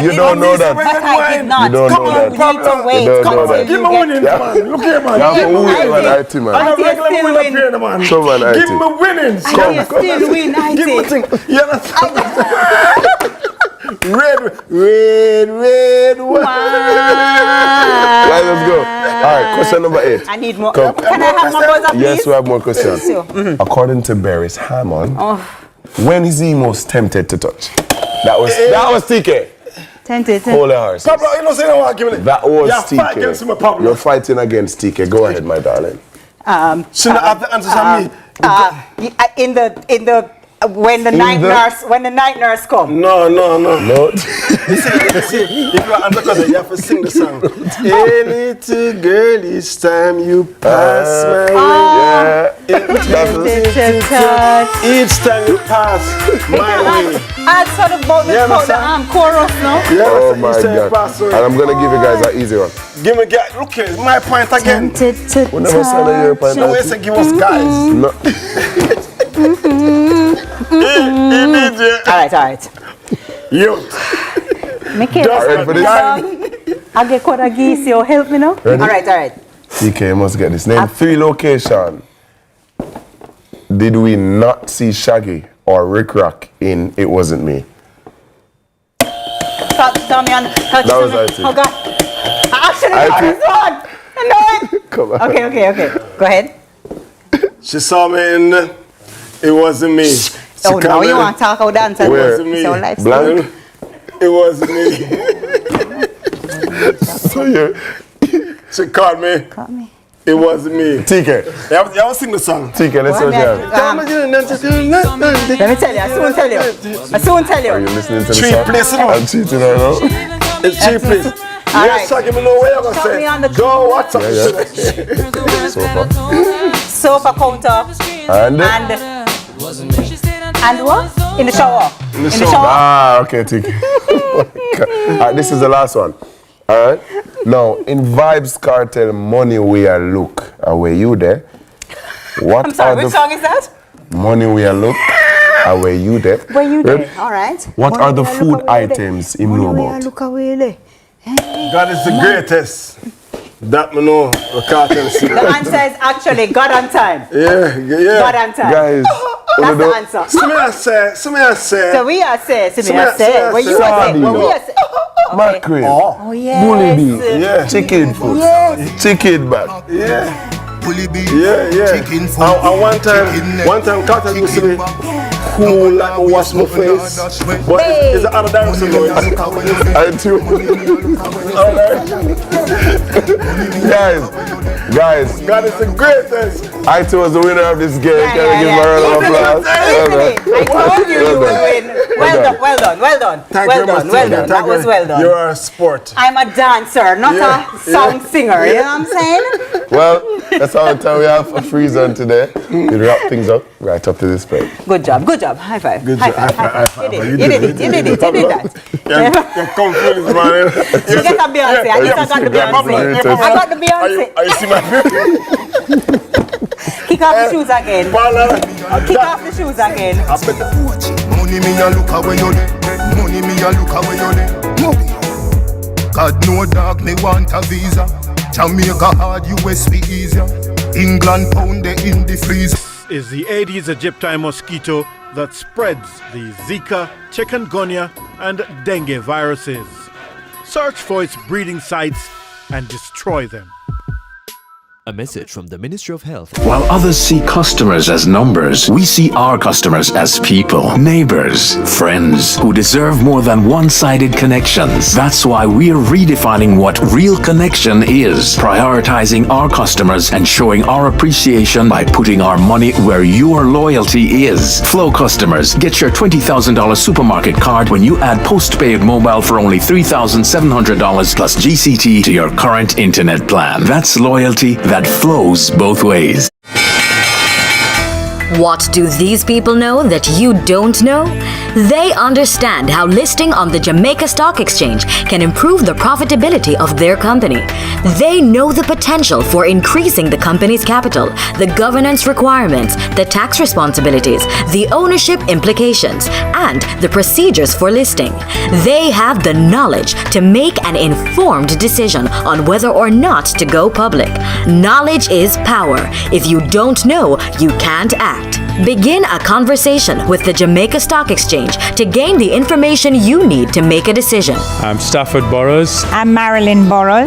Speaker 9: You don't know that.
Speaker 2: But I did not.
Speaker 9: You don't know that.
Speaker 2: You need to wait.
Speaker 9: You don't know that.
Speaker 6: Give me winning, man. Look here, man.
Speaker 9: You have to wait, man, IT, man.
Speaker 6: I'm a regular winner up here, man.
Speaker 9: Come on, IT.
Speaker 6: Give me winnings.
Speaker 2: You still win,
Speaker 6: Give me
Speaker 2: IT.
Speaker 6: thing. You understand? Red wine.
Speaker 9: Right, let's go. All right, question number 8.
Speaker 2: I need more.
Speaker 9: Come.
Speaker 2: Can I have my buzzer, please?
Speaker 9: Yes, we have more questions.
Speaker 2: Sure.
Speaker 9: According to Barry's Hammond,
Speaker 2: Oh.
Speaker 9: when is he most tempted to touch? That was TK.
Speaker 2: Tempted.
Speaker 9: Holy horse.
Speaker 6: Pablo, you know, say no one give me.
Speaker 9: That was
Speaker 6: Yeah, fight against him,
Speaker 9: TK.
Speaker 6: Pablo.
Speaker 9: You're fighting against TK. Go ahead, my darling.
Speaker 6: Shouldn't have the answers on me.
Speaker 2: In the when the night nurse come.
Speaker 6: No.
Speaker 9: No.
Speaker 6: See, if you are undercover, you have to sing the song. Hey, little girl, each time you pass my way. Each time you pass my way.
Speaker 2: Add sort of about the chorus, no?
Speaker 9: Oh my God. And I'm going to give you guys an easy one.
Speaker 6: Give me, look here, my point again.
Speaker 9: We never said that you're a point.
Speaker 6: No way to give us guys.
Speaker 9: No.
Speaker 2: All right.
Speaker 6: You.
Speaker 2: Michaela, I get quite a geese, you help me now?
Speaker 9: Ready?
Speaker 2: All right.
Speaker 9: TK, you must get this. Name 3 location. Did we not see Shaggy or Rick Rock in It Wasn't Me?
Speaker 2: Tami on.
Speaker 9: That was IT.
Speaker 2: Oh God. I actually got this one. I know it.
Speaker 9: Come on.
Speaker 2: Okay. Go ahead.
Speaker 6: She saw me in It Wasn't Me.
Speaker 2: Oh, now you want to talk about dance?
Speaker 6: It wasn't me.
Speaker 9: Blank?
Speaker 6: It wasn't me.
Speaker 9: So
Speaker 6: she called me. It wasn't me.
Speaker 9: TK.
Speaker 6: You ever sing the song?
Speaker 9: TK, let's go down.
Speaker 2: Let me tell you. I soon tell you.
Speaker 9: Are you listening to the
Speaker 6: Cheap
Speaker 9: song?
Speaker 6: place, you know.
Speaker 9: I'm cheating right now.
Speaker 6: It's cheap place.
Speaker 2: All
Speaker 6: Yes,
Speaker 2: right.
Speaker 6: give me no way I'm gonna
Speaker 2: Put me on the
Speaker 6: say. Go, what's up?
Speaker 9: Sofa.
Speaker 2: Sofa counter. And what? In the shower.
Speaker 6: In the shower.
Speaker 9: Ah, okay, TK. All right, this is the last one. All right. Now, in Vibes Cartel, Money We Are Look, are you there? What
Speaker 2: I'm sorry,
Speaker 9: are
Speaker 2: which song is that?
Speaker 9: Money We Are Look, are you there?
Speaker 2: Were you
Speaker 9: Ready?
Speaker 2: there? All right.
Speaker 9: What are the food items you know about?
Speaker 6: God is the greatest. That me know.
Speaker 2: The answer is actually God on time.
Speaker 6: Yeah.
Speaker 2: God on time.
Speaker 9: Guys,
Speaker 2: that's the answer.
Speaker 6: Some I say.
Speaker 2: So we are say. What you are say? What we are say?
Speaker 9: Mackerel.
Speaker 2: Oh yes.
Speaker 9: Bully beef.
Speaker 6: Yeah.
Speaker 9: Chicken foot.
Speaker 2: Yes.
Speaker 9: Chicken back.
Speaker 6: Yeah. And one time Carter used to be cool like wash my face. But it's the other direction going.
Speaker 9: I too. Guys.
Speaker 6: God is the greatest.
Speaker 9: I too was the winner of this game. Can I give a round of applause?
Speaker 2: I told you you will win. Well done. That was well done.
Speaker 6: You are a sport.
Speaker 2: I'm a dancer, not a song singer. You know what I'm saying?
Speaker 9: Well, that's all the time we have for Free Zone today. We wrap things up right up to this point.
Speaker 2: Good job. High five.
Speaker 6: High five.
Speaker 2: You did that.
Speaker 6: You're confused, man.
Speaker 2: You get a Beyonce. I guess I got the Beyonce. I got the Beyonce.
Speaker 6: Are you see my
Speaker 2: Kick off the shoes again. Kick off the shoes again.
Speaker 3: Money me a look away you there. Money me a look away you there. God no dog me want a visa. Jamaica hard, US be easier. England pound they in the freeze.
Speaker 14: Is the Aedes aegypti mosquito that spreads the Zika, chikungunya, and dengue viruses. Search for its breeding sites and destroy them.
Speaker 15: A message from the Ministry of Health.
Speaker 16: While others see customers as numbers, we see our customers as people, neighbors, friends, who deserve more than one-sided connections. That's why we're redefining what real connection is, prioritizing our customers and showing our appreciation by putting our money where your loyalty is. Flow customers, get your $20,000 supermarket card when you add postpaid mobile for only $3,700 plus GCT to your current internet plan. That's loyalty that flows both ways.
Speaker 23: What do these people know that you don't know? They understand how listing on the Jamaica Stock Exchange can improve the profitability of their company. They know the potential for increasing the company's capital, the governance requirements, the tax responsibilities, the ownership implications, and the procedures for listing. They have the knowledge to make an informed decision on whether or not to go public. Knowledge is power. If you don't know, you can't act. Begin a conversation with the Jamaica Stock Exchange to gain the information you need to make a decision.
Speaker 24: I'm Stafford Burrows.
Speaker 26: I'm Marilyn Burrows.